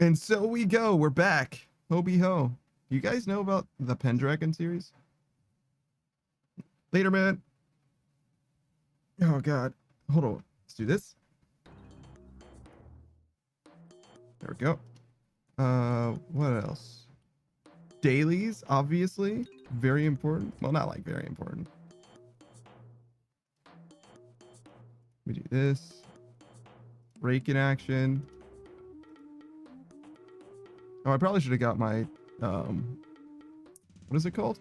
And so we go. We're back. Hobie ho. You guys know about the Pendragon series? Later, man. Oh, God. Hold on. Let's do this. There we go. What else? Dailies, obviously. Very important. Well, not like very important. We do this. Rake in action. Oh, I probably should have got my, what is it called?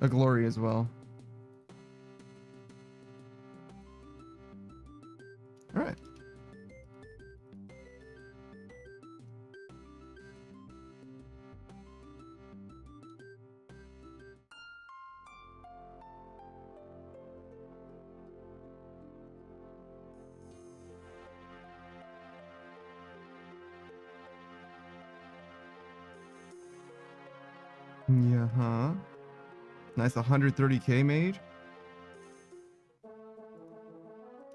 A glory as well. All right. Yeah, huh? Nice 130k mage.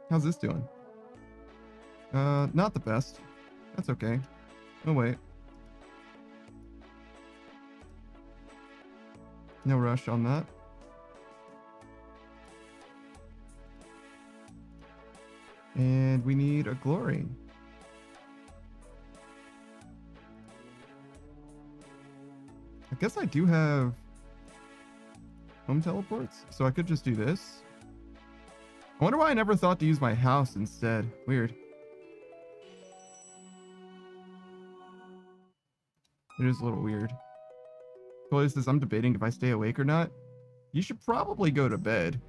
How's this doing? Not the best. That's okay. Oh, wait. No rush on that. And we need a glory. I guess I do have home teleports, so I could just do this. I wonder why I never thought to use my house instead. Weird. It is a little weird. Chloe says, I'm debating if I stay awake or not. You should probably go to bed.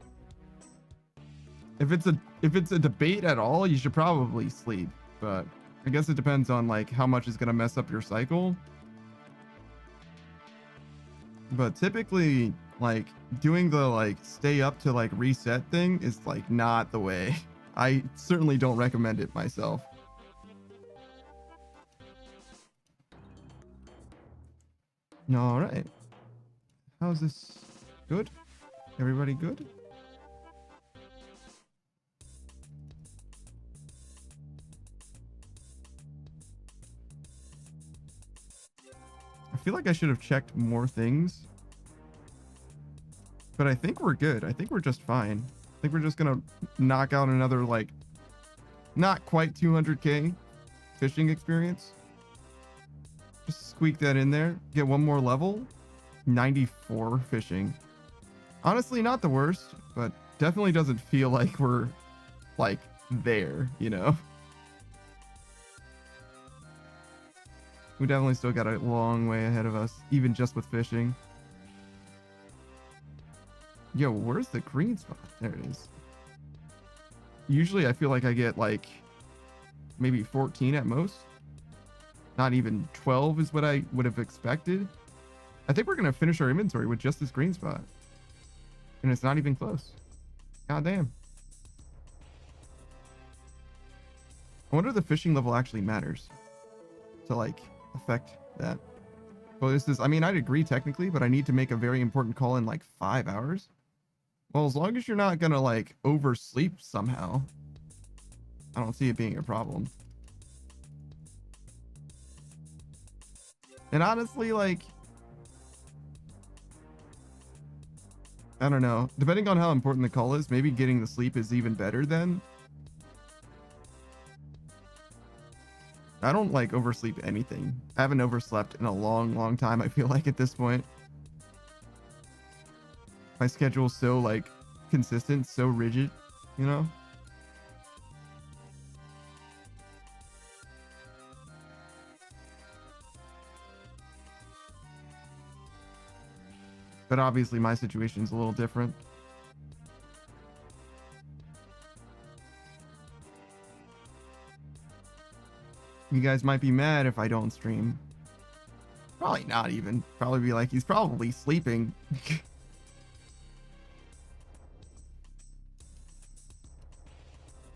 If it's a debate at all, you should probably sleep. But I guess it depends on like how much is gonna mess up your cycle. But typically, like doing the like stay up to like reset thing is like not the way. I certainly don't recommend it myself. All right. How's this? Good? Everybody good? I feel like I should have checked more things. But I think we're good. I think we're just fine. I think we're just going to knock out another, like, not quite 200k fishing experience. Just squeak that in there. Get one more level. 94 fishing. Honestly, not the worst, but definitely doesn't feel like we're, like, there, you know? We definitely still got a long way ahead of us, even just with fishing. Yo, where's the green spot? There it is. Usually I feel like I get like maybe 14 at most. Not even 12 is what I would have expected. I think we're going to finish our inventory with just this green spot. And it's not even close. God damn. I wonder if the fishing level actually matters to like affect that. Well, this is, I mean, I'd agree technically, but I need to make a very important call in like 5 hours. Well, as long as you're not going to like oversleep somehow, I don't see it being a problem. And honestly, like, I don't know. Depending on how important the call is, maybe getting the sleep is even better then. I don't like oversleep anything. I haven't overslept in a long, long time, I feel like at this point. My schedule's so like consistent, so rigid, you know? But obviously my situation's a little different. You guys might be mad if I don't stream. Probably not even. Probably be like, he's probably sleeping.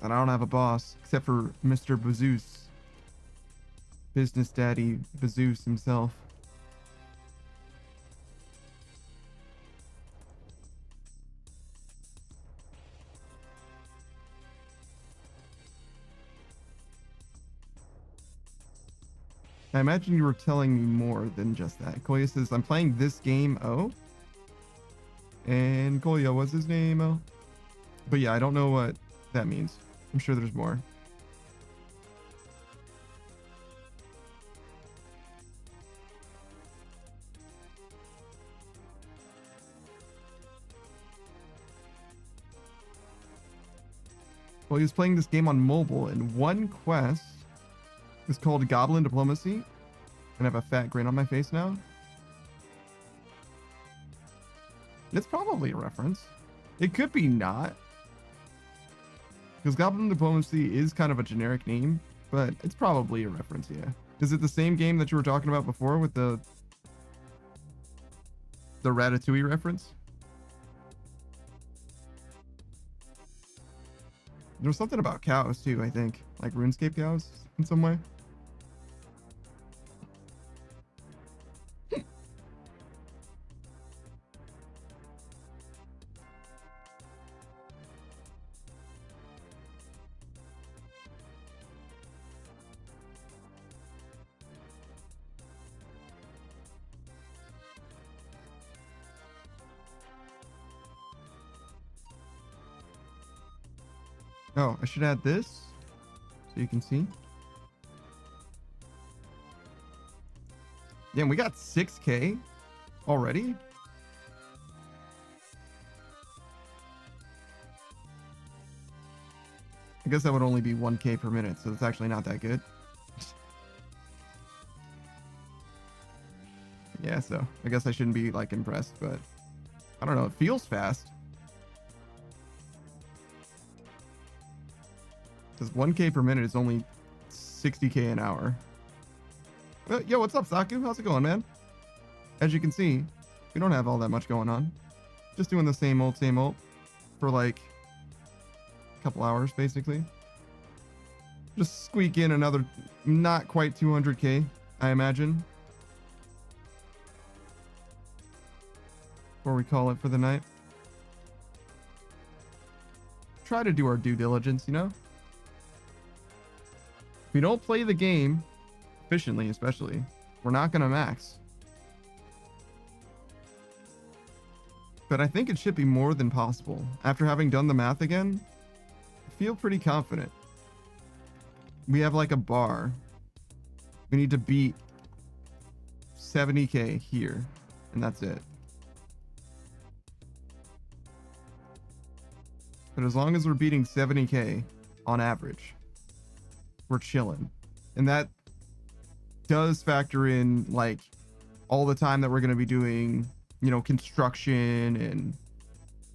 And I don't have a boss, except for Mr. Bazoos. Business Daddy Bazoos himself. I imagine you were telling me more than just that. Koya says, I'm playing this game, oh? And Koya, what's his name, oh? But yeah, I don't know what that means. I'm sure there's more. Well, he was playing this game on mobile, and one quest is called Goblin Diplomacy. And I have a fat grin on my face now. It's probably a reference. It could be not. Because Goblin Diplomacy is kind of a generic name, but it's probably a reference, yeah. Is it the same game that you were talking about before with the Ratatouille reference? There's something about cows too, I think. Like RuneScape cows in some way. Oh, I should add this so you can see. Damn, we got 6K already? I guess that would only be 1K per minute, so it's actually not that good. Yeah, so I guess I shouldn't be like impressed, but I don't know. It feels fast. Because 1K per minute is only 60K an hour. Yo, what's up, Saku? How's it going, man? As you can see, we don't have all that much going on. Just doing the same old for like a couple hours, basically. Just squeak in another not quite 200K, I imagine. Before we call it for the night. Try to do our due diligence, you know? If we don't play the game efficiently, especially, we're not going to max. But I think it should be more than possible. After having done the math again, I feel pretty confident. We have like a bar. We need to beat 70K here, and that's it. But as long as we're beating 70K on average, we're chilling. And that does factor in like all the time that we're going to be doing, you know, construction and,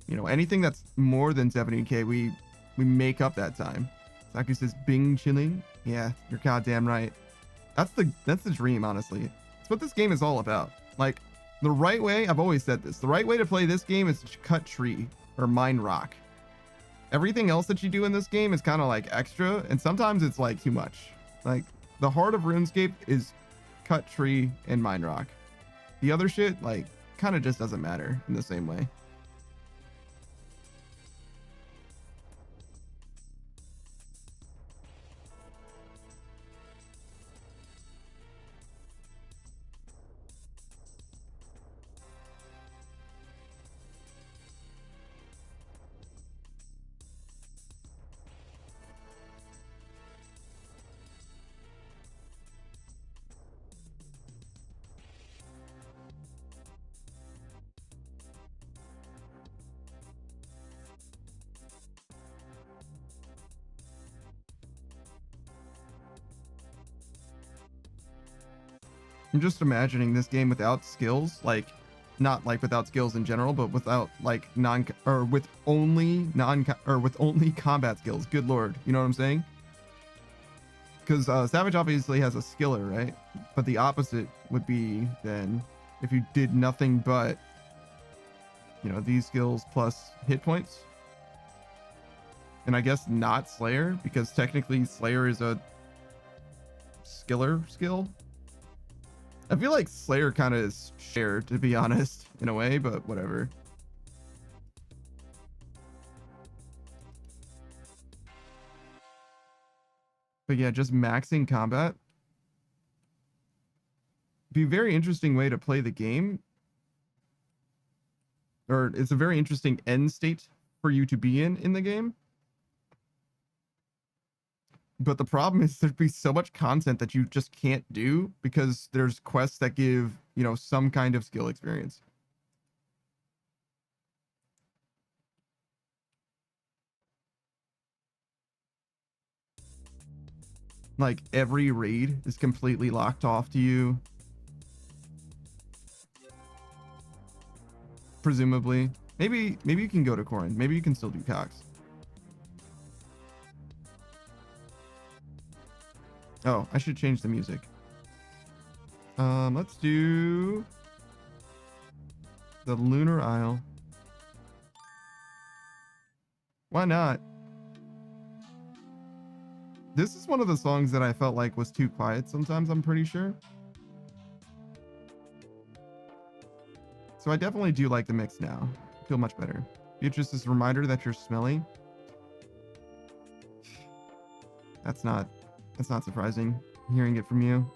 you know, anything that's more than 70K, we make up that time. Saki says Bing chilling. Yeah, you're goddamn right. That's the dream, honestly. It's what this game is all about. Like, the right way, I've always said this, the right way to play this game is to cut tree or mine rock. Everything else that you do in this game is kind of like extra, and sometimes it's like too much. Like, the heart of RuneScape is cut tree and mine rock. The other shit, like, kind of just doesn't matter in the same way. I'm just imagining this game without skills, like not like without skills in general, but without like with only combat skills. Good lord, you know what I'm saying? Because Savage obviously has a skiller, right? But the opposite would be then if you did nothing but, you know, these skills plus hit points. And I guess not Slayer, because technically Slayer is a skiller skill. I feel like Slayer kind of is shared, to be honest, in a way, but whatever. But yeah, just maxing combat. be a very interesting way to play the game, or it's a very interesting end state for you to be in the game. But the problem is there'd be so much content that you just can't do because there's quests that give, you know, some kind of skill experience. Like every raid is completely locked off to you. Presumably. Maybe you can go to Corin. Maybe you can still do Cox. Oh, I should change the music. Let's do the Lunar Isle. Why not? This is one of the songs that I felt like was too quiet sometimes, I'm pretty sure. So I definitely do like the mix now. I feel much better. Beatrice is a reminder that you're smelly. That's not surprising, hearing it from you.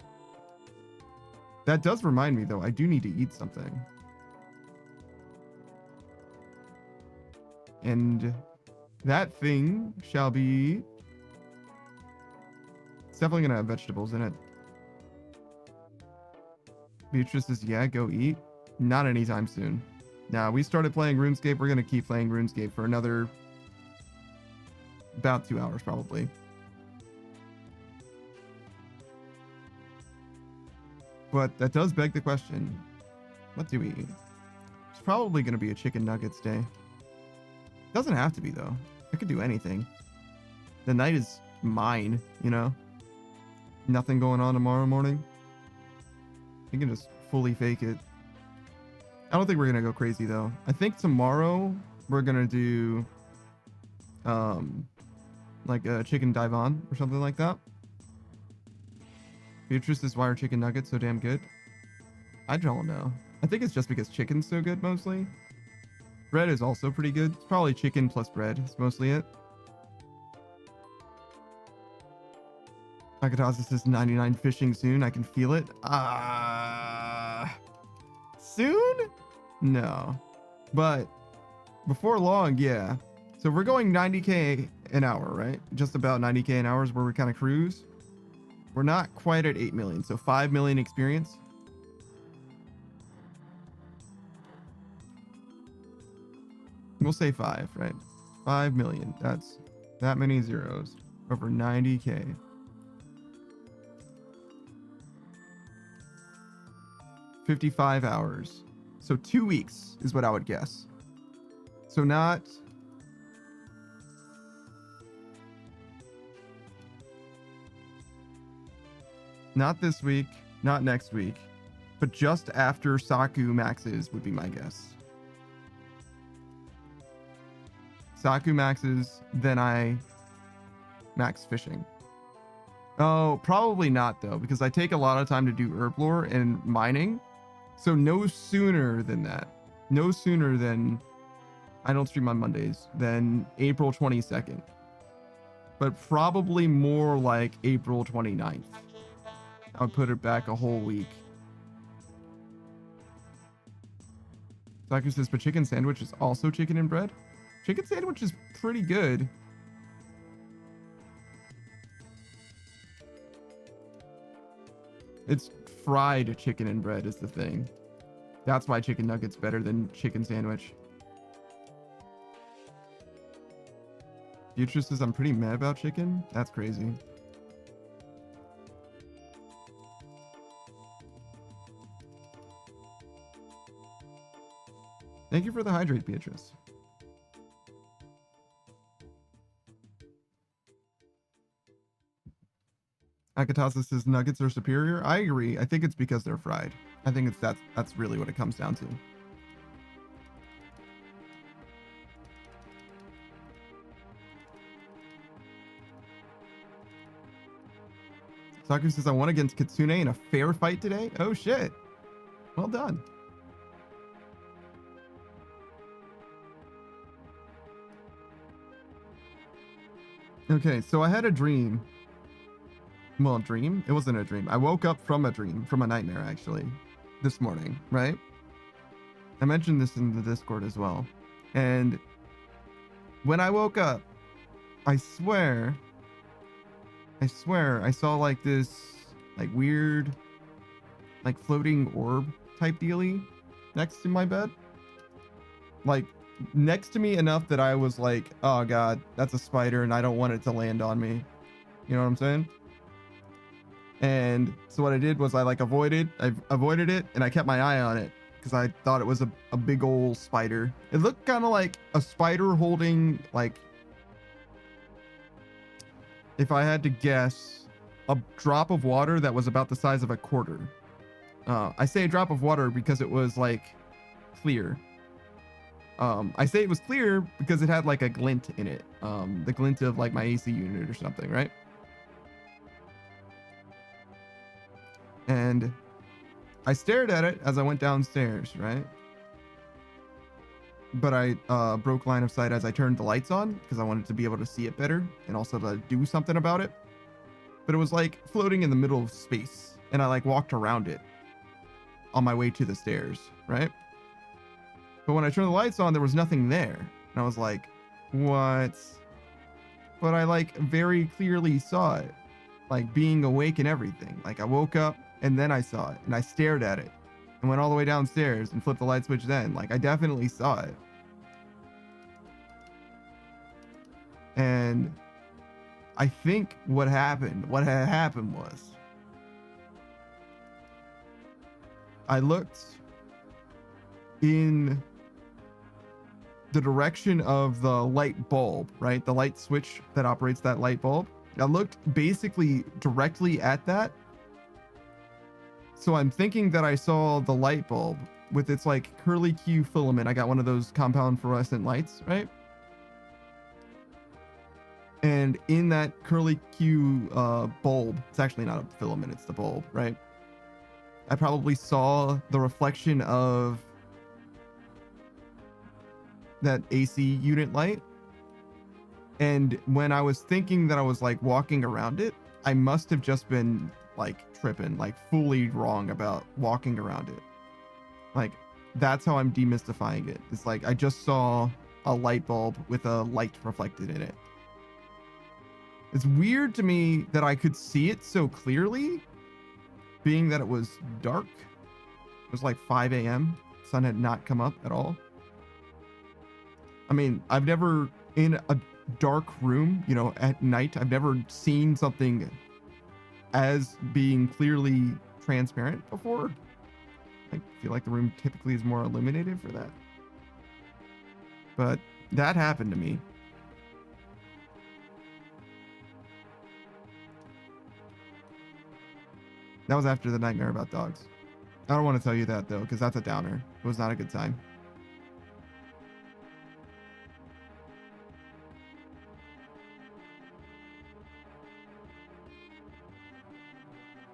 That does remind me, though, I do need to eat something. And that thing shall be... It's definitely going to have vegetables in it. Beatrice says, yeah, go eat. Not anytime soon. Now, we started playing RuneScape. We're going to keep playing RuneScape for another... about 2 hours, probably. But that does beg the question. What do we eat? It's probably going to be a chicken nuggets day. Doesn't have to be, though. I could do anything. The night is mine, you know? Nothing going on tomorrow morning. You can just fully fake it. I don't think we're going to go crazy, though. I think tomorrow we're going to do... like a chicken divan or something like that. Beatrice is why are chicken nuggets so damn good? I don't know. I think it's just because chicken's so good mostly. Bread is also pretty good. It's probably chicken plus bread is mostly it. Akataza says 99 fishing soon. I can feel it. Soon? No. But before long, yeah. So we're going 90k an hour, right? Just about 90k an hour is where we kind of cruise. We're not quite at 8 million, so 5 million experience. We'll say 5, right? 5 million. That's that many zeros over 90k. 55 hours. So 2 weeks is what I would guess. So not... Not this week, not next week, but just after Saku maxes would be my guess. Saku maxes, then I max fishing. Oh, probably not though, because I take a lot of time to do herb lore and mining. So no sooner than that. No sooner than, I don't stream on Mondays, than April 22nd. But probably more like April 29th. I would put it back a whole week. Saku says, but chicken sandwich is also chicken and bread? Chicken sandwich is pretty good. It's fried chicken and bread is the thing. That's why chicken nuggets better than chicken sandwich. Beatrice says, I'm pretty mad about chicken. That's crazy. Thank you for the hydrate, Beatrice. Akatasa says nuggets are superior. I agree. I think it's because they're fried. I think it's that's really what it comes down to. Saku says I won against Kitsune in a fair fight today. Oh shit. Well done. Okay, so I had a dream Well, dream? It wasn't a dream. I woke up from a dream, from a nightmare actually, this morning, right? I mentioned this in the Discord as well. And when I woke up, I swear I saw like this like weird like floating orb type dealy next to my bed. Like next to me enough that I was like, oh god, that's a spider and I don't want it to land on me. You know what I'm saying? And so what I did was I avoided it and I kept my eye on it because I thought it was a big old spider. It looked kind of like a spider holding, like, if I had to guess, a drop of water that was about the size of a quarter. I say a drop of water because it was like clear. I say it was clear because it had like a glint in it. The glint of like my AC unit or something, right? And I stared at it as I went downstairs, right? But I broke line of sight as I turned the lights on because I wanted to be able to see it better and also to do something about it. But it was like floating in the middle of space and I like walked around it on my way to the stairs, right? But when I turned the lights on, there was nothing there. And I was like, what? But I like very clearly saw it, like being awake and everything. Like I woke up and then I saw it and I stared at it and went all the way downstairs and flipped the light switch then. Like I definitely saw it. And I think what had happened was I looked in the direction of the light bulb, right? The light switch that operates that light bulb. I looked basically directly at that. So I'm thinking that I saw the light bulb with its like curly Q filament. I got one of those compound fluorescent lights, right? And in that curly Q bulb, it's actually not a filament, it's the bulb, right? I probably saw the reflection of that AC unit light. And when I was thinking that I was like walking around it, I must have just been like tripping, like fully wrong about walking around it. Like that's how I'm demystifying it. It's like I just saw a light bulb with a light reflected in it. It's weird to me that I could see it so clearly, being that it was dark. It was like 5 a.m. Sun had not come up at all. I mean, I've never, in a dark room, you know, at night, I've never seen something as being clearly transparent before. I feel like the room typically is more illuminated for that. But that happened to me. That was after the nightmare about dogs. I don't want to tell you that though, because that's a downer. It was not a good time.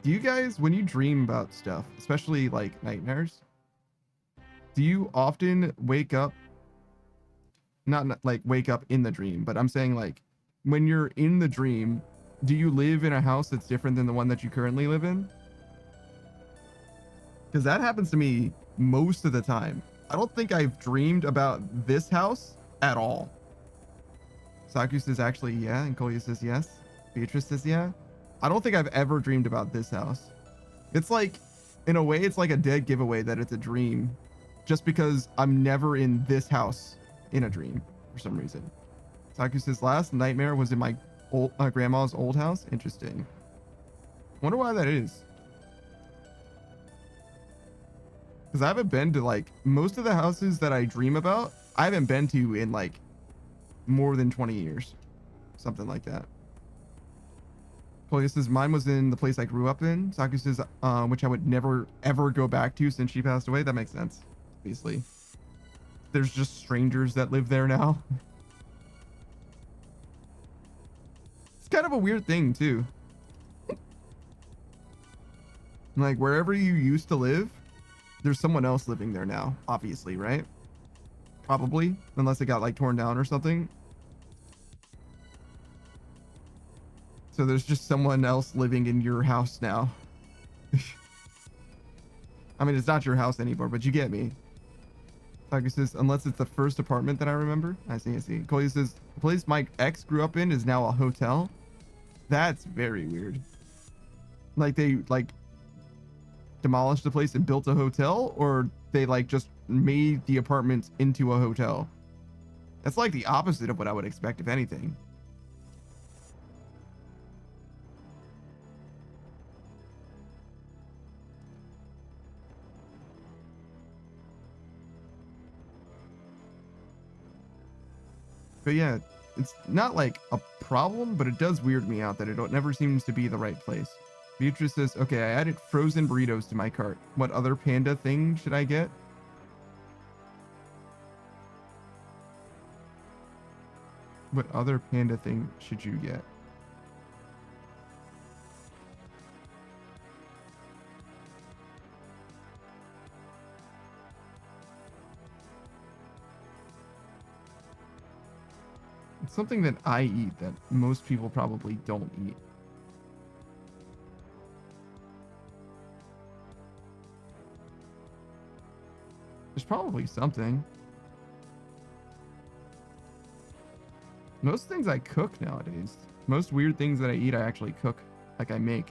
Do you guys, when you dream about stuff, especially like nightmares, do you often wake up, not like wake up in the dream, but I'm saying like when you're in the dream, do you live in a house that's different than the one that you currently live in? Because that happens to me most of the time. I don't think I've dreamed about this house at all. Saku says actually yeah, and Kolya says yes. Beatrice says yeah. I don't think I've ever dreamed about this house. It's like, in a way, it's like a dead giveaway that it's a dream, just because I'm never in this house in a dream for some reason. Saku says last nightmare was in my old grandma's old house. Interesting. Wonder why that is. Because I haven't been to like most of the houses that I dream about, I haven't been to in like more than 20 years, something like that. Polly says mine was in the place I grew up in. Saku says which I would never ever go back to since she passed away. That makes sense, obviously. There's just strangers that live there now. It's kind of a weird thing too. Like wherever you used to live, there's someone else living there now, obviously, right? Probably, unless it got like torn down or something. So there's just someone else living in your house now. I mean, it's not your house anymore, but you get me. Tiger says, unless it's the first apartment that I remember. I see, I see. Cody says, the place my ex grew up in is now a hotel. That's very weird. Like they like demolished the place and built a hotel, or they like just made the apartments into a hotel. That's like the opposite of what I would expect, if anything. But yeah, it's not like a problem, but it does weird me out that it never seems to be the right place. Beatrice says, okay, I added frozen burritos to my cart. What other panda thing should I get? What other panda thing should you get? It's something that I eat that most people probably don't eat. There's probably something. Most things I cook nowadays. Most weird things that I eat, I actually cook. Like I make.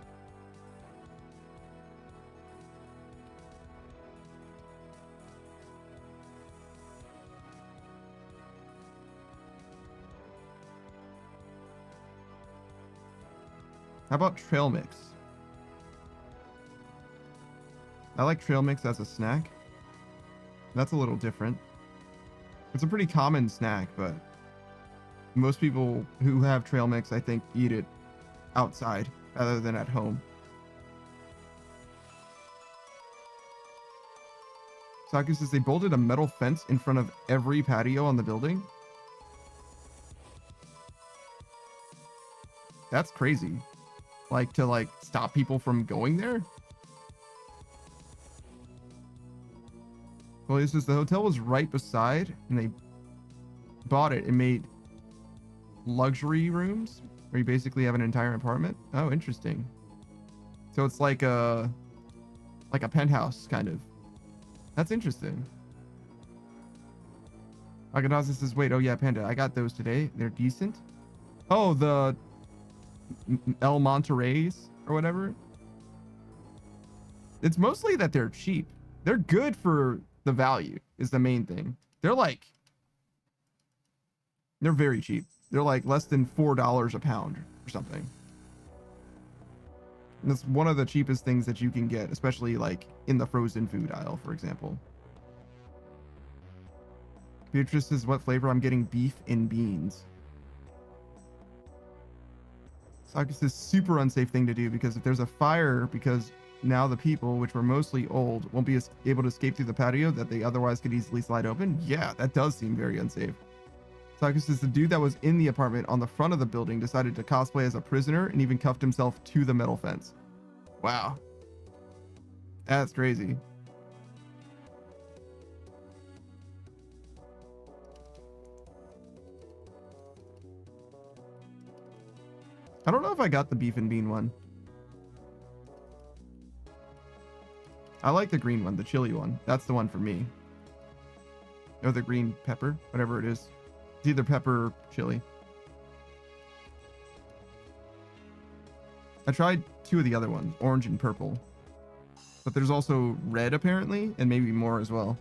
How about trail mix? I like trail mix as a snack. That's a little different. It's a pretty common snack, but most people who have trail mix, I think, eat it outside rather than at home. Saku says they bolted a metal fence in front of every patio on the building. That's crazy. Like to like stop people from going there? Well, this is the hotel was right beside, and they bought it and made luxury rooms where you basically have an entire apartment. Oh, interesting. So it's like a penthouse kind of. That's interesting. Akadasa says, wait, oh yeah, Panda, I got those today. They're decent. Oh, the El Monterey's or whatever. It's mostly that they're cheap. They're good for the value is the main thing. They're very cheap. They're like less than $4 a pound or something. And that's one of the cheapest things that you can get, especially like in the frozen food aisle, for example. Beatrice says, what flavor? I'm getting beef and beans. Saki says, super unsafe thing to do because if there's a fire, because now the people, which were mostly old, won't be able to escape through the patio that they otherwise could easily slide open. Yeah, that does seem very unsafe. Saki says the dude that was in the apartment on the front of the building decided to cosplay as a prisoner and even cuffed himself to the metal fence. Wow. That's crazy. I don't know if I got the beef and bean one. I like the green one, the chili one. That's the one for me. Or the green pepper, whatever it is. It's either pepper or chili. I tried two of the other ones, orange and purple. But there's also red apparently, and maybe more as well.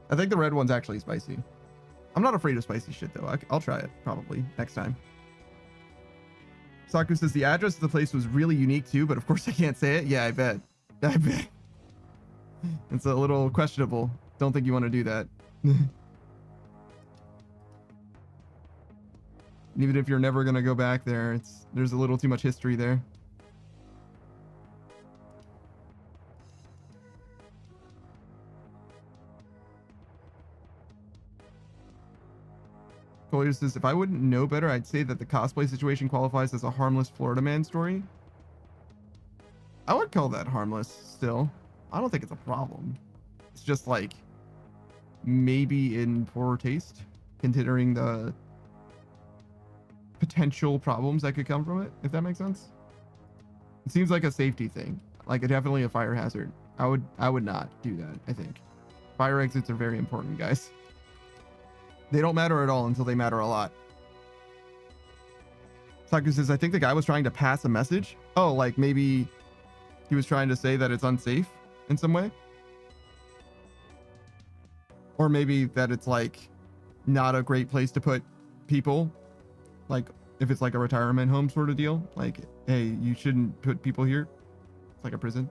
I think the red one's actually spicy. I'm not afraid of spicy shit though. I'll try it probably next time. Saku says the address of the place was really unique too, but of course I can't say it. Yeah, I bet. I bet. It's a little questionable. Don't think you want to do that. Even if you're never going to go back there, there's a little too much history there. Collier says, if I wouldn't know better, I'd say that the cosplay situation qualifies as a harmless Florida man story. I would call that harmless still. I don't think it's a problem. It's just like maybe in poor taste, considering the potential problems that could come from it, if that makes sense. It seems like a safety thing, like definitely a fire hazard. I would not do that. I think fire exits are very important, guys. They don't matter at all until they matter a lot. Saku says, I think the guy was trying to pass a message. Oh, like maybe he was trying to say that it's unsafe in some way. Or maybe that it's like not a great place to put people. Like if it's like a retirement home sort of deal. Like, hey, you shouldn't put people here. It's like a prison.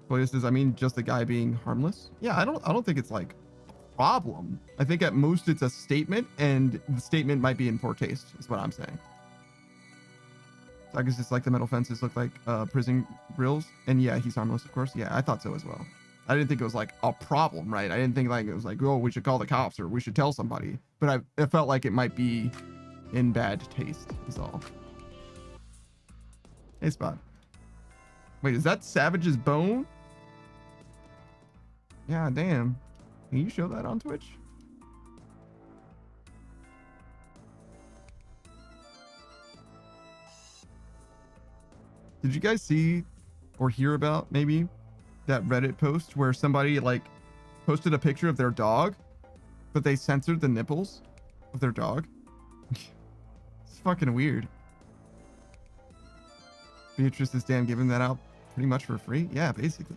Boy says, I mean, just the guy being harmless. Yeah, I don't think it's like a problem. I think at most it's a statement, and the statement might be in poor taste, is what I'm saying. So I guess it's like the metal fences look like prison grills. And yeah, he's harmless, of course. Yeah, I thought so as well. I didn't think it was like a problem, right? I didn't think like it was like, oh, we should call the cops or we should tell somebody. But it felt like it might be in bad taste is all. Hey, Spot. Wait, is that Savage's bone? Yeah, damn. Can you show that on Twitch? Did you guys see or hear about maybe that Reddit post where somebody like posted a picture of their dog, but they censored the nipples of their dog? It's fucking weird. Beatrice is damn giving that out pretty much for free. Yeah, basically.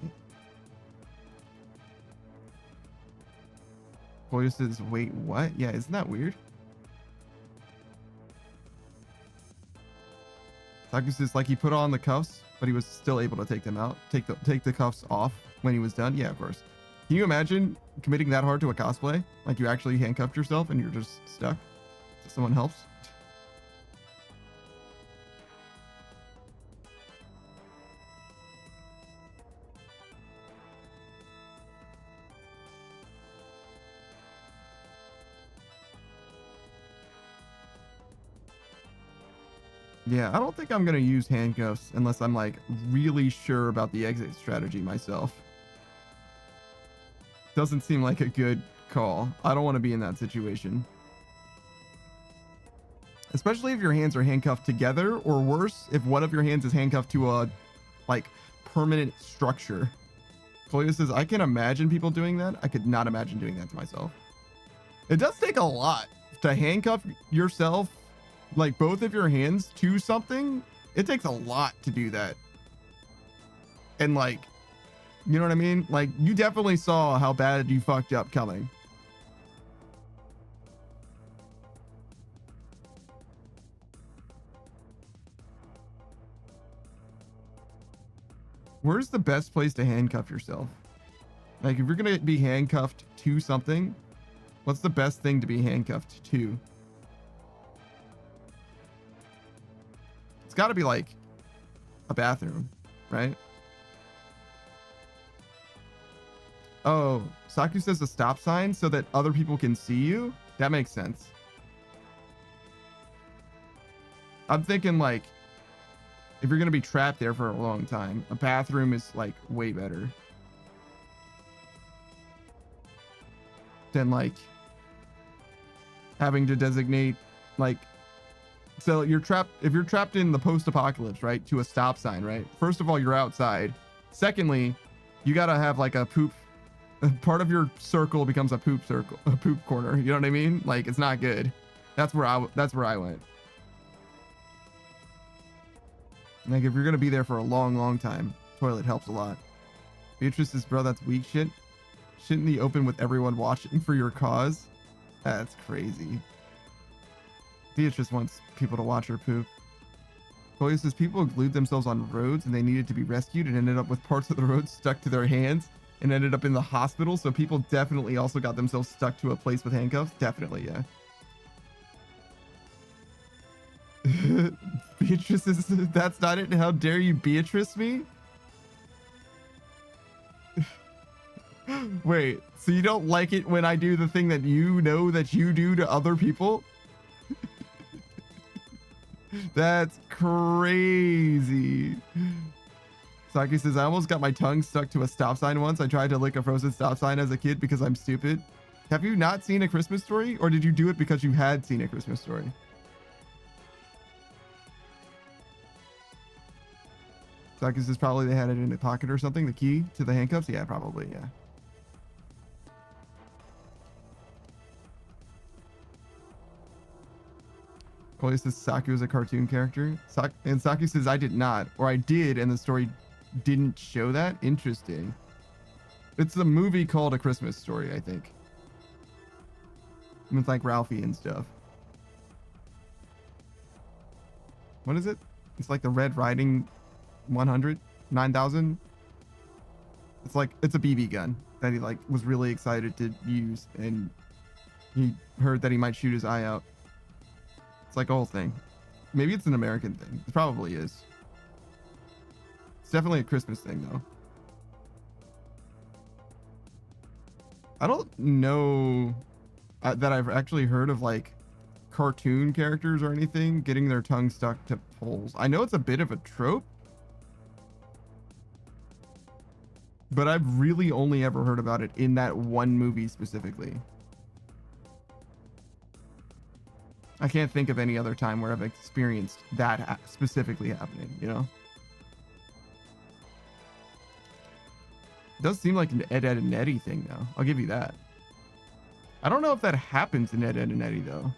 Boy says, wait, what? Yeah, isn't that weird? Saku says, like he put on the cuffs, but he was still able to take them out. Take the cuffs off when he was done. Yeah, of course. Can you imagine committing that hard to a cosplay? Like you actually handcuffed yourself and you're just stuck? So someone helps? Yeah, I don't think I'm going to use handcuffs unless I'm like really sure about the exit strategy myself. Doesn't seem like a good call. I don't want to be in that situation. Especially if your hands are handcuffed together, or worse, if one of your hands is handcuffed to a like permanent structure. Cleo says, I can imagine people doing that. I could not imagine doing that to myself. It does take a lot to handcuff yourself, like both of your hands to something. It takes a lot to do that. And like, you know what I mean? Like you definitely saw how bad you fucked up coming. Where's the best place to handcuff yourself? Like if you're going to be handcuffed to something, what's the best thing to be handcuffed to? It's got to be like a bathroom, right? Oh, Saku says a stop sign so that other people can see you. That makes sense. I'm thinking like if you're going to be trapped there for a long time, a bathroom is like way better than like having to designate like, so you're trapped, if you're trapped in the post-apocalypse, right, to a stop sign, right? First of all, you're outside. Secondly, you got to have like a poop, part of your circle becomes a poop circle, a poop corner. You know what I mean? Like it's not good. That's where I went. Like if you're going to be there for a long time, toilet helps a lot. Beatrice says, bro, that's weak shit. Shit in the open with everyone watching for your cause. That's crazy. Beatrice wants people to watch her poop. Chloe says people glued themselves on roads and they needed to be rescued and ended up with parts of the road stuck to their hands and ended up in the hospital. So people definitely also got themselves stuck to a place with handcuffs. Definitely, yeah. Beatrice is, that's not it. How dare you Beatrice me? Wait, so you don't like it when I do the thing that you know that you do to other people? That's crazy. Saki says, I almost got my tongue stuck to a stop sign once. I tried to lick a frozen stop sign as a kid because I'm stupid. Have you not seen A Christmas Story? Or did you do it because you had seen A Christmas Story? So I guess this probably they had it in a pocket or something. The key to the handcuffs? Yeah, probably, yeah. Koi says Saku is a cartoon character. And Saku says I did not, or I did, and the story didn't show that. Interesting. It's a movie called A Christmas Story, I think. With like Ralphie and stuff. What is it? It's like the Red Riding 100, 9000. It's like, it's a BB gun that he like was really excited to use, and he heard that he might shoot his eye out. It's like a whole thing. Maybe it's an American thing. It probably is. It's definitely a Christmas thing though. I don't know that I've actually heard of like cartoon characters or anything getting their tongue stuck to poles. I know it's a bit of a trope, but I've really only ever heard about it in that one movie specifically. I can't think of any other time where I've experienced that specifically happening, you know? It does seem like an Ed, Edd and Eddy thing, though. I'll give you that. I don't know if that happens in Ed, Edd and Eddy, though.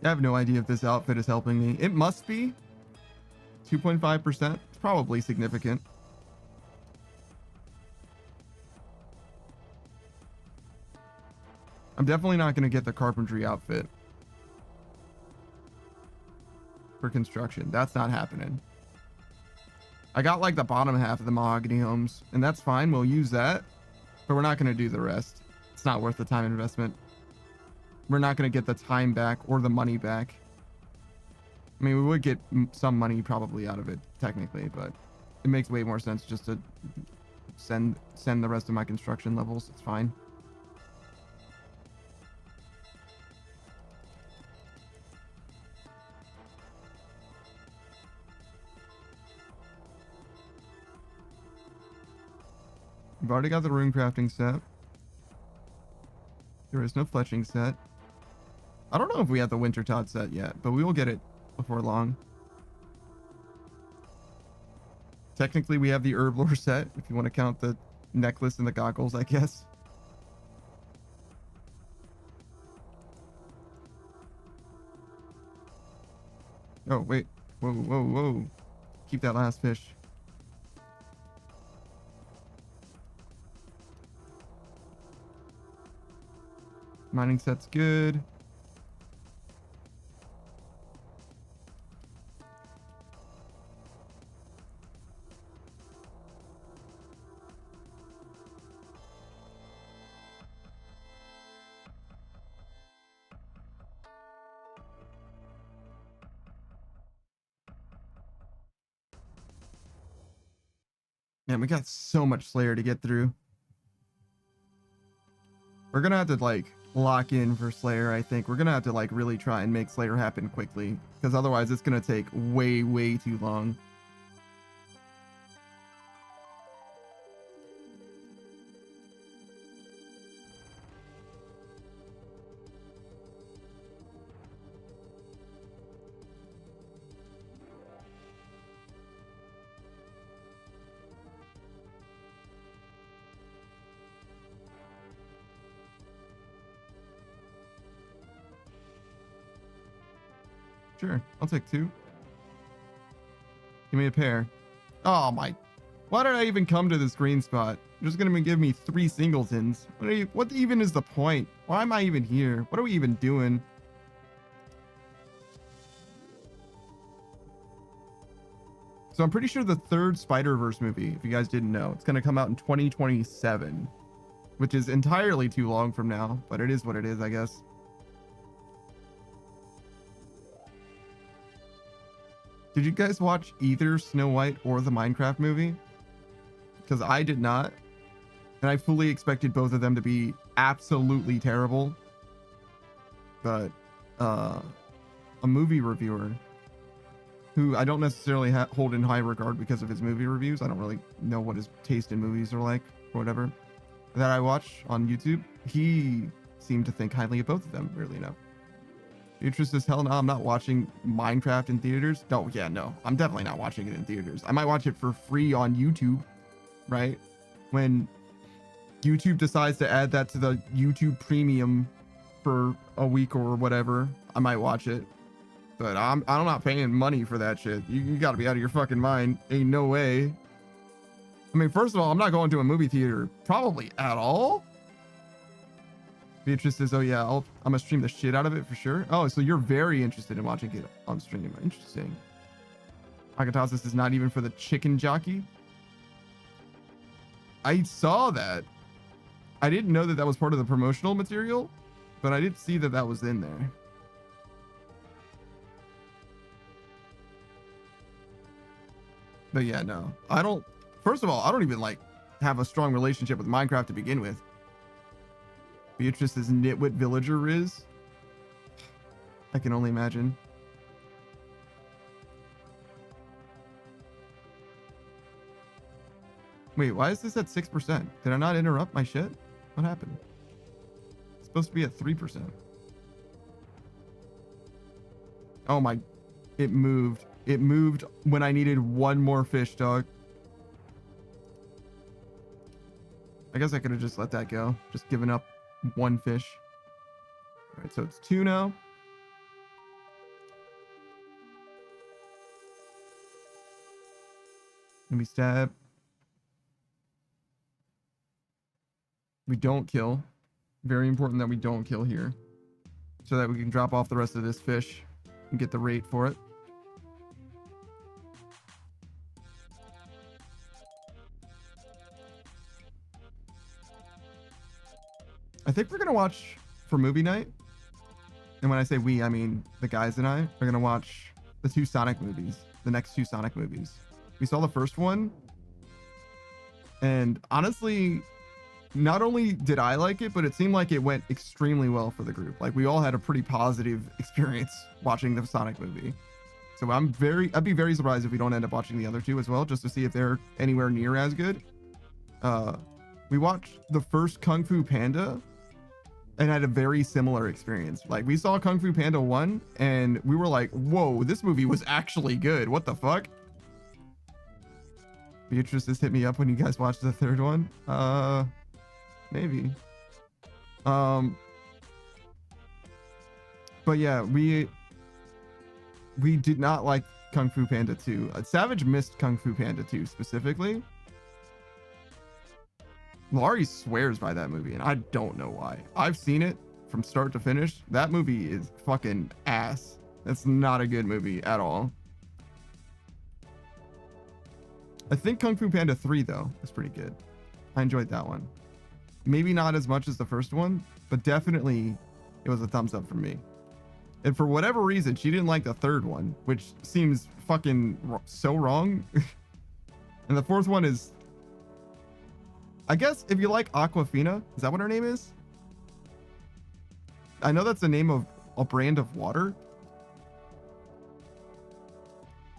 I have no idea if this outfit is helping me. It must be. 2.5%. It's probably significant. I'm definitely not going to get the carpentry outfit for construction. That's not happening. I got like the bottom half of the mahogany homes, and that's fine. We'll use that, but we're not going to do the rest. It's not worth the time investment. We're not going to get the time back or the money back. I mean, we would get some money probably out of it technically, but it makes way more sense just to send the rest of my construction levels. It's fine. We've already got the rune crafting set. There is no fletching set. I don't know if we have the Winter Todd set yet, but we will get it before long. Technically, we have the herb lore set, if you want to count the necklace and the goggles, I guess. Oh, wait. Whoa, whoa, whoa. Keep that last fish. Mining set's good. Man, we got so much Slayer to get through. We're gonna have to like lock in for Slayer, I think. We're gonna have to like really try and make Slayer happen quickly, because otherwise it's gonna take way, way too long. Sure, I'll take 2. Give me a pair. Oh my, why did I even come to this green spot? You're just gonna give me 3 singletons. What even is the point? Why am I even here? What are we even doing? So I'm pretty sure the 3rd Spider-Verse movie, if you guys didn't know, it's gonna come out in 2027, which is entirely too long from now, but it is what it is, I guess. Did you guys watch either Snow White or the Minecraft movie? Because I did not. And I fully expected both of them to be absolutely terrible. But a movie reviewer who I don't necessarily hold in high regard because of his movie reviews. I don't really know what his taste in movies are like or whatever. That I watch on YouTube, he seemed to think highly of both of them, weirdly enough. Interest as hell. No, I'm not watching Minecraft in theaters. No, yeah, no. I'm definitely not watching it in theaters. I might watch it for free on YouTube, right? When YouTube decides to add that to the YouTube premium for a week or whatever, I might watch it. But I'm not paying money for that shit. You gotta be out of your fucking mind. Ain't no way. I mean, first of all, I'm not going to a movie theater probably at all. Beatrice says, oh yeah, I'm gonna stream the shit out of it for sure. Oh, so you're very interested in watching it on stream. Interesting. Akatasis is not even for the chicken jockey. I saw that. I didn't know that that was part of the promotional material, but I did see that that was in there. But yeah, no, I don't. First of all, I don't even like have a strong relationship with Minecraft to begin with. Beatrice's nitwit villager is. I can only imagine. Wait, why is this at 6%? Did I not interrupt my shit? What happened? It's supposed to be at 3%. Oh my, it moved. It moved when I needed one more fish, dog. I guess I could have just let that go. Just given up one fish. All right, so it's 2 now. Let me stab. We don't kill. Very important that we don't kill here, so that we can drop off the rest of this fish and get the rate for it. I think we're gonna watch for movie night, and when I say we, I mean the guys and I are gonna watch the 2 Sonic movies, the next 2 Sonic movies. We saw the first one, and honestly, not only did I like it, but it seemed like it went extremely well for the group. Like, we all had a pretty positive experience watching the Sonic movie. So I'd be very surprised if we don't end up watching the other 2 as well, just to see if they're anywhere near as good. We watched the first Kung Fu Panda and had a very similar experience. Like, we saw Kung Fu Panda 1 and we were like, whoa, this movie was actually good. What the fuck? Beatrice just hit me up when you guys watched the 3rd one. Maybe. But yeah, we did not like Kung Fu Panda 2. Savage missed Kung Fu Panda 2 specifically. Laurie swears by that movie, and I don't know why. I've seen it from start to finish. That movie is fucking ass. That's not a good movie at all. I think Kung Fu Panda 3, though, is pretty good. I enjoyed that one. Maybe not as much as the first one, but definitely it was a thumbs up from me. And for whatever reason, she didn't like the 3rd one, which seems fucking so wrong. And the 4th one is, I guess, if you like Aquafina, is that what her name is? I know that's the name of a brand of water,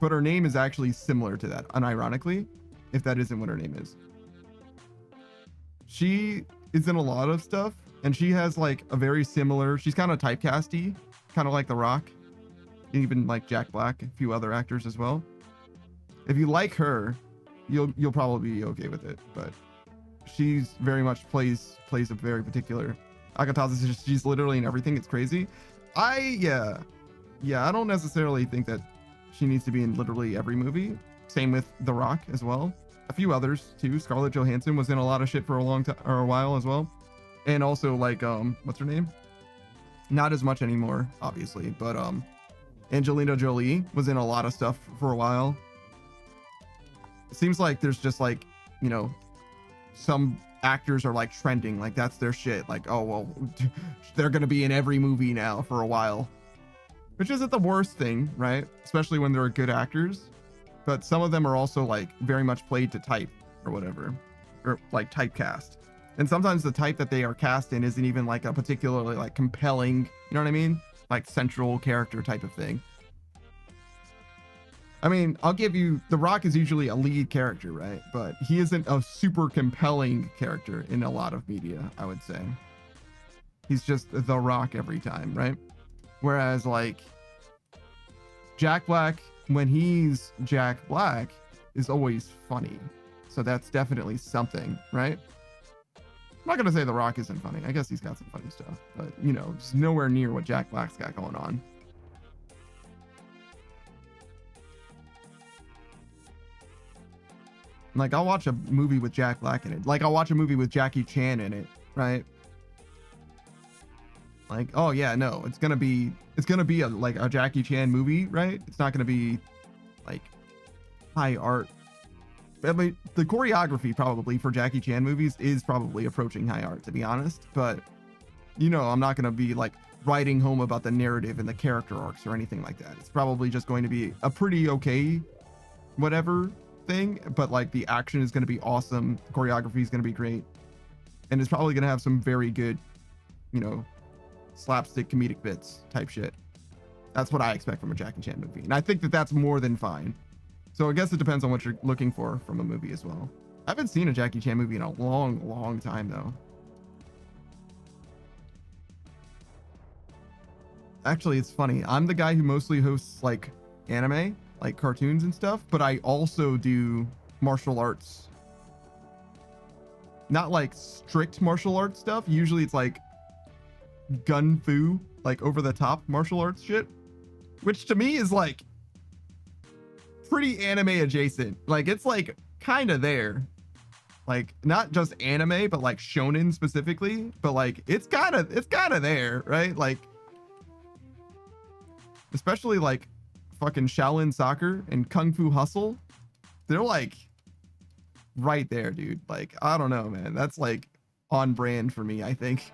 but her name is actually similar to that, unironically, if that isn't what her name is. She is in a lot of stuff, and she has like a very similar, she's kind of typecasty, kind of like The Rock, even like Jack Black, a few other actors as well. If you like her, you'll probably be okay with it, but she's very much plays a very particular. Akataza, she's literally in everything. It's crazy. Yeah, I don't necessarily think that she needs to be in literally every movie. Same with The Rock as well. A few others too. Scarlett Johansson was in a lot of shit for a long time or a while as well. And also like what's her name? Not as much anymore, obviously, but Angelina Jolie was in a lot of stuff for a while. It seems like there's just like, you know, some actors are like trending, like that's their shit. Like, oh well, they're gonna be in every movie now for a while, which isn't the worst thing, right? Especially when they're good actors. But some of them are also like very much played to type or whatever, or like typecast. And sometimes the type that they are cast in isn't even like a particularly like compelling, you know what I mean? Like central character type of thing. I mean, I'll give you, The Rock is usually a lead character, right? But he isn't a super compelling character in a lot of media, I would say. He's just The Rock every time, right? Whereas like Jack Black, when he's Jack Black, is always funny. So that's definitely something, right? I'm not gonna say The Rock isn't funny. I guess he's got some funny stuff, but you know, it's nowhere near what Jack Black's got going on. Like, I'll watch a movie with Jack Black in it. Like, I'll watch a movie with Jackie Chan in it, right? Like, oh yeah, no, it's gonna be a, like a Jackie Chan movie, right? It's not gonna be like high art. I mean, the choreography probably for Jackie Chan movies is probably approaching high art, to be honest. But you know, I'm not gonna be like writing home about the narrative and the character arcs or anything like that. It's probably just going to be a pretty okay, whatever thing. But like the action is gonna be awesome, the choreography is gonna be great, and it's probably gonna have some very good, you know, slapstick comedic bits type shit. That's what I expect from a Jackie Chan movie, and I think that that's more than fine. So I guess it depends on what you're looking for from a movie as well. I haven't seen a Jackie Chan movie in a long time though. Actually, it's funny. I'm the guy who mostly hosts like anime, like cartoons and stuff, but I also do martial arts. Not like strict martial arts stuff. Usually it's like gun fu, like over the top martial arts shit, which to me is like pretty anime adjacent. Like it's like kind of there, like not just anime but like shonen specifically, but like it's kind of there, right? Like especially like fucking Shaolin Soccer and Kung Fu Hustle, they're like right there, dude. Like I don't know, man, that's like on brand for me. I think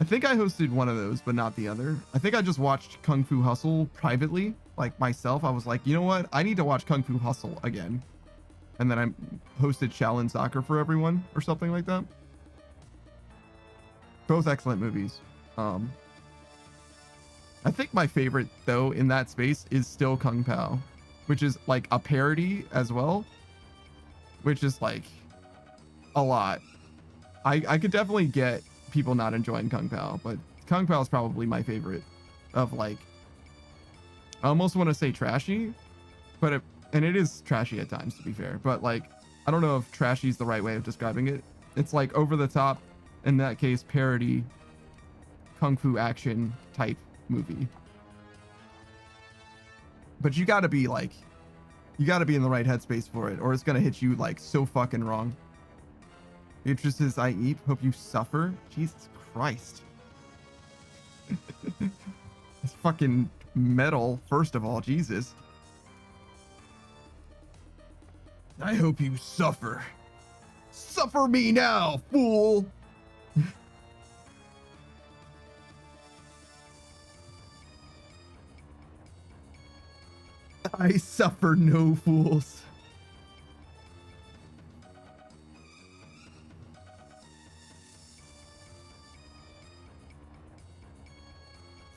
I hosted one of those but not the other. I think I just watched Kung Fu Hustle privately, like myself. I was like, you know what, I need to watch Kung Fu Hustle again, and then I hosted Shaolin Soccer for everyone or something like that. Both excellent movies. I think my favorite though in that space is still Kung Pao, which is like a parody as well, which is like a lot. I could definitely get people not enjoying Kung Pao, but Kung Pao is probably my favorite of like, I almost want to say trashy, but it is trashy at times, to be fair, but like I don't know if trashy is the right way of describing it. It's like over the top, in that case parody kung fu action type movie. But you got to be like, you got to be in the right headspace for it, or it's gonna hit you like so fucking wrong. Beatrice says, I eat, hope you suffer. Jesus Christ. It's fucking metal, first of all. Jesus. I hope you suffer. Suffer me now, fool. I suffer no fools.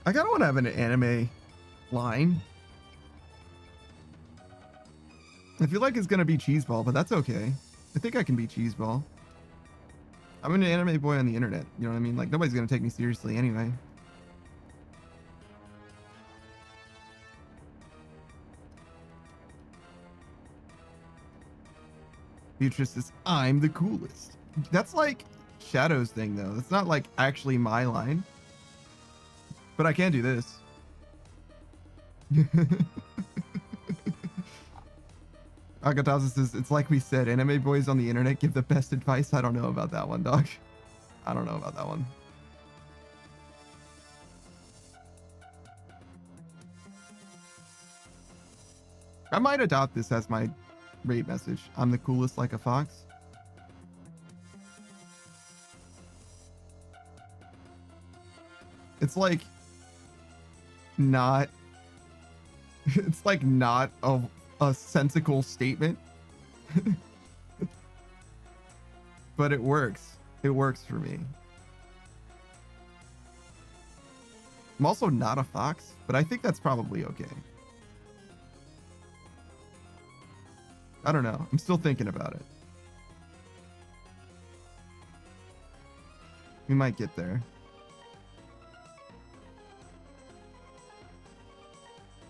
I kind of want to have an anime line. I feel like it's going to be Cheeseball, but that's okay. I think I can be Cheeseball. I'm an anime boy on the internet. You know what I mean? Like, nobody's going to take me seriously anyway. Beatrice says, I'm the coolest. That's like Shadow's thing, though. That's not like actually my line. But I can do this. Agataza says, it's like we said, anime boys on the internet give the best advice. I don't know about that one, dog. I don't know about that one. I might adopt this as my rate message. I'm the coolest like a fox. It's like not, it's like not a sensical statement. but it works. It works for me. I'm also not a fox, but I think that's probably okay. I don't know. I'm still thinking about it. We might get there.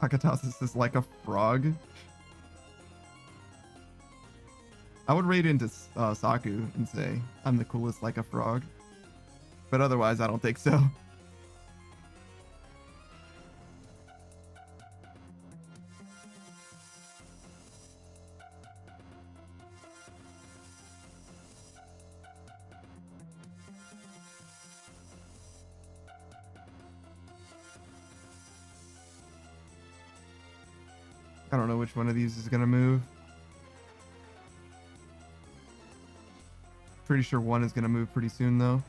Akatasis is like a frog. I would raid into Saku and say I'm the coolest like a frog. But otherwise, I don't think so. I don't know which one of these is going to move. Pretty sure one is going to move pretty soon, though.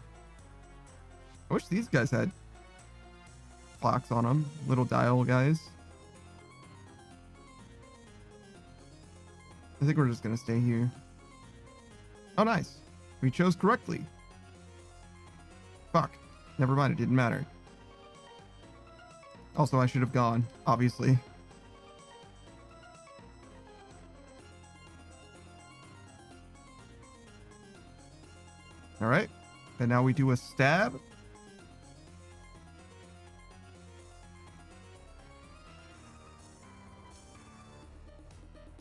I wish these guys had clocks on them. Little dial guys. I think we're just going to stay here. Oh, nice. We chose correctly. Fuck. Never mind. It didn't matter. Also, I should have gone, obviously. All right. And now we do a stab.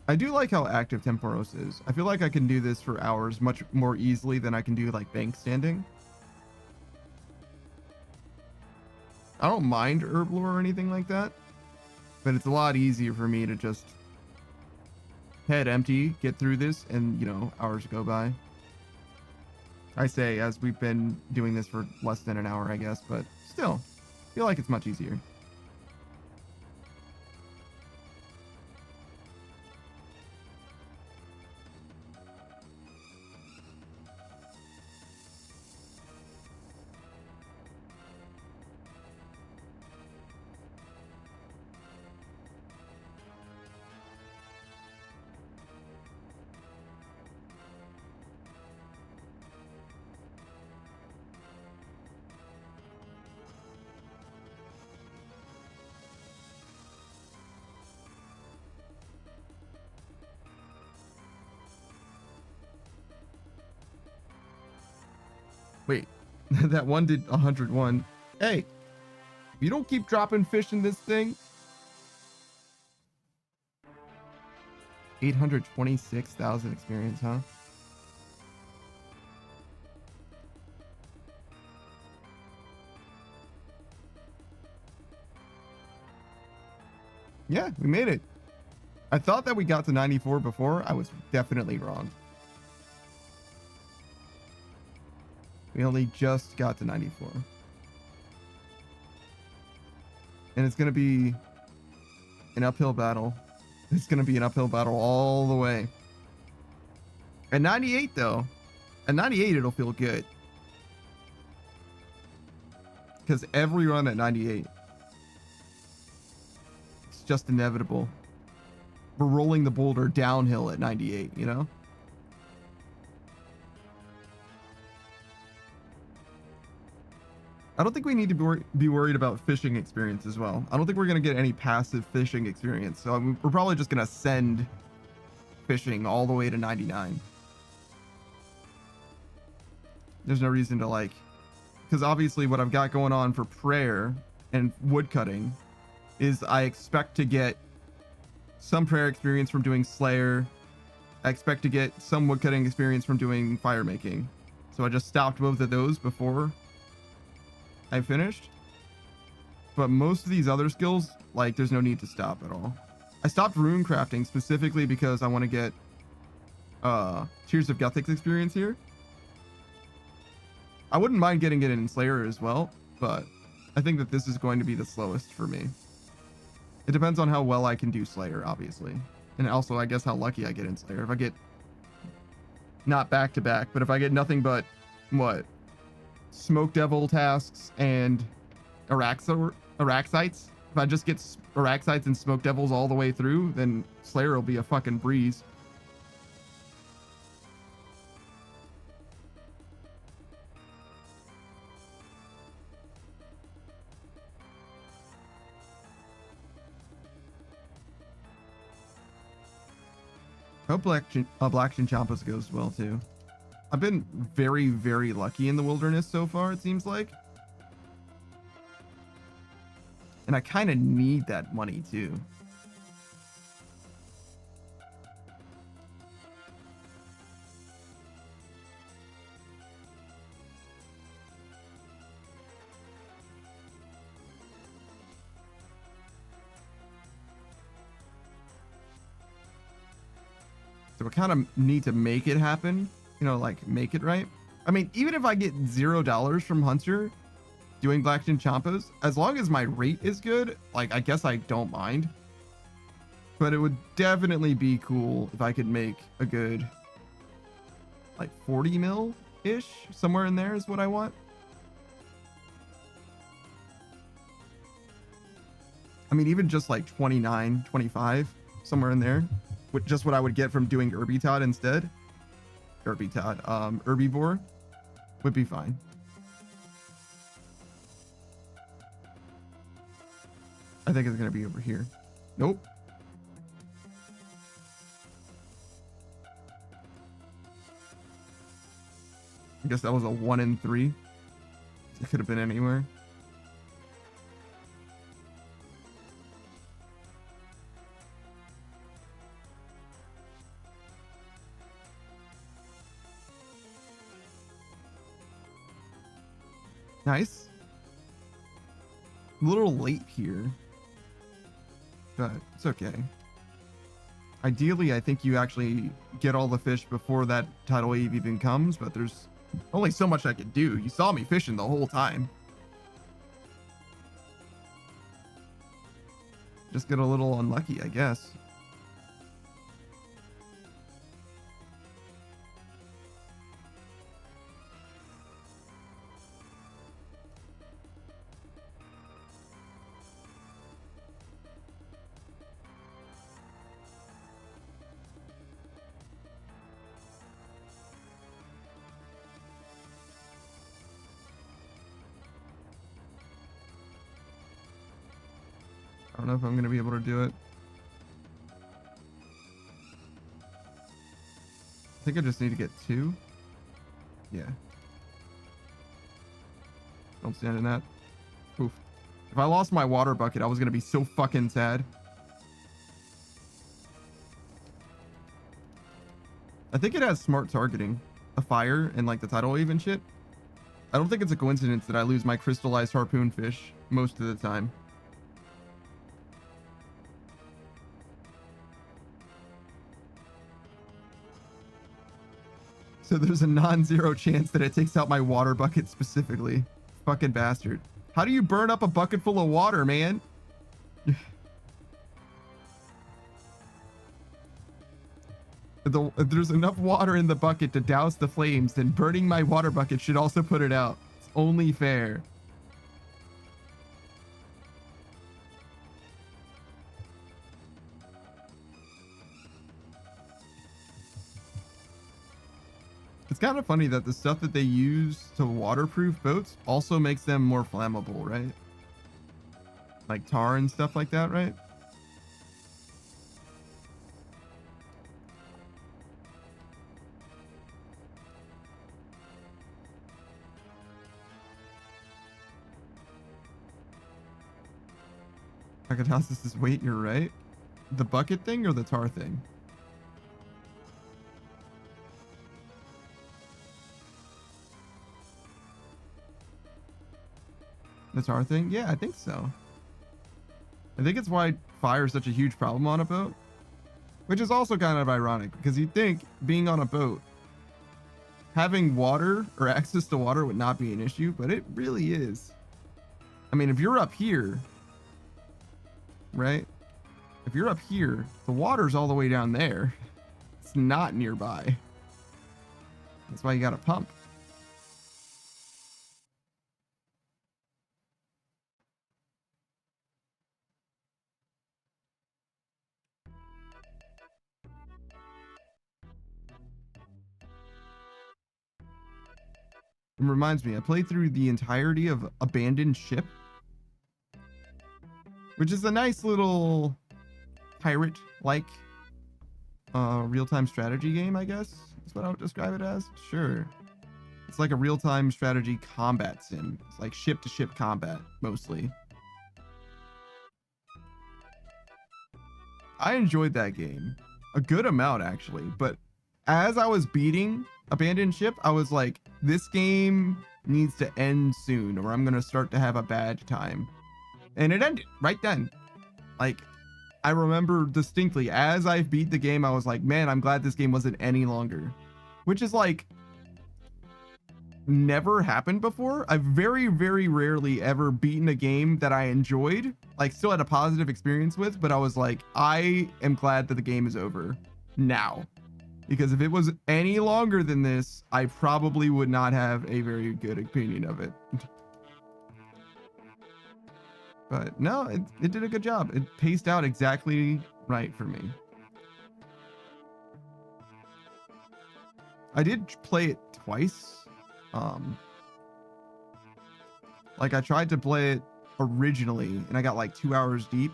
I do like how active Temporos is. I feel like I can do this for hours much more easily than I can do like bank standing. I don't mind herb lore or anything like that, but it's a lot easier for me to just head empty, get through this, and, you know, hours go by. I say as we've been doing this for less than an hour, I guess, but still, I feel like it's much easier. Wait, that one did 101. Hey, you don't keep dropping fish in this thing. 826,000 experience, huh? Yeah, we made it. I thought that we got to 94 before. I was definitely wrong. We only just got to 94. And it's going to be an uphill battle. It's going to be an uphill battle all the way. At 98, though, at 98, it'll feel good. Because every run at 98, it's just inevitable. We're rolling the boulder downhill at 98, you know? I don't think we need to be worried about fishing experience as well. I don't think we're going to get any passive fishing experience. So we're probably just going to send fishing all the way to 99. There's no reason to like, because obviously what I've got going on for prayer and woodcutting is I expect to get some prayer experience from doing Slayer. I expect to get some woodcutting experience from doing fire making. So I just stopped both of those before I finished. But most of these other skills, like, there's no need to stop at all. I stopped rune crafting specifically because I want to get Tears of Guthix experience here. I wouldn't mind getting it in Slayer as well, but I think that this is going to be the slowest for me. It depends on how well I can do Slayer, obviously. And also, I guess, how lucky I get in Slayer. If I get, not back to back, but if I get nothing but, what? Smoke Devil tasks and Araxites. If I just get Araxites and Smoke Devils all the way through, then Slayer will be a fucking breeze. Hope Black Chinchompas goes well too. I've been very, very lucky in the wilderness so far, it seems like. And I kind of need that money too. So we kind of need to make it happen, you know, like make it right. I mean, even if I get $0 from Hunter doing Black Chinchompas, as long as my rate is good, like I guess I don't mind. But it would definitely be cool if I could make a good like 40 mil ish, somewhere in there is what I want. I mean, even just like 29, 25, somewhere in there, with just what I would get from doing Herbivore instead. Herbivore would be fine. I think it's going to be over here. Nope. I guess that was a 1 in 3. It could have been anywhere. Nice. A little late here, but it's okay. Ideally, I think you actually get all the fish before that tidal wave even comes, but there's only so much I could do. You saw me fishing the whole time. Just get a little unlucky, I guess. I don't know if I'm going to be able to do it. I think I just need to get 2. Yeah. Don't stand in that. Oof. If I lost my water bucket, I was going to be so fucking sad. I think it has smart targeting. A fire and like the tidal wave and shit. I don't think it's a coincidence that I lose my crystallized harpoon fish most of the time. So there's a non-zero chance that it takes out my water bucket specifically. Fucking bastard. How do you burn up a bucket full of water, man? If there's enough water in the bucket to douse the flames, then burning my water bucket should also put it out. It's only fair. It's kind of funny that the stuff that they use to waterproof boats also makes them more flammable, right? Like tar and stuff like that, right? I could toss this weight, you're right. The bucket thing or the tar thing? The tar thing? Yeah, I think so. I think it's why fire is such a huge problem on a boat. Which is also kind of ironic because you'd think being on a boat, having water or access to water would not be an issue, but it really is. I mean, if you're up here, right? If you're up here, the water's all the way down there. It's not nearby. That's why you got to pump. It reminds me, I played through the entirety of Abandoned Ship, which is a nice little pirate-like real-time strategy game, I guess is what I would describe it as. Sure. It's like a real-time strategy combat sim. It's like ship-to-ship combat, mostly. I enjoyed that game. A good amount, actually. But as I was beating Abandoned Ship, I was like, this game needs to end soon, or I'm going to start to have a bad time. And it ended right then. Like, I remember distinctly, as I beat the game, I was like, man, I'm glad this game wasn't any longer. Which is like, never happened before. I've very, very rarely ever beaten a game that I enjoyed, like still had a positive experience with, but I was like, I am glad that the game is over now. Because if it was any longer than this, I probably would not have a very good opinion of it. But no, it did a good job. It paced out exactly right for me. I did play it twice. Like I tried to play it originally and I got like 2 hours deep.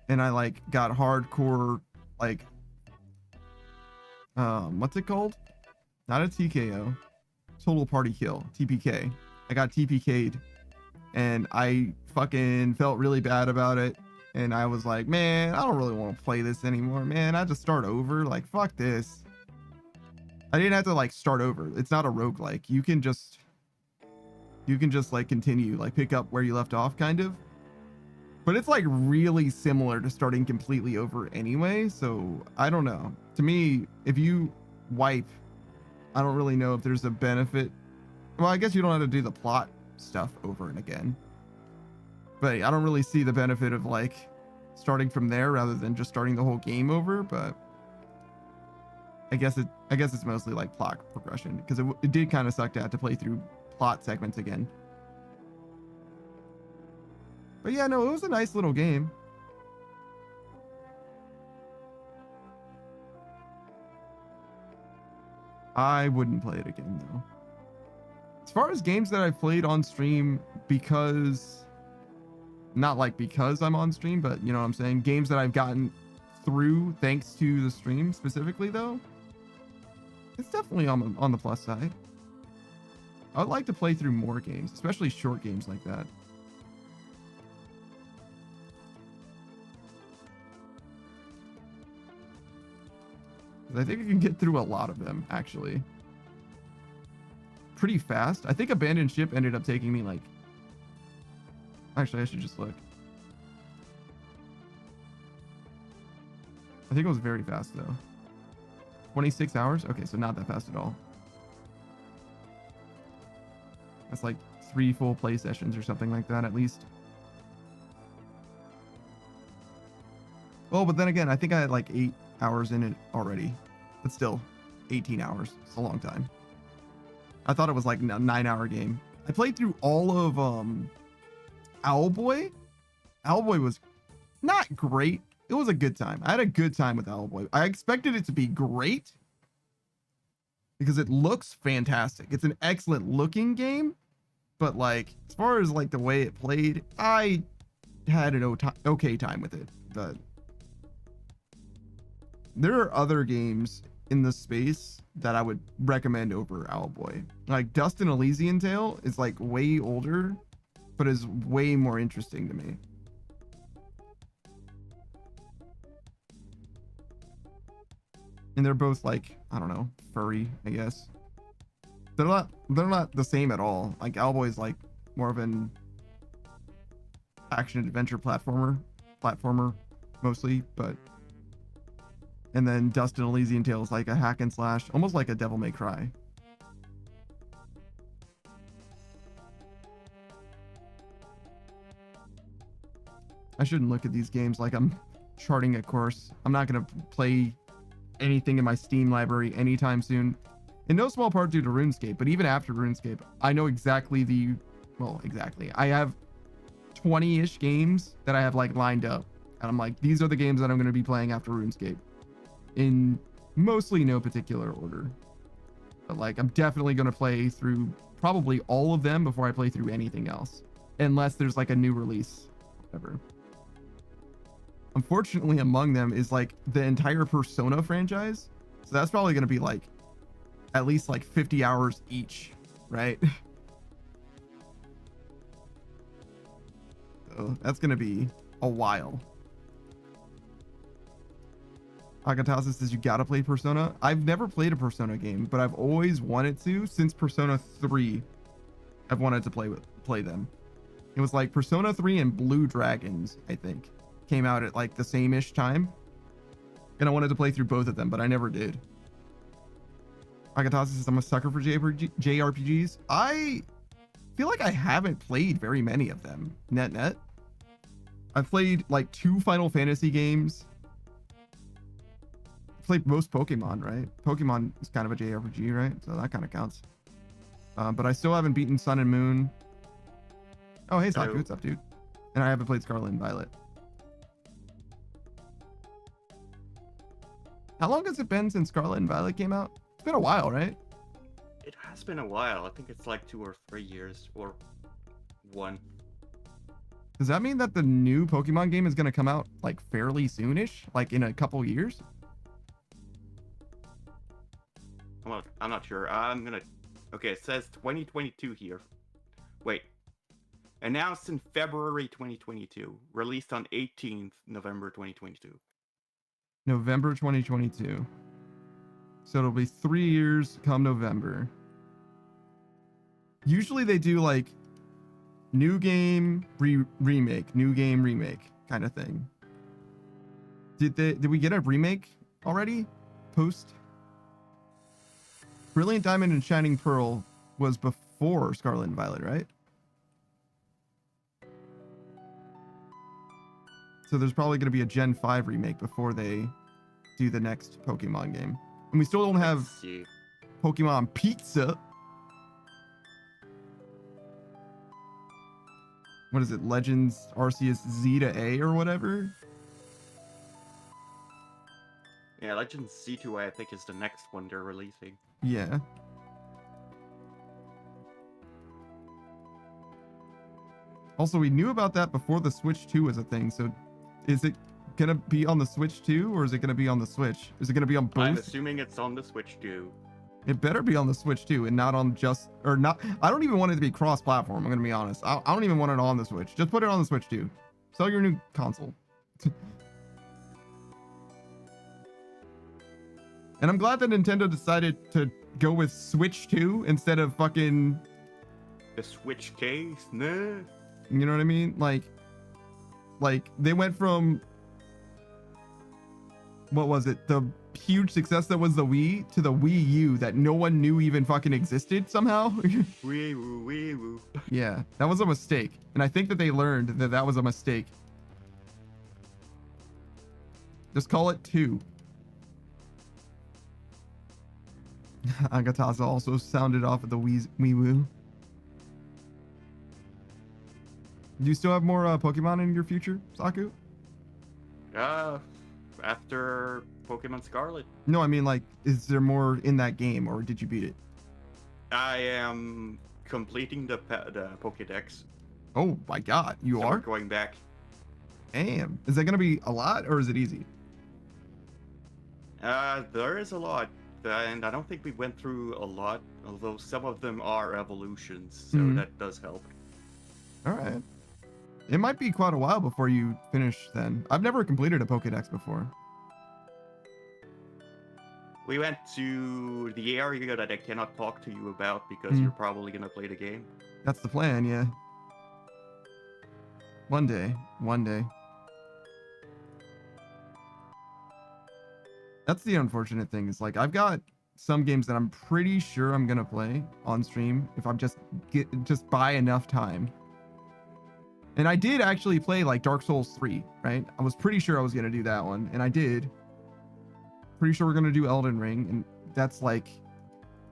And I like got hardcore, like, what's it called? Not a TKO. Total party kill. TPK. I got TPK'd and I fucking felt really bad about it. And I was like, man, I don't really want to play this anymore, man. I just start over. Like, fuck this. I didn't have to like start over. It's not a roguelike. You can just like continue, like pick up where you left off kind of. But it's like really similar to starting completely over anyway. So I don't know. To me, if you wipe, I don't really know if there's a benefit. Well, I guess you don't have to do the plot stuff over and again. But I don't really see the benefit of like starting from there rather than just starting the whole game over. But I guess it's mostly like plot progression because it did kind of suck to have to play through plot segments again. But yeah, no, it was a nice little game. I wouldn't play it again though. As far as games that I've played on stream because, not like because I'm on stream, but you know what I'm saying? Games that I've gotten through thanks to the stream specifically though, it's definitely on the plus side. I would like to play through more games, especially short games like that. I think I can get through a lot of them, actually. Pretty fast. I think Abandoned Ship ended up taking me like... Actually, I should just look. I think it was very fast, though. 26 hours? Okay, so not that fast at all. That's like 3 full play sessions or something like that, at least. Well, but then again, I think I had like 8 hours in it already. But still, 18 hours. It's a long time. I thought it was like a 9-hour game. I played through all of Owlboy. Owlboy was not great. It was a good time. I had a good time with Owlboy. I expected it to be great because it looks fantastic. It's an excellent looking game, but like as far as like the way it played, I had an okay time with it. But there are other games in the space that I would recommend over Owlboy. Like Dust and Elysian Tale is like way older, but is way more interesting to me. And they're both like, I don't know, furry, I guess. They're not the same at all. Like Owlboy is like more of an action adventure platformer mostly, but and then Dust and Elysian Tale is like a hack and slash, almost like a Devil May Cry. I shouldn't look at these games like I'm charting a course. I'm not going to play anything in my Steam library anytime soon. In no small part due to RuneScape, but even after RuneScape, I know exactly exactly. I have 20-ish games that I have like lined up. And I'm like, these are the games that I'm going to be playing after RuneScape. In mostly no particular order. But like, I'm definitely going to play through probably all of them before I play through anything else. Unless there's like a new release, whatever. unfortunately among them is like the entire Persona franchise. So that's probably going to be like at least like 50 hours each, right? So that's going to be a while. Agatasa says you gotta play Persona. I've never played a Persona game, but I've always wanted to since Persona 3. I've wanted to play them. It was like Persona 3 and Blue Dragons, I think, came out at like the same-ish time. And I wanted to play through both of them, but I never did. Agatasa says I'm a sucker for JRPGs. I feel like I haven't played very many of them. Net. I've played like 2 Final Fantasy games. Played most Pokemon, right? Pokemon is kind of a JRPG, right? So that kind of counts. But I still haven't beaten Sun and Moon. Oh, hey, Saku, what's up, dude? And I haven't played Scarlet and Violet. How long has it been since Scarlet and Violet came out? It's been a while, right? It has been a while. I think it's like 2 or 3 years, or 1. Does that mean that the new Pokemon game is going to come out like fairly soonish? Like in a couple years? I'm not sure. Okay, it says 2022 here. Wait. Announced in February 2022. Released on 18th November 2022. November 2022. So it'll be 3 years come November. Usually they do like new game remake, new game remake kind of thing. Did we get a remake already? Post? Brilliant Diamond and Shining Pearl was before Scarlet and Violet, right? So there's probably going to be a Gen 5 remake before they do the next Pokemon game. And we still don't have Pokemon Pizza. What is it? Legends Arceus Z to A or whatever? Yeah, Legends Z2A I think is the next one they're releasing. Yeah. Also, we knew about that before the Switch 2 was a thing, so is it gonna be on the Switch 2 or is it gonna be on the Switch? Is it gonna be on both? I'm assuming it's on the Switch 2. It better be on the Switch 2 and not on just, or not. I don't even want it to be cross-platform, I'm gonna be honest. I don't even want it on the Switch. Just put it on the Switch 2. Sell your new console. And I'm glad that Nintendo decided to go with Switch 2 instead of fucking... The Switch case? Nah. You know what I mean? Like they went from... What was it? The huge success that was the Wii to the Wii U that no one knew even fucking existed somehow. Wee woo, wee woo. Yeah, that was a mistake. And I think that they learned that that was a mistake. Just call it 2. Agatasa also sounded off at the Wii Woo. Do you still have more Pokemon in your future, Saku? After Pokemon Scarlet. No, I mean, like, is there more in that game, or did you beat it? I am completing the Pokédex. Oh my god, you are? We're going back. Damn. Is that going to be a lot, or is it easy? There is a lot. And I don't think we went through a lot, although some of them are evolutions, so that does help. All right. It might be quite a while before you finish then. I've never completed a Pokédex before. We went to the area that I cannot talk to you about because you're probably going to play the game. That's the plan, yeah. One day. That's the unfortunate thing is like I've got some games that I'm pretty sure I'm gonna play on stream if I'm just buy enough time. And I did actually play like Dark Souls 3, right? I was pretty sure I was gonna do that one, and I did. Pretty sure we're gonna do Elden Ring, and that's like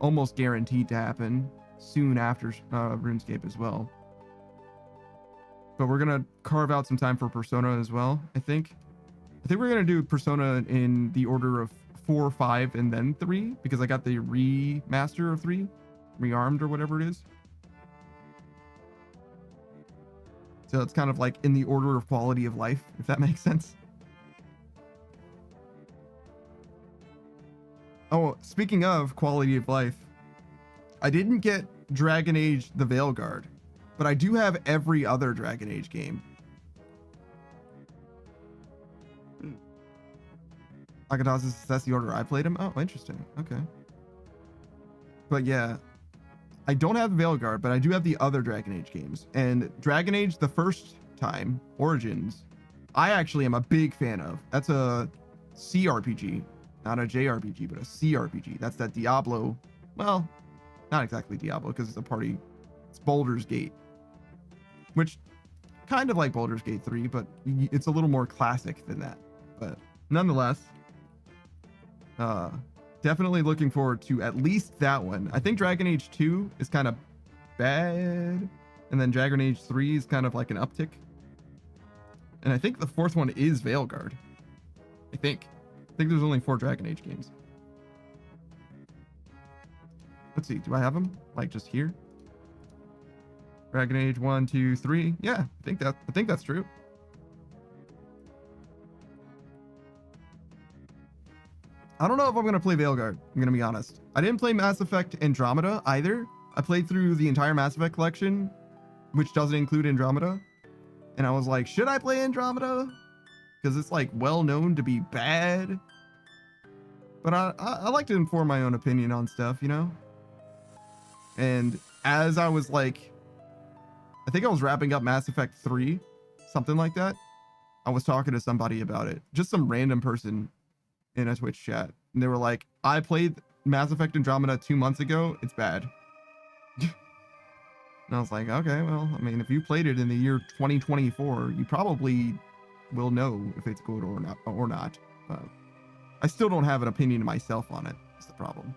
almost guaranteed to happen soon after RuneScape as well. But we're gonna carve out some time for Persona as well, I think. I think we're going to do Persona in the order of 4, 5, and then 3, because I got the remaster of 3, rearmed or whatever it is. So it's kind of like in the order of quality of life, if that makes sense. Oh, speaking of quality of life, I didn't get Dragon Age the Veilguard, but I do have every other Dragon Age game. Hmm. Akataz's That's the order I played him. Oh, interesting. Okay. But yeah, I don't have Veilguard, but I do have the other Dragon Age games. And Dragon Age, the first time, Origins, I actually am a big fan of. That's a CRPG, not a JRPG, but a CRPG. That's that Diablo. Well, not exactly Diablo because it's a party. It's Baldur's Gate, which kind of like Baldur's Gate 3, but it's a little more classic than that. But nonetheless, definitely looking forward to at least that one. I think Dragon Age 2 is kind of bad, and then Dragon Age 3 is kind of like an uptick. And I think the fourth one is Veilguard. I think there's only 4 Dragon Age games. Let's see, do I have them like just here? Dragon Age 1, 2, 3. Yeah, I think that's true. I don't know if I'm gonna play Veilguard. I'm gonna be honest. I didn't play Mass Effect Andromeda either. I played through the entire Mass Effect collection, which doesn't include Andromeda, and I was like, should I play Andromeda? Because it's like well known to be bad. But I like to inform my own opinion on stuff, you know. And as I was like, I think I was wrapping up Mass Effect 3, something like that. I was talking to somebody about it, just some random person in a Twitch chat, and they were like, I played Mass Effect Andromeda 2 months ago, it's bad. And I was like, okay, well, I mean, if you played it in the year 2024, you probably will know if it's good or not. But I still don't have an opinion myself on it. That's the problem.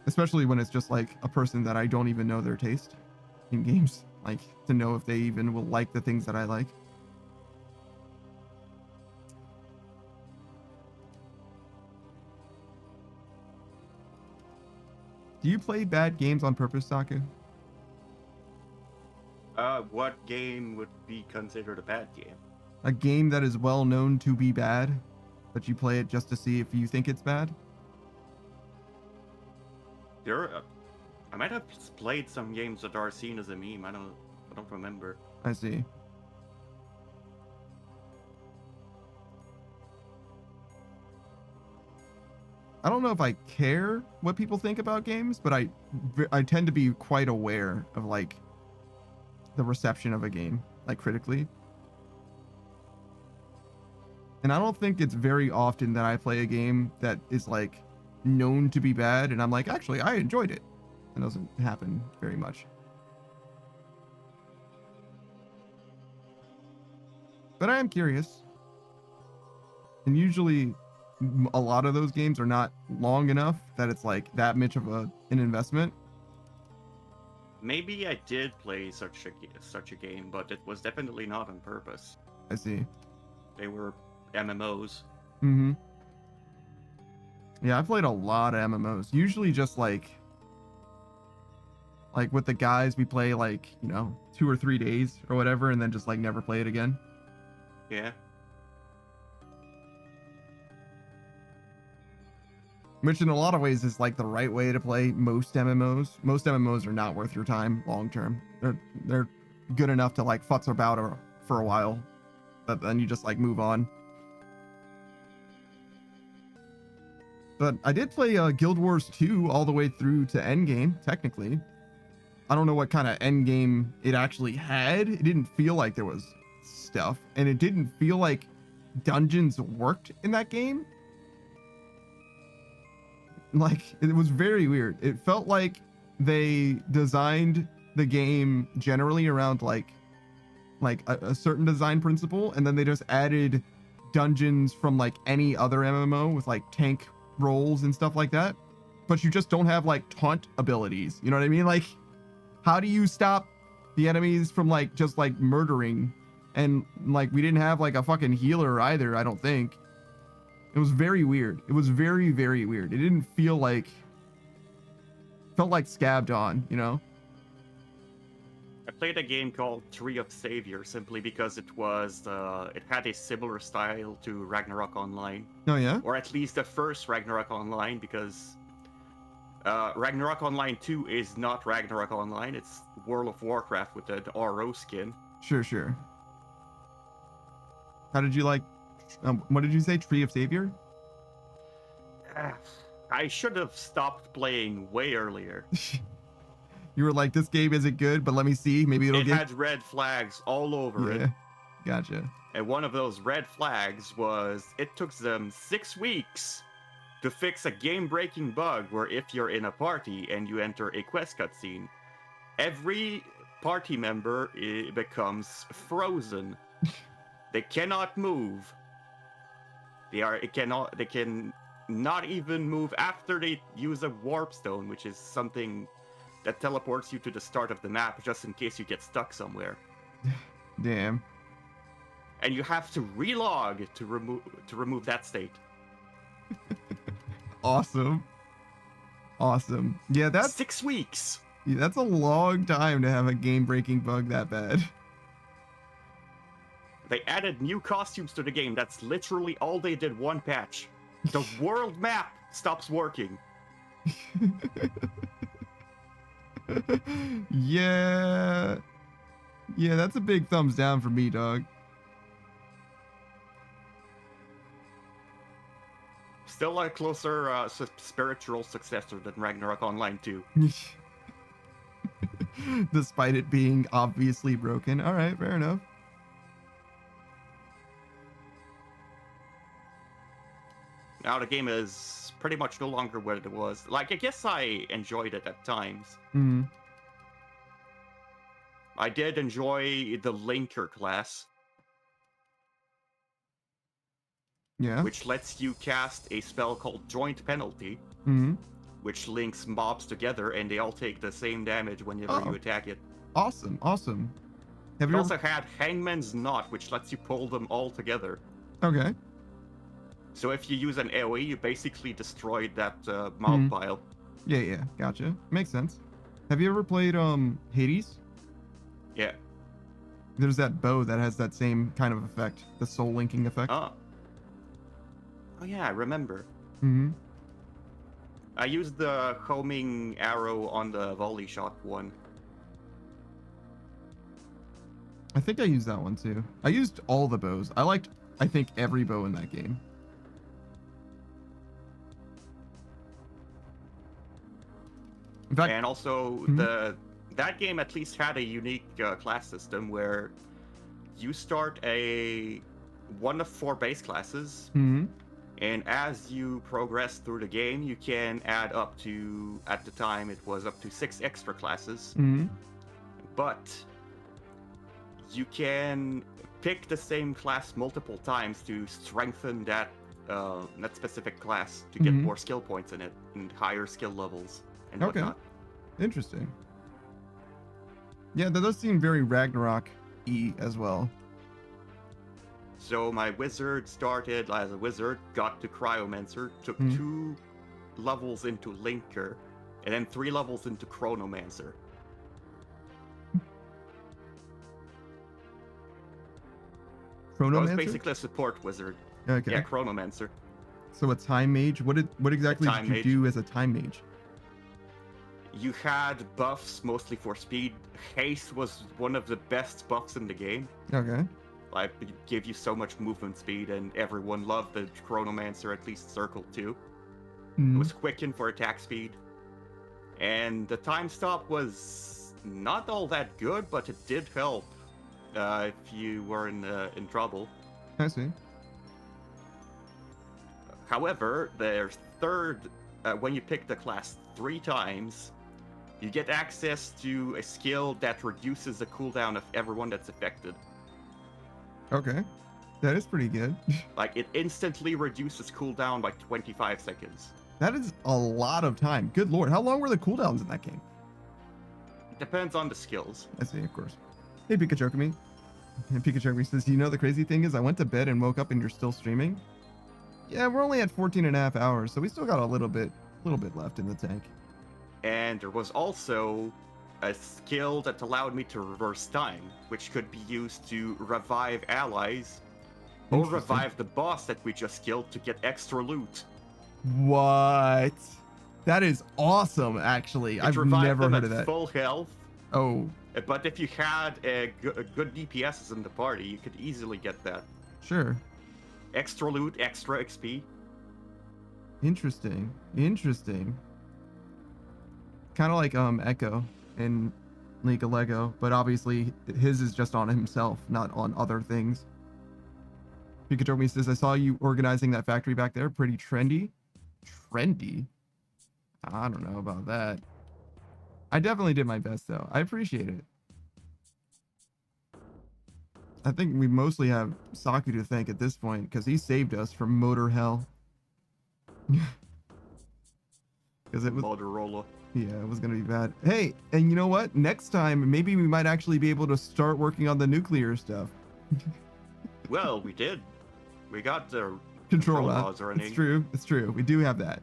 Especially when it's just like a person that I don't even know their taste in games, like to know if they even will like the things that I like. Do you play bad games on purpose, Saku? What game would be considered a bad game? A game that is well known to be bad, but you play it just to see if you think it's bad? I might have played some games that are seen as a meme. I don't remember. I see. I don't know if I care what people think about games, but I tend to be quite aware of like the reception of a game, like critically. And I don't think it's very often that I play a game that is like known to be bad and I'm like, actually, I enjoyed it. It doesn't happen very much. But I am curious. And usually a lot of those games are not long enough that it's like that much of an investment. Maybe I did play such a game, but it was definitely not on purpose. I see. They were MMOs. Mm-hmm. Yeah, I played a lot of MMOs. Usually just like with the guys, we play like, 2 or 3 days or whatever, and then just like never play it again. Yeah. Which in a lot of ways is like the right way to play most MMOs. Most MMOs are not worth your time long term. They're good enough to like futz about for a while, but then you just like move on. But I did play Guild Wars 2 all the way through to endgame, technically. I don't know what kind of endgame it actually had. It didn't feel like there was stuff, and it didn't feel like dungeons worked in that game. Like, it was very weird. It felt like they designed the game generally around like a certain design principle, and then they just added dungeons from like any other MMO with like tank roles and stuff like that. But you just don't have like taunt abilities. You know what I mean? Like, how do you stop the enemies from like just like murdering? And like, we didn't have like a fucking healer either, I don't think. It was very weird. It was very, very weird. It didn't feel like, felt like scabbed on, you know? played a game called Tree of Savior simply because it had a similar style to Ragnarok Online, Oh yeah. or at least the first Ragnarok Online, because Ragnarok Online 2 is not Ragnarok Online. It's World of Warcraft with the RO skin. Sure, sure. How did you like? What did you say? Tree of Savior? I should have stopped playing way earlier. You were like, this game isn't good, but let me see. Maybe it'll It get. had red flags all over Yeah, it. gotcha. And one of those red flags was it took them 6 weeks to fix a game-breaking bug where if you're in a party and you enter a quest cutscene, every party member becomes frozen. They cannot move. They can not even move after they use a warp stone, which is something that teleports you to the start of the map just in case you get stuck somewhere. Damn. And you have to relog to remove that state. Awesome. Awesome. Yeah, that's 6 weeks. yeah, that's a long time to have a game-breaking bug that bad. They added new costumes to the game. That's literally all they did one patch. The world map stops working. Yeah. Yeah, that's a big thumbs down for me, dog. Still a closer spiritual successor than Ragnarok Online 2. Despite it being obviously broken. All right, fair enough. Now the game is pretty much no longer what it was. Like, I guess I enjoyed it at times. Mm-hmm. I did enjoy the Linker class, Yeah. which lets you cast a spell called Joint Penalty, Mm-hmm. which links mobs together and they all take the same damage whenever you attack it. Awesome. Awesome. Have It you also had Hangman's Knot, which lets you pull them all together. Okay. So if you use an AoE, you basically destroyed that mob pile. Yeah, yeah. Gotcha. Makes sense. Have you ever played Hades? Yeah. There's that bow that has that same kind of effect, the soul linking effect. Oh yeah, I remember. Mm-hmm. I used the homing arrow on the volley shot one. I think I used that one too. I used all the bows. I liked, I think, every bow in that game. In fact, And also, that game at least had a unique class system where you start one of 4 base classes, and as you progress through the game, you can add up to, at the time, it was up to 6 extra classes. But you can pick the same class multiple times to strengthen that specific class to get more skill points in it and higher skill levels and whatnot. Interesting. Yeah, that does seem very Ragnarok-y as well. So my wizard started as a wizard, got to Cryomancer, took 2 levels into Linker, and then 3 levels into Chronomancer. I was Chronomancer? basically a support wizard. Okay. Yeah, Chronomancer. So a time mage. What exactly did time you mage. do as a time mage? You had buffs mostly for speed. Haste was one of the best buffs in the game. Okay. Like, it gave you so much movement speed, and everyone loved the Chronomancer, at least Circle 2. It was quicken for attack speed. And the time stop was not all that good, but it did help if you were in trouble. I see. However, there's when you pick the class 3 times, you get access to a skill that reduces the cooldown of everyone that's affected. Okay. That is pretty good. Like, it instantly reduces cooldown by 25 seconds. That is a lot of time. Good lord. How long were the cooldowns in that game? It depends on the skills. I see, of course. Hey, Pikachu. And Pikachu says, you know, the crazy thing is I went to bed and woke up and you're still streaming? Yeah, we're only at 14 and a half hours, so we still got a little bit left in the tank. And there was also a skill that allowed me to reverse time, which could be used to revive allies or Interesting. revive the boss that we just killed to get extra loot. What? That is awesome, actually. It I've revived never them heard at of that. full health. Oh, But if you had a good DPS in the party, you could easily get that. sure. Extra loot, extra XP. Interesting. Interesting. Kind of like Echo in League of Lego, but obviously his is just on himself, not on other things. Pikachu says, I saw you organizing that factory back there. Pretty trendy. Trendy? I don't know about that. I definitely did my best, though. I appreciate it. I think we mostly have Saku to thank at this point, because he saved us from motor hell. Because it was... Motorola. Yeah, it was going to be bad. Hey, and you know what? Next time, maybe we might actually be able to start working on the nuclear stuff. Well, we did. We got the Control rods rod. running. It's true. It's true. We do have that.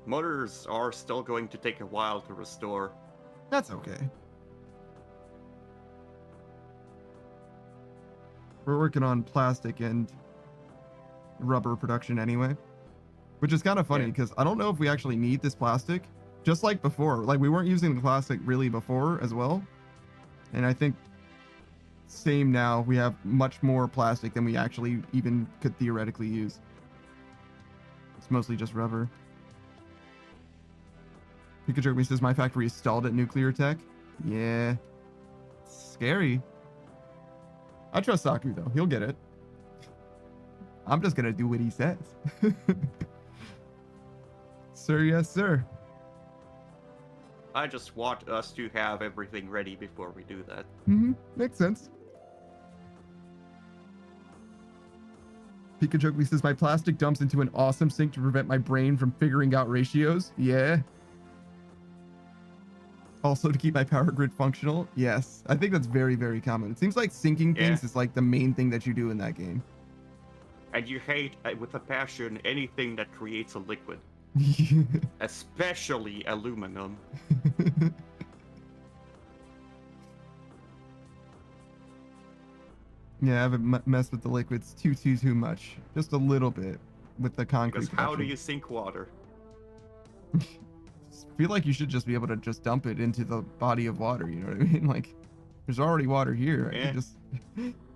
Motors are still going to take a while to restore. That's okay. We're working on plastic and rubber production anyway, which is kind of funny because I don't know if we actually need this plastic, just like before. Like we weren't using the plastic really before as well. And I think same now, we have much more plastic than we actually even could theoretically use. It's mostly just rubber. Pikachu says my factory is stalled at nuclear tech. Yeah. It's scary. I trust Saku though. He'll get it. I'm just gonna do what he says. Sir, yes, sir. I just want us to have everything ready before we do that. Mm-hmm. Makes sense. Pikachu says my plastic dumps into an awesome sink to prevent my brain from figuring out ratios. Yeah. Also to keep my power grid functional. Yes. I think that's very, very common. It seems like sinking things is like the main thing that you do in that game. And you hate, with a passion, anything that creates a liquid. Especially aluminum. Yeah, I haven't messed with the liquids too much. Just a little bit with the concrete. Because how do you sink water? Feel like you should just be able to just dump it into the body of water, you know what I mean? Like, there's already water here. I could just...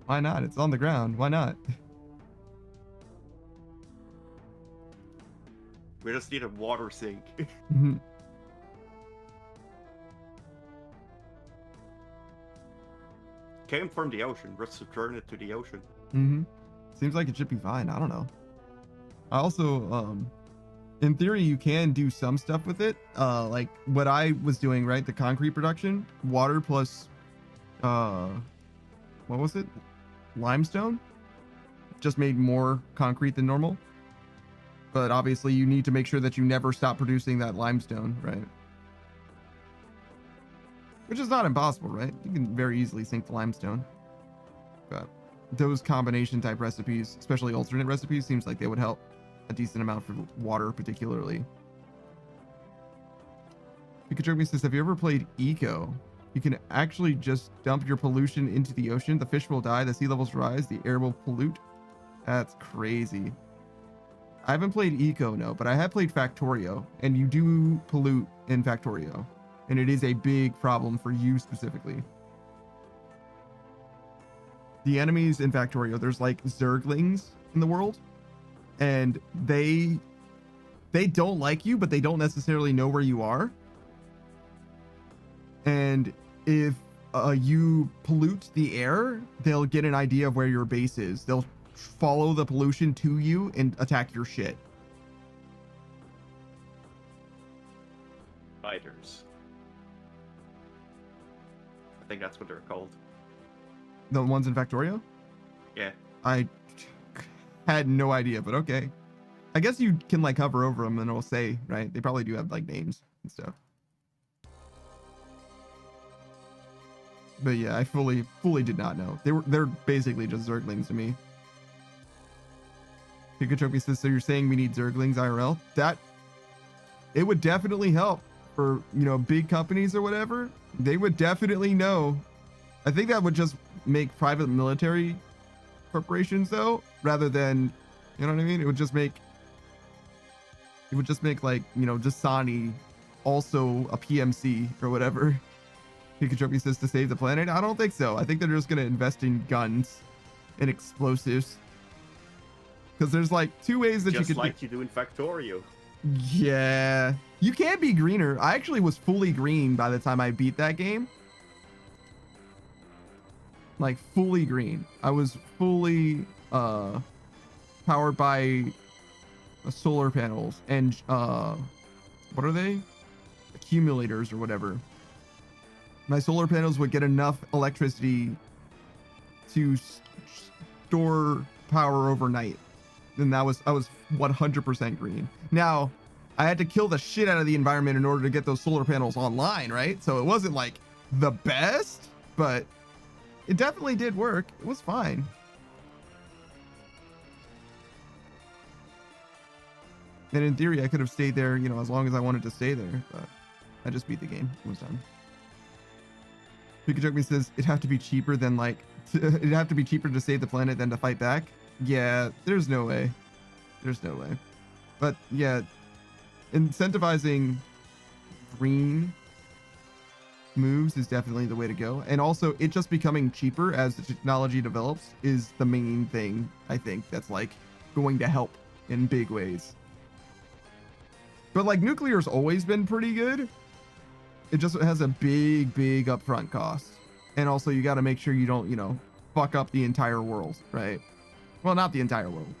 Why not? It's on the ground. Why not? We just need a water sink. Came from the ocean. Let's return it to the ocean. Seems like it should be fine. I don't know. I also, in theory, you can do some stuff with it. Like what I was doing, right? The concrete production, water plus, what was it? Limestone? Just made more concrete than normal. But obviously you need to make sure that you never stop producing that limestone, right? Which is not impossible, right? You can very easily sink the limestone. But those combination type recipes, especially alternate recipes, seems like they would help a decent amount for water particularly. Pikachu says, have you ever played Eco? You can actually just dump your pollution into the ocean. The fish will die, the sea levels rise, the air will pollute. That's crazy. I haven't played Eco, no, but I have played Factorio, and you do pollute in Factorio, and it is a big problem for you specifically. The enemies in Factorio, there's like Zerglings in the world, and they don't like you, but they don't necessarily know where you are. And if you pollute the air, they'll get an idea of where your base is. They'll follow the pollution to you and attack your shit. Fighters. I think that's what they're called. The ones in Factorio? Yeah. I had no idea, but okay. I guess you can like hover over them and it'll say, right? They probably do have like names and stuff. But yeah, I fully did not know. They're basically just Zerglings to me. Pikachu says, so you're saying we need Zerglings IRL? it would definitely help for, you know, big companies or whatever. They would definitely know. I think that would just make private military corporations though, rather than, you know what I mean? It would just make like, you know, just Dasani also a PMC or whatever. Pikachu says to save the planet. I don't think so. I think they're just gonna invest in guns and explosives. Because there's like two ways that just you could like you do in Factorio. Yeah, you can be greener. I actually was fully green by the time I beat that game. Like fully green. I was fully powered by solar panels and what are they? Accumulators or whatever. My solar panels would get enough electricity to store power overnight. And I was 100% green. Now, I had to kill the shit out of the environment in order to get those solar panels online, right? So it wasn't like the best, but it definitely did work. It was fine. And in theory, I could have stayed there, you know, as long as I wanted to stay there, but I just beat the game. It was done. Pikachu says it'd have to be cheaper than like, it'd have to be cheaper to save the planet than to fight back. Yeah, there's no way. There's no way. But yeah, incentivizing green moves is definitely the way to go. And also it just becoming cheaper as the technology develops is the main thing, I think, that's like going to help in big ways. But like nuclear's always been pretty good. It just has a big upfront cost. And also you got to make sure you don't, you know, fuck up the entire world, right? Well, not the entire world.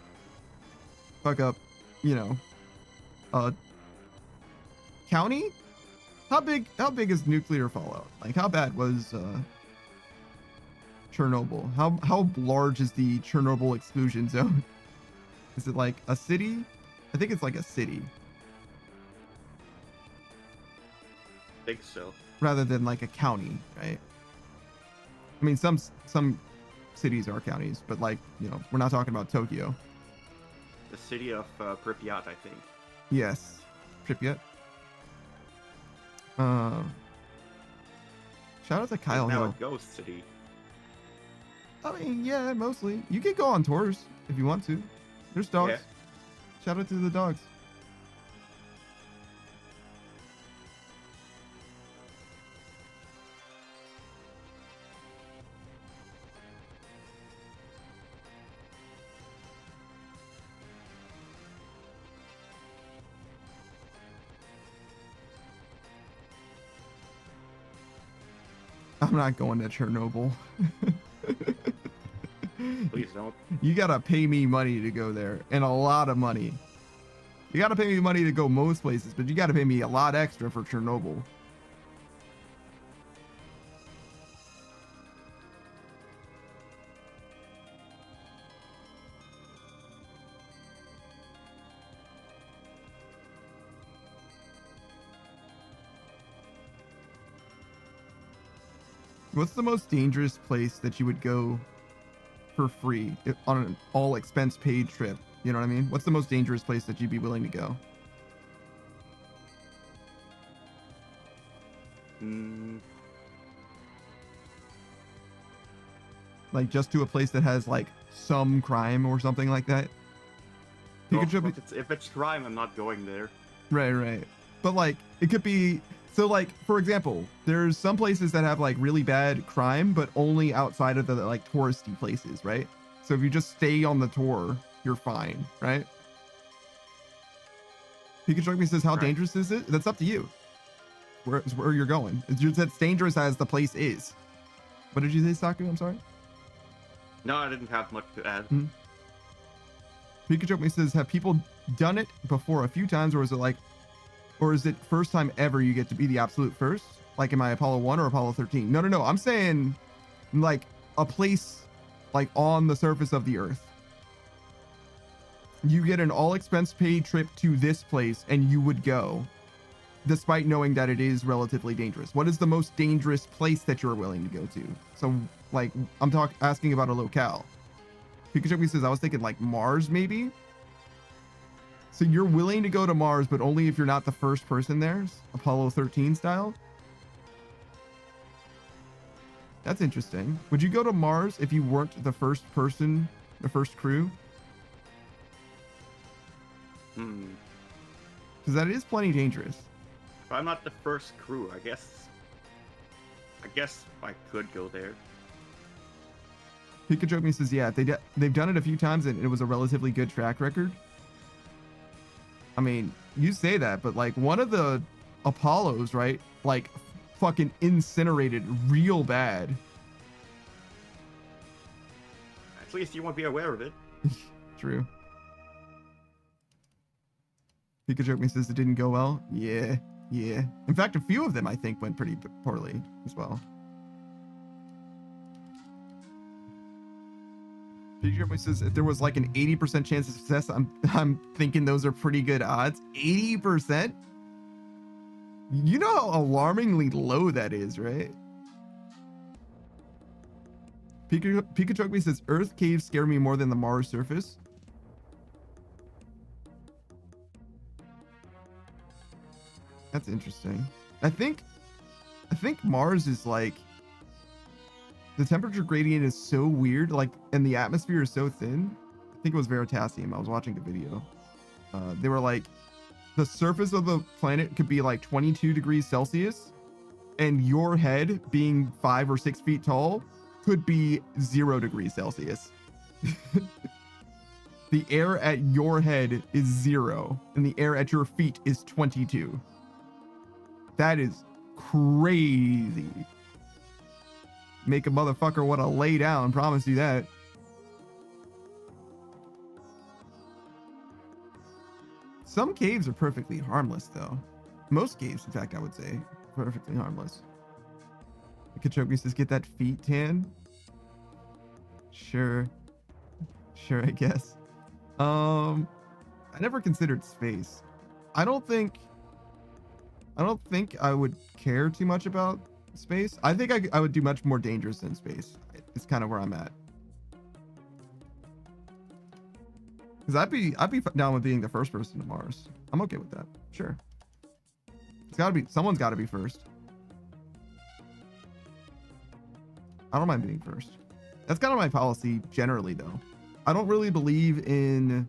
Fuck up, you know, county? How big is nuclear fallout? Like how bad was Chernobyl? How large is the Chernobyl exclusion zone? Is it like a city? I think it's like a city. I think so. Rather than like a county, right? I mean, some cities are counties, but like, you know, we're not talking about Tokyo. The city of Pripyat, I think. Yes, Pripyat. Shout out to Kyle It's now Hill. a ghost city. I mean, yeah, mostly. You can go on tours if you want to. There's dogs. Yeah. Shout out to the dogs. I'm not going to Chernobyl. Please don't. You gotta pay me money to go there, and a lot of money. You gotta pay me money to go most places, but you gotta pay me a lot extra for Chernobyl. What's the most dangerous place that you would go for free on an all expense paid trip? You know what I mean? What's the most dangerous place that you'd be willing to go? Like just to a place that has like some crime or something like that? Well, if it's crime, I'm not going there. Right. But like it could be, so like for example, there's some places that have like really bad crime, but only outside of the like touristy places, right? So if you just stay on the tour, you're fine, right? Pikachu says, how dangerous is it? That's up to you. Where you're going. It's just as dangerous as the place is. What did you say, Saku? I'm sorry. No, I didn't have much to add. Pikachu says, have people done it before a few times, or is it first time ever you get to be the absolute first? Like, am I Apollo 1 or Apollo 13? No. I'm saying like a place like on the surface of the Earth. You get an all expense paid trip to this place and you would go despite knowing that it is relatively dangerous. What is the most dangerous place that you're willing to go to? So like, I'm asking about a locale. Pikachu says, I was thinking like Mars maybe. So you're willing to go to Mars, but only if you're not the first person there, Apollo 13 style. That's interesting. Would you go to Mars if you weren't the first person, the first crew? Because that is plenty dangerous. If I'm not the first crew, I guess I could go there. Pikachu says, yeah, they've done it a few times and it was a relatively good track record. I mean, you say that, but like one of the Apollos, right? Like fucking incinerated real bad. At least you won't be aware of it. True. Pikachu says it didn't go well. Yeah. In fact, a few of them I think went pretty poorly as well. Pikachu says if there was like an 80% chance of success, I'm thinking those are pretty good odds. 80%? You know how alarmingly low that is, right? Pikachu says Earth caves scare me more than the Mars surface. That's interesting. I think Mars is like the temperature gradient is so weird, like, and the atmosphere is so thin. I think it was Veritasium. I was watching the video. They were like, the surface of the planet could be like 22 degrees Celsius, and your head being 5 or 6 feet tall could be 0 degrees Celsius. The air at your head is 0, and the air at your feet is 22. That is crazy. Make a motherfucker want to lay down, promise you that. Some caves are perfectly harmless, though. Most caves, in fact, I would say, perfectly harmless. Kachoki says, get that feet tan. Sure, I guess. I never considered space. I don't think I would care too much about space. I think I would do much more dangerous than space. It's kind of where I'm at. Because I'd be down with being the first person to Mars. I'm okay with that. Sure. Someone's got to be first. I don't mind being first. That's kind of my policy generally, though. I don't really believe in,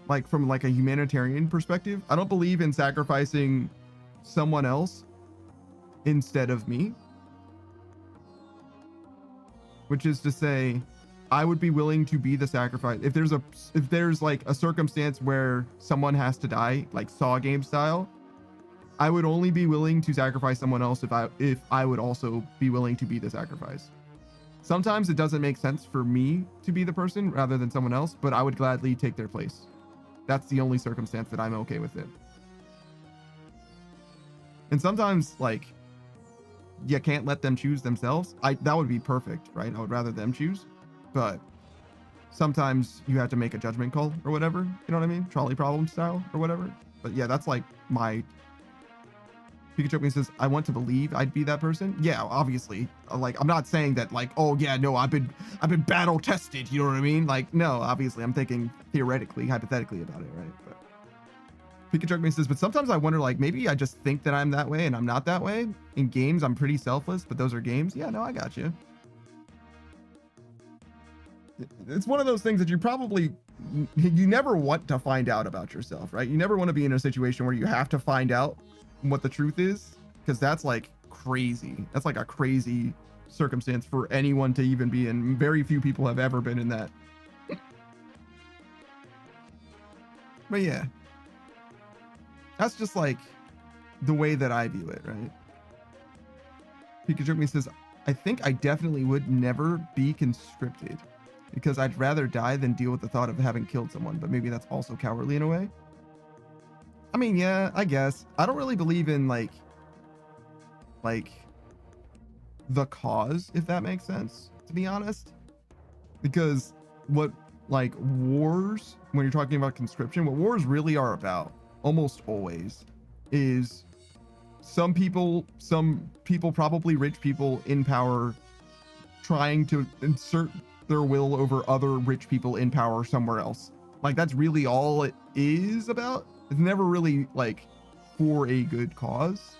like, from like a humanitarian perspective, I don't believe in sacrificing someone else instead of me. Which is to say, I would be willing to be the sacrifice. If there's like a circumstance where someone has to die, like Saw game style, I would only be willing to sacrifice someone else if I would also be willing to be the sacrifice. Sometimes it doesn't make sense for me to be the person rather than someone else, but I would gladly take their place. That's the only circumstance that I'm okay with it. And sometimes, like, you can't let them choose themselves. That would be perfect, right? I would rather them choose. But sometimes you have to make a judgment call or whatever. You know what I mean? Trolley problem style or whatever. But yeah, that's like my... Pikachu says, I want to believe I'd be that person. Yeah, obviously. Like, I'm not saying that, like, oh yeah, no, I've been battle tested. You know what I mean? Like, no, obviously, I'm thinking theoretically, hypothetically about it, right? But Pikachu says, but sometimes I wonder, like, maybe I just think that I'm that way and I'm not that way. In games, I'm pretty selfless, but those are games. Yeah, no, I got you. It's one of those things that you never want to find out about yourself, right? You never want to be in a situation where you have to find out what the truth is, because that's like crazy. That's like a crazy circumstance for anyone to even be in. Very few people have ever been in that. But yeah, that's just like the way that I view it, right? Pikachu says, I think I definitely would never be conscripted because I'd rather die than deal with the thought of having killed someone, but maybe that's also cowardly in a way. I mean, yeah, I guess. I don't really believe in like the cause, if that makes sense, to be honest. Because what like wars, when you're talking about conscription, what wars really are about, almost always, is some people, probably rich people in power, trying to insert their will over other rich people in power somewhere else. Like that's really all it is about. It's never really like for a good cause.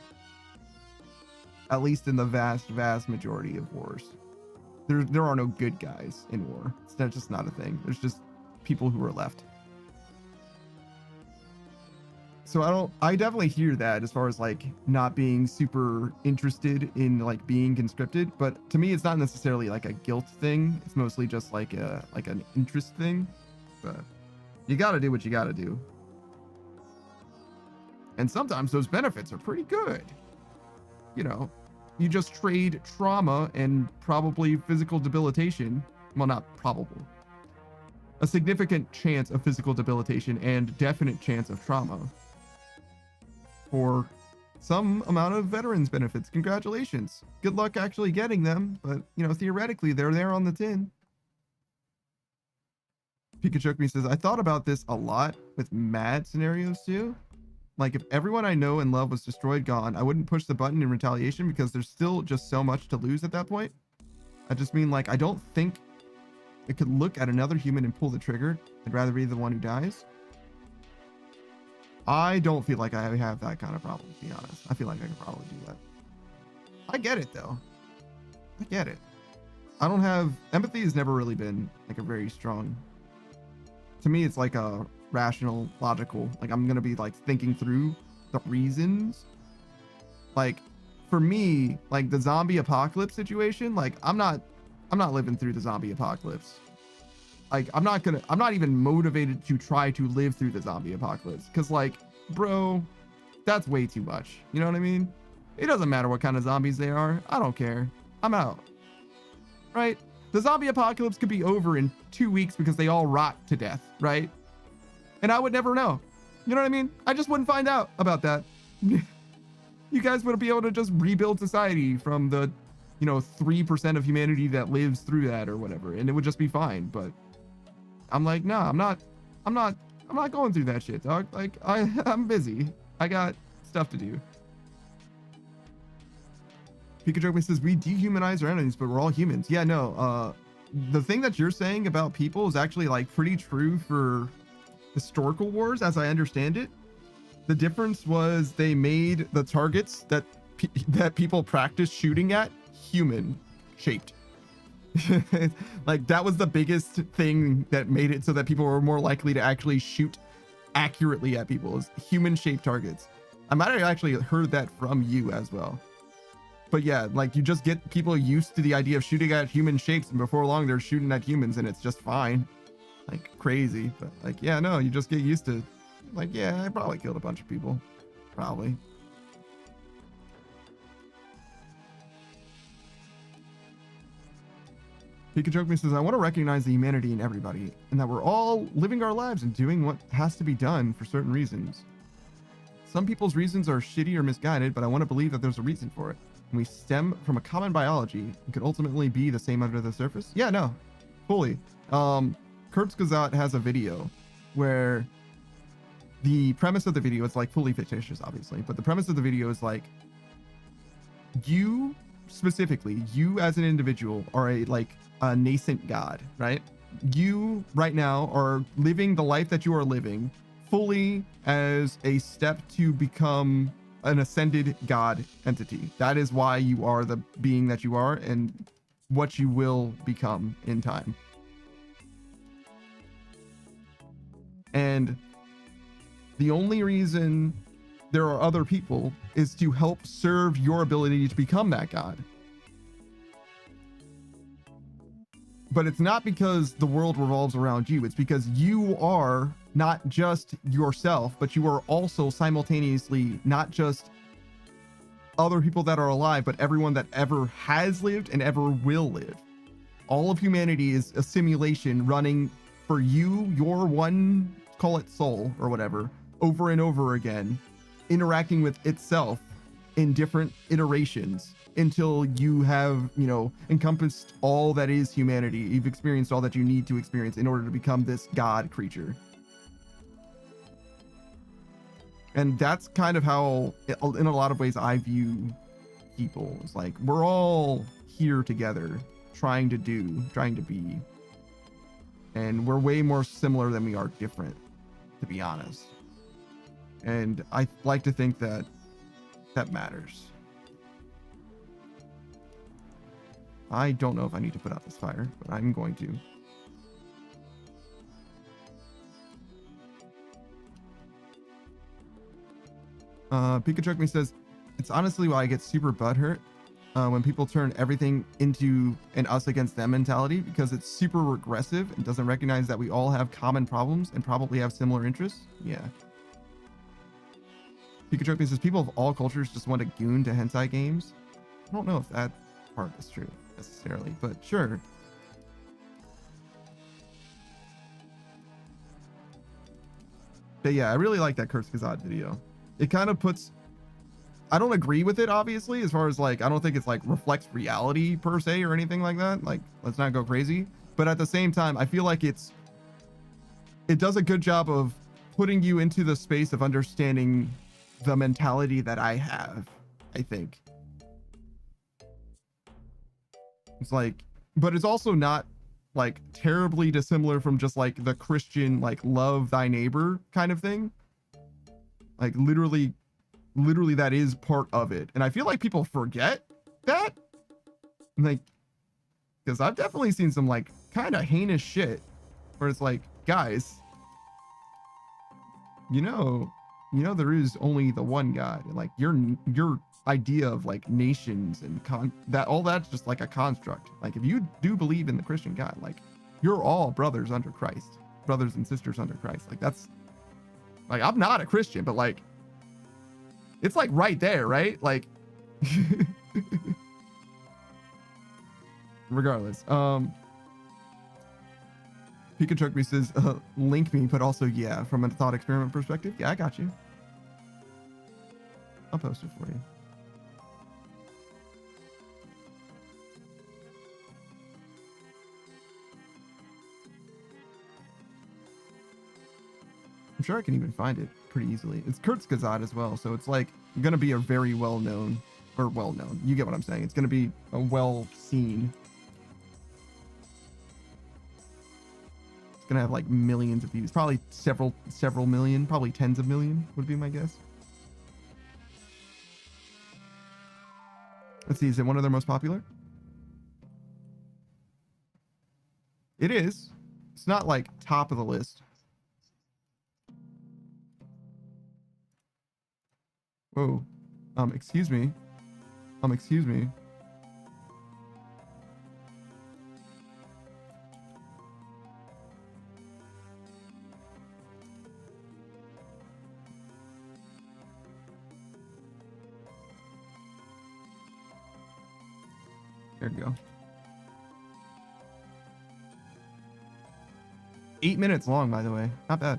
At least in the vast majority of wars. There are no good guys in war. That's just not a thing. There's just people who are left. So I definitely hear that as far as like not being super interested in like being conscripted, but to me it's not necessarily like a guilt thing. It's mostly just like an interest thing. But you got to do what you got to do. And sometimes those benefits are pretty good. You know, you just trade trauma and probably physical debilitation. Well, not probable. A significant chance of physical debilitation and definite chance of trauma for some amount of veterans benefits. Congratulations. Good luck actually getting them, but you know, theoretically they're there on the tin. Pikachu says, I thought about this a lot with mad scenarios too. Like if everyone I know and love was destroyed, gone, I wouldn't push the button in retaliation because there's still just so much to lose at that point. I just mean like, I don't think I could look at another human and pull the trigger. I'd rather be the one who dies. I don't feel like I have that kind of problem, to be honest. I feel like I could probably do that. I get it though. I get it. I don't have, empathy has never really been like a very strong, to me it's like a rational, logical, like I'm gonna be like thinking through the reasons. Like for me, like the zombie apocalypse situation, like I'm not living through the zombie apocalypse. Like I'm not even motivated to try to live through the zombie apocalypse, because like, bro, that's way too much. You know what I mean? It doesn't matter what kind of zombies they are. I don't care. I'm out. Right? The zombie apocalypse could be over in 2 weeks because they all rot to death, right? And I would never know. You know what I mean? I just wouldn't find out about that. You guys would be able to just rebuild society from the, you know, 3% of humanity that lives through that or whatever, and it would just be fine. But I'm like, no, I'm not going through that shit, dog. Like I'm busy. I got stuff to do. Pikachu says, we dehumanize our enemies, but we're all humans. Yeah, no, the thing that you're saying about people is actually like pretty true for historical wars, as I understand it. The difference was they made the targets that people practice shooting at human shaped. Like that was the biggest thing that made it so that people were more likely to actually shoot accurately at people, is human shaped targets. I might have actually heard that from you as well. But yeah, like you just get people used to the idea of shooting at human shapes, and before long they're shooting at humans and it's just fine. Like crazy. But like, yeah, no, you just get used to, like, yeah, I probably killed a bunch of people. Probably. Pikachu says, I want to recognize the humanity in everybody, and that we're all living our lives and doing what has to be done for certain reasons. Some people's reasons are shitty or misguided, but I want to believe that there's a reason for it. And we stem from a common biology and could ultimately be the same under the surface. Yeah, no, fully. Kurzgesagt has a video where the premise of the video, it's like fully fictitious, obviously, but the premise of the video is like, you specifically, you as an individual are a nascent god, right? You right now are living the life that you are living fully as a step to become an ascended god entity. That is why you are the being that you are and what you will become in time. And the only reason there are other people is to help serve your ability to become that god. But it's not because the world revolves around you. It's because you are not just yourself, but you are also simultaneously not just other people that are alive, but everyone that ever has lived and ever will live. All of humanity is a simulation running for you, your one, call it soul or whatever, over and over again, interacting with itself in different iterations until you have, you know, encompassed all that is humanity. You've experienced all that you need to experience in order to become this god creature. And that's kind of how, in a lot of ways, I view people. It's like, we're all here together, trying to be. and we're way more similar than we are different, to be honest. And I like to think that that matters. I don't know if I need to put out this fire, but I'm going to. Pikachu says, it's honestly why I get super butthurt when people turn everything into an us against them mentality, because it's super regressive and doesn't recognize that we all have common problems and probably have similar interests. Yeah. Pikachu says, people of all cultures just want to goon to hentai games. I don't know if that part is true necessarily, but sure. But yeah, I really like that Kurzgesagt video. It kind of puts, I don't agree with it, obviously, as far as like, I don't think it's like reflects reality per se or anything like that. Like, let's not go crazy. But at the same time, I feel like it does a good job of putting you into the space of understanding the mentality that I have, I think. It's like, but it's also not like terribly dissimilar from just like the Christian, like love thy neighbor kind of thing. Like literally that is part of it. And I feel like people forget that. Like, because I've definitely seen some like kind of heinous shit where it's like, guys, you know, there is only the one God. And like your idea of like nations and that all that's just like a construct. Like if you do believe in the Christian God, like you're all brothers under Christ, brothers and sisters under Christ. Like that's like, I'm not a Christian, but like it's like right there, right? Like regardless. Pikachu says link me, but also yeah, from a thought experiment perspective. Yeah, I got you. I'll post it for you. I'm sure I can even find it pretty easily. It's Kurzgesagt as well, so it's like gonna be a very well-known, or well-known. You get what I'm saying. It's gonna be a well-seen. It's gonna have like millions of views, probably several million, probably tens of million would be my guess. Let's see, is it one of their most popular? It is. It's not like top of the list. Whoa. Excuse me. Excuse me. There you go. 8 minutes long, by the way. Not bad.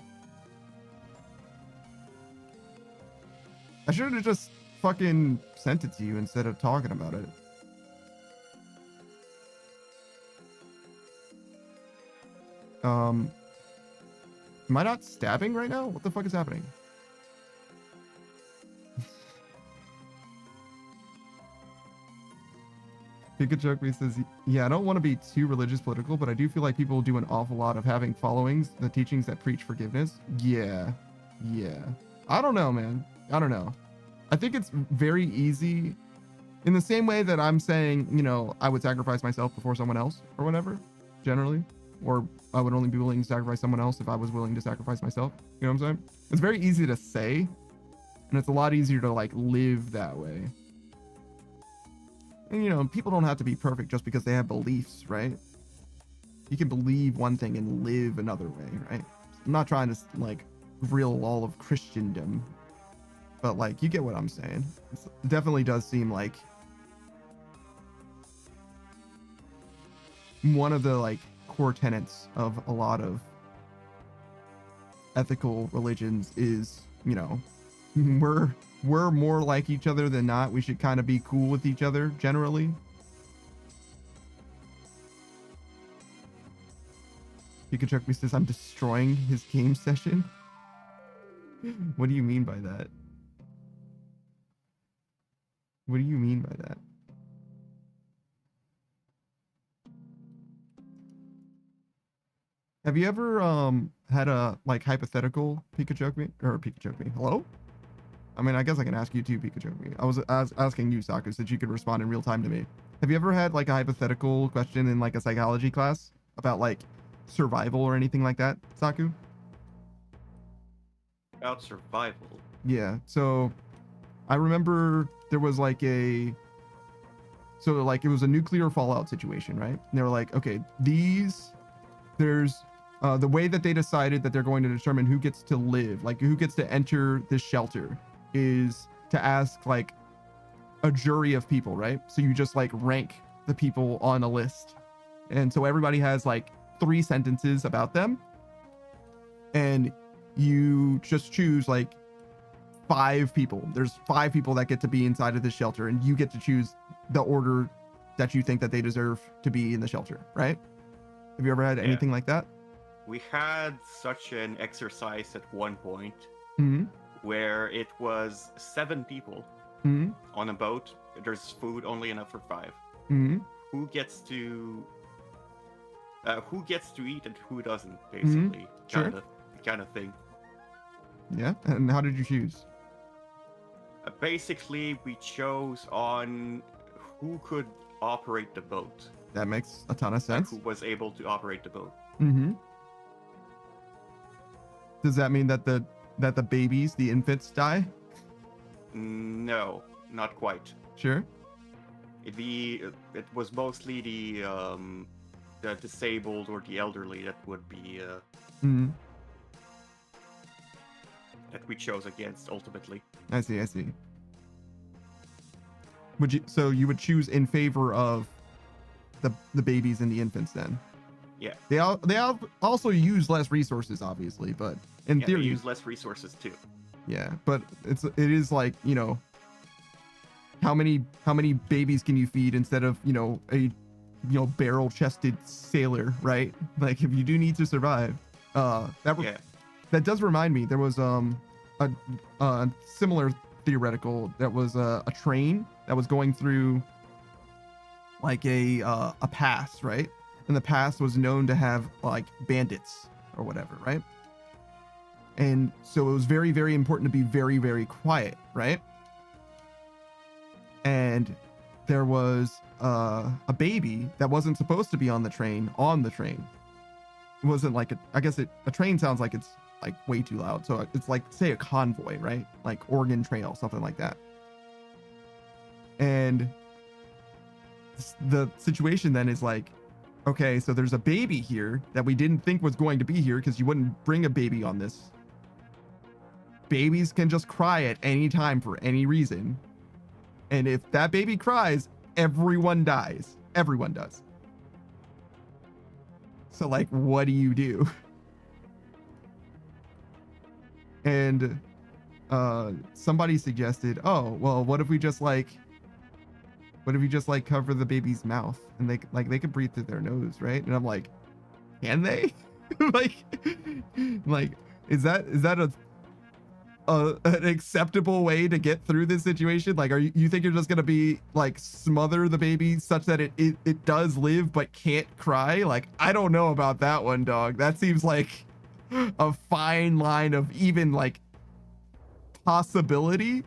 I should have just fucking sent it to you instead of talking about it. Am I not stabbing right now? What the fuck is happening? Pikachu says, yeah, I don't want to be too religious political, but I do feel like people do an awful lot of having followings, the teachings that preach forgiveness. Yeah. I don't know, man. I don't know. I think it's very easy in the same way that I'm saying, you know, I would sacrifice myself before someone else or whatever, generally, or I would only be willing to sacrifice someone else if I was willing to sacrifice myself. You know what I'm saying? It's very easy to say, and it's a lot easier to like live that way. And you know, people don't have to be perfect just because they have beliefs, right? You can believe one thing and live another way, right? I'm not trying to like grill all of Christendom, but like you get what I'm saying. It definitely does seem like one of the like core tenets of a lot of ethical religions is, you know, we're more like each other than not. We should kind of be cool with each other generally. Pikachu says I'm destroying his game session. What do you mean by that? What do you mean by that? Have you ever had a like hypothetical Pikachu or Pikachu? Hello? I mean, I guess I can ask you too, Pikachu. I was asking you, Saku, so that you could respond in real time to me. Have you ever had like a hypothetical question in like a psychology class about like survival or anything like that, Saku? About survival. Yeah. So I remember there was like so like it was a nuclear fallout situation, right? And they were like, okay, there's the way that they decided that they're going to determine who gets to live, like who gets to enter this shelter, is to ask like a jury of people, right? So you just like rank the people on a list. And so everybody has like 3 sentences about them. And you just choose like 5 people. There's 5 people that get to be inside of this shelter, and you get to choose the order that you think that they deserve to be in the shelter, right? Have you ever had anything like that? We had such an exercise at one point Mm-hmm. where it was 7 people Mm-hmm. on a boat. There's food only enough for 5. Mm-hmm. Who gets to eat and who doesn't, basically. Sure. Kind of thing. Yeah. And how did you choose? Basically, we chose on who could operate the boat. That makes a ton of sense. Who was able to operate the boat. Mm-hmm. Does that mean that the babies, the infants, die? No, not quite. Sure. It was mostly the disabled or the elderly that would be Mm-hmm. that we chose against ultimately. I see. So you would choose in favor of the babies and the infants then? Yeah. They also use less resources, obviously, but in theory, they use less resources too. Yeah, but it is like, you know, how many babies can you feed instead of, you know, a barrel-chested sailor, right? Like if you do need to survive. That does remind me, there was a similar theoretical that was a train that was going through like a pass, right? And the pass was known to have like bandits or whatever, right? And so it was very, very important to be very, very quiet, right? And there was a baby that wasn't supposed to be on the train. It wasn't like a train sounds like it's like way too loud. So it's like, say, a convoy, right? Like Oregon Trail, something like that. And the situation then is like, okay, so there's a baby here that we didn't think was going to be here because you wouldn't bring a baby on this. Babies can just cry at any time for any reason. And if that baby cries, everyone dies. Everyone does. So like, what do you do? And somebody suggested, oh, well, what if you just cover the baby's mouth and they could breathe through their nose, right? And I'm like, can they? like, is that an acceptable way to get through this situation? Like, you think you're just gonna be like smother the baby such that it does live but can't cry? Like, I don't know about that one, dog. That seems like a fine line of even like possibility.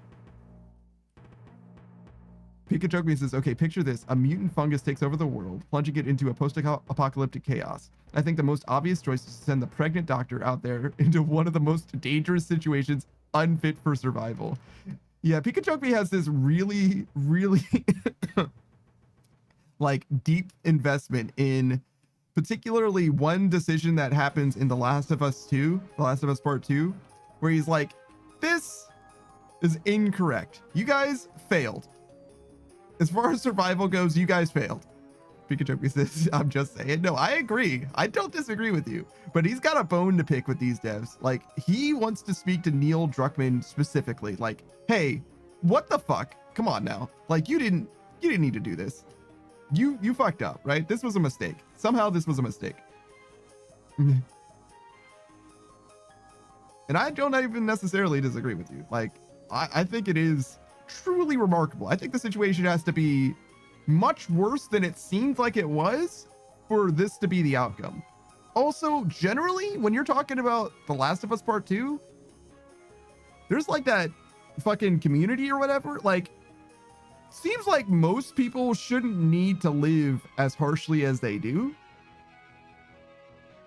Pikachu says, okay, picture this. A mutant fungus takes over the world, plunging it into a post-apocalyptic chaos. I think the most obvious choice is to send the pregnant doctor out there into one of the most dangerous situations, unfit for survival. Yeah, Pikachu has this really, really like deep investment in particularly one decision that happens in The Last of Us 2, The Last of Us Part 2, where he's like, this is incorrect. You guys failed. As far as survival goes, you guys failed. Pikachu says, I'm just saying. No, I agree. I don't disagree with you. But he's got a bone to pick with these devs. Like, he wants to speak to Neil Druckmann specifically. Like, hey, what the fuck? Come on now. Like, you didn't need to do this. You fucked up, right? This was a mistake. Somehow this was a mistake. And I don't even necessarily disagree with you. Like, I think it is truly remarkable. I think the situation has to be much worse than it seemed like it was for this to be the outcome. also, generally, when you're talking about The Last of Us Part 2, there's like that fucking community or whatever. Like, seems like most people shouldn't need to live as harshly as they do.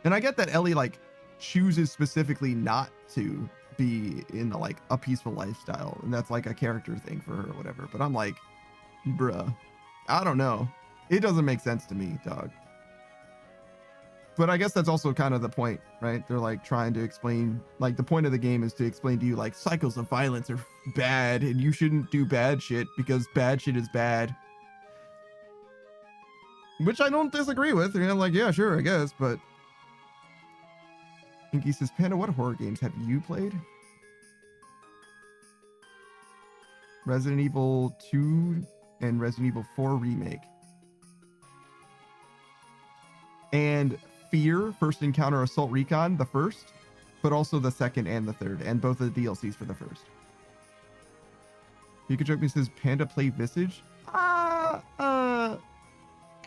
And I get that Ellie like chooses specifically not to be in like a peaceful lifestyle, and that's like a character thing for her or whatever. But I'm like, bruh, I don't know. It doesn't make sense to me, dog. But I guess that's also kind of the point, right? They're like trying to explain, like the point of the game is to explain to you like cycles of violence are bad and you shouldn't do bad shit because bad shit is bad. Which I don't disagree with. And I'm like, yeah, sure, I guess, but Inky says, Panda, what horror games have you played? Resident Evil 2 and Resident Evil 4 Remake. And Fear, First Encounter Assault Recon, the first, but also the second and the third, and both of the DLCs for the first. Pikachu says, Panda play Visage?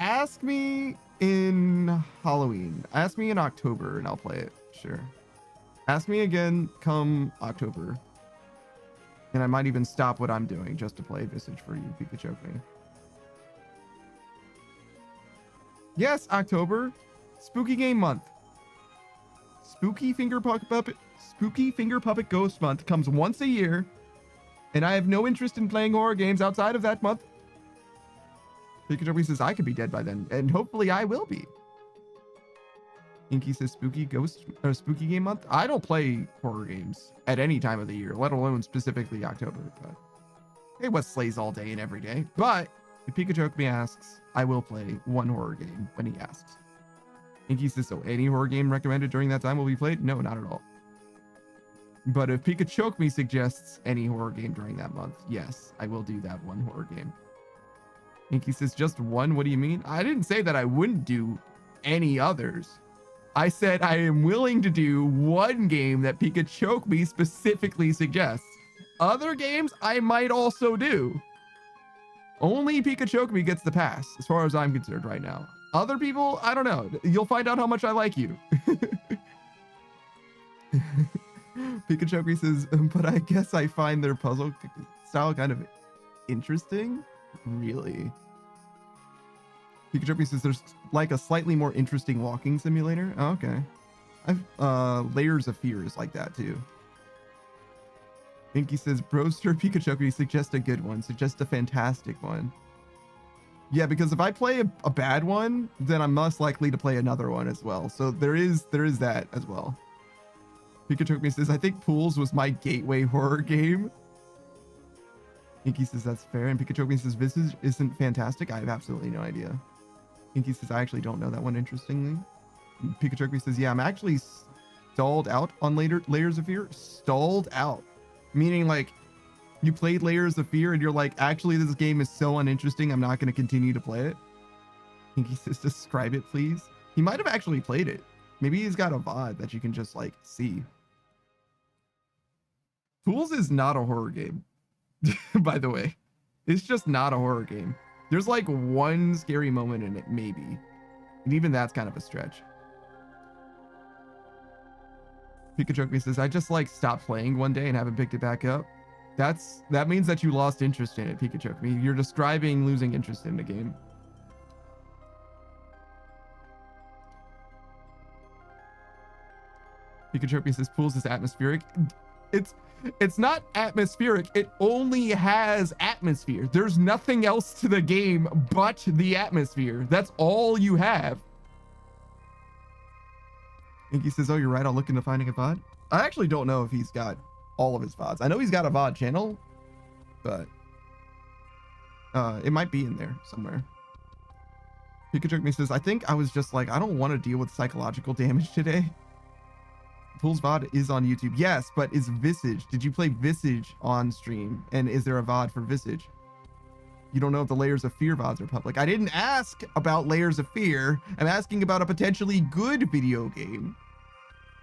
Ask me in Halloween. Ask me in October and I'll play it. Sure. Ask me again come October. And I might even stop what I'm doing just to play Visage for you, Pikachu. Yes, October. Spooky Game Month. Spooky Finger Puppet Ghost Month comes once a year. And I have no interest in playing horror games outside of that month. Pikachu says I could be dead by then, and hopefully I will be. Inky says Spooky Game Month. I don't play horror games at any time of the year, let alone specifically October. But it was slays all day and every day. But if Pikachu me asks, I will play one horror game when he asks. Inky says, so any horror game recommended during that time will be played? No, not at all. But if Pikachu me suggests any horror game during that month, yes, I will do that one horror game. Inky says, just one? What do you mean? I didn't say that I wouldn't do any others. I said I am willing to do one game that Pikachu me specifically suggests. Other games I might also do. Only Pikachu me gets the pass, as far as I'm concerned right now. Other people, I don't know. You'll find out how much I like you. Pikachu says, but I guess I find their puzzle style kind of interesting. Really? Pikachu says there's like a slightly more interesting walking simulator. Oh, okay. Layers of Fear is like that too. Inky says, Broster Pikachu suggest a good one. Suggest a fantastic one. Yeah, because if I play a bad one, then I'm most likely to play another one as well. So there is that as well. Pikachu says, I think Pools was my gateway horror game. Inky says that's fair. And Pikachu says, Visage isn't fantastic. I have absolutely no idea. Inky says, I actually don't know that one, interestingly. And Pikachu says, yeah, I'm actually stalled out on Layers of Fear. Stalled out. Meaning like you played Layers of Fear and you're like, actually, this game is so uninteresting. I'm not going to continue to play it. Inky says, describe it, please. He might have actually played it. Maybe he's got a VOD that you can just like see. Pools is not a horror game. By the way, it's just not a horror game. There's like one scary moment in it, maybe. And even that's kind of a stretch. Pikachu says, I just like stopped playing one day and haven't picked it back up. That means that you lost interest in it, Pikachu. You're describing losing interest in the game. Pikachu says, Pools is atmospheric. It's not atmospheric. It only has atmosphere. There's nothing else to the game but the atmosphere. That's all you have. Inky says, oh, you're right. I'll look into finding a VOD. I actually don't know if he's got all of his VODs. I know he's got a VOD channel, but it might be in there somewhere. Pikachu says, I think I was just like, I don't want to deal with psychological damage today. Pool's VOD is on YouTube. Yes, but is Visage? Did you play Visage on stream? And is there a VOD for Visage? You don't know if the Layers of Fear VODs are public. I didn't ask about Layers of Fear. I'm asking about a potentially good video game.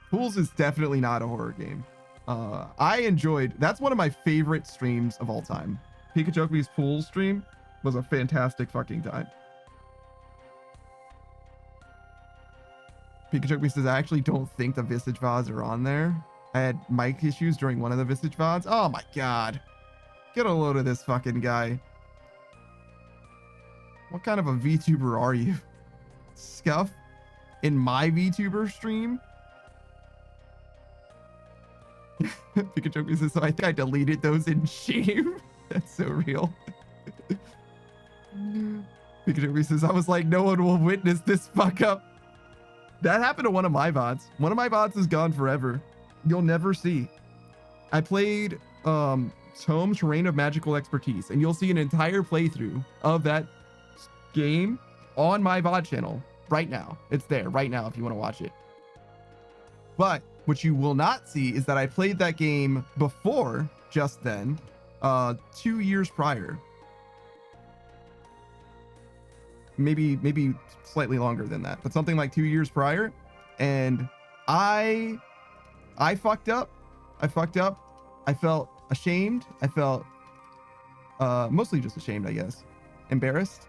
Pools is definitely not a horror game. That's one of my favorite streams of all time. Pikachu's Pools stream was a fantastic fucking time. Pikachu says, I actually don't think the Visage VODs are on there. I had mic issues during one of the Visage VODs. Oh my god. Get a load of this fucking guy. What kind of a VTuber are you? Scuff in my VTuber stream? Pikachu says, so I think I deleted those in shame. That's so real. Pikachu says, I was like, no one will witness this fuck up. That happened to one of my VODs. One of my VODs is gone forever. You'll never see. I played Tome Terrain of Magical Expertise, and you'll see an entire playthrough of that game on my VOD channel right now. It's there right now if you want to watch it. But what you will not see is that I played that game before just then, 2 years prior. Maybe slightly longer than that, but something like 2 years prior. And I fucked up. I felt ashamed. I felt mostly just ashamed, I guess. Embarrassed.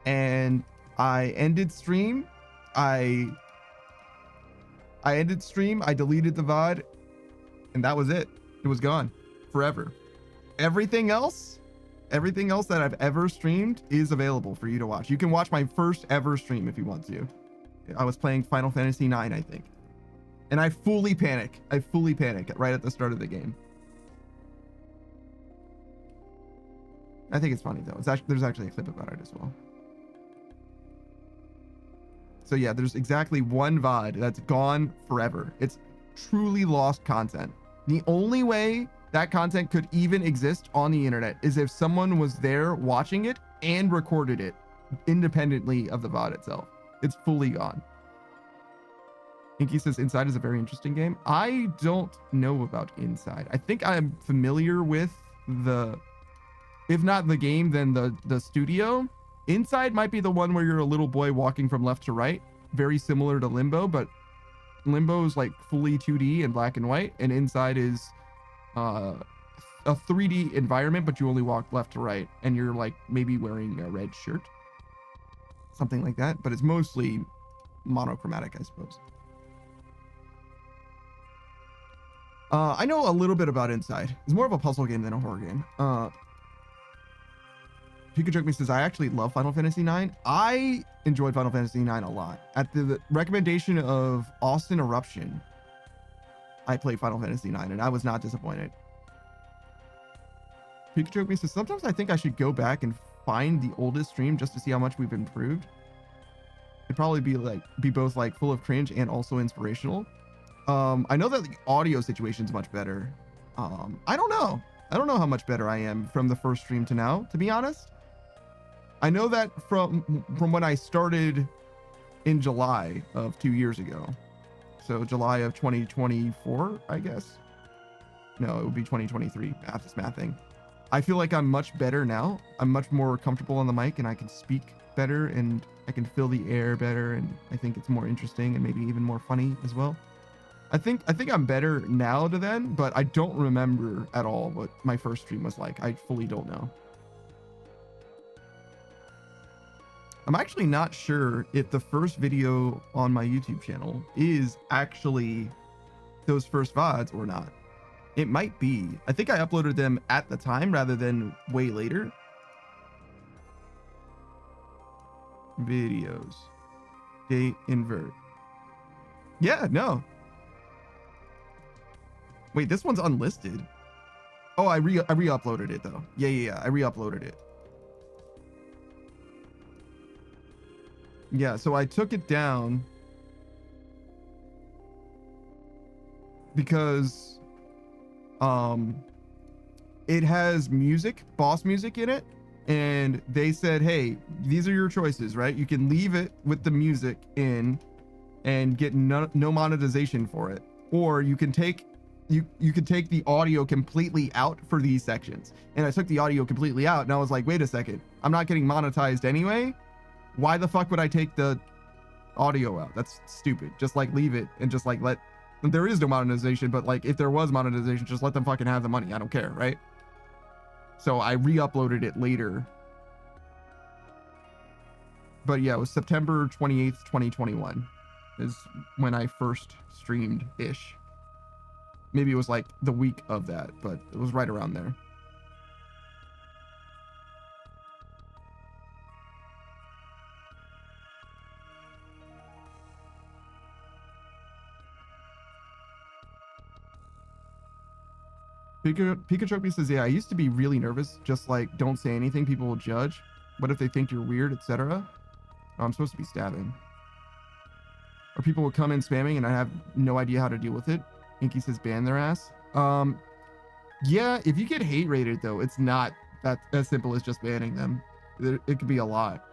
And I ended stream. I ended stream. I deleted the VOD. And that was it. It was gone forever. Everything else that I've ever streamed is available for you to watch. You can watch my first ever stream if you want to. I was playing Final Fantasy IX, I think. And I fully panic. Right at the start of the game. I think it's funny though. There's actually a clip about it as well. So yeah, there's exactly one VOD that's gone forever. It's truly lost content. The only way that content could even exist on the internet is if someone was there watching it and recorded it independently of the VOD itself. It's fully gone. Inky says Inside is a very interesting game. I don't know about Inside. I think I'm familiar with if not the game, then the studio. Inside might be the one where you're a little boy walking from left to right. Very similar to Limbo, but Limbo is like fully 2D and black and white, and Inside is a 3D environment, but you only walk left to right, and you're like maybe wearing a red shirt. Something like that, but it's mostly monochromatic, I suppose. I know a little bit about Inside. It's more of a puzzle game than a horror game. Pikachu says, I actually love Final Fantasy IX. I enjoyed Final Fantasy IX a lot. At the recommendation of Austin Eruption, I played Final Fantasy IX, and I was not disappointed. Pikachu says, sometimes I think I should go back and find the oldest stream just to see how much we've improved. It'd probably be both like full of cringe and also inspirational. I know that the audio situation's much better. I don't know how much better I am from the first stream to now, to be honest. I know that from when I started in July of 2 years ago. So July of 2024, I guess. No, it would be 2023. Math is mathing. I feel like I'm much better now. I'm much more comfortable on the mic, and I can speak better, and I can fill the air better, and I think it's more interesting and maybe even more funny as well. I think I'm better now to then, but I don't remember at all what my first stream was like. I fully don't know. I'm actually not sure if the first video on my YouTube channel is actually those first VODs or not. It might be. I think I uploaded them at the time rather than way later. Videos. Date invert. Yeah, no. Wait, this one's unlisted. Oh, I re-uploaded it though. Yeah. I re-uploaded it. Yeah, so I took it down because it has boss music in it, and they said, hey, these are your choices, right? You can leave it with the music in and get no monetization for it, or you can take you can take the audio completely out for these sections. And I took the audio completely out, and I was like, wait a second, I'm not getting monetized anyway. Why the fuck would I take the audio out? That's stupid. Just like leave it and just like there is no monetization, but like if there was monetization, just let them fucking have the money. I don't care, right? So I re-uploaded it later. But yeah, it was September 28th, 2021. is when I first streamed ish. Maybe it was like the week of that, but it was right around there. Pikachu says, yeah, I used to be really nervous. Just like, don't say anything. People will judge. What if they think you're weird, etc.? Oh, I'm supposed to be stabbing. Or people will come in spamming and I have no idea how to deal with it. Inky says, ban their ass. Yeah, if you get hate rated though, it's not that as simple as just banning them. It could be a lot.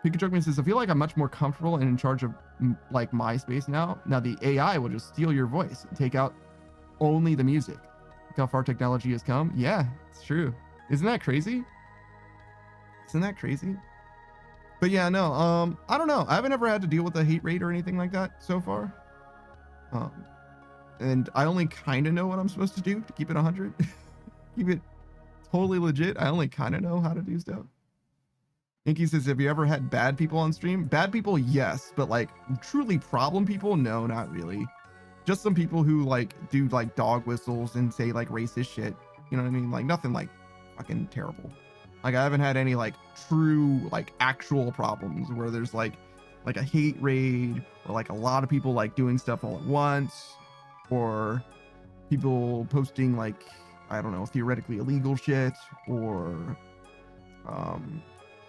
Pikachu says, I feel like I'm much more comfortable and in charge of like my space now. Now the AI will just steal your voice and take out only the music. Look how far technology has come. Yeah, it's true. Isn't that crazy? Isn't that crazy? But yeah, no, I don't know. I haven't ever had to deal with a hate rate or anything like that so far. And I only kind of know what I'm supposed to do to keep it 100. Keep it totally legit. I only kind of know how to do stuff. Inky says, have you ever had bad people on stream? Bad people, yes, but like truly problem people, no, not really. Just some people who like do like dog whistles and say like racist shit. You know what I mean? Like nothing like fucking terrible. Like I haven't had any like true like actual problems where there's like a hate raid or like a lot of people like doing stuff all at once or people posting like, I don't know, theoretically illegal shit or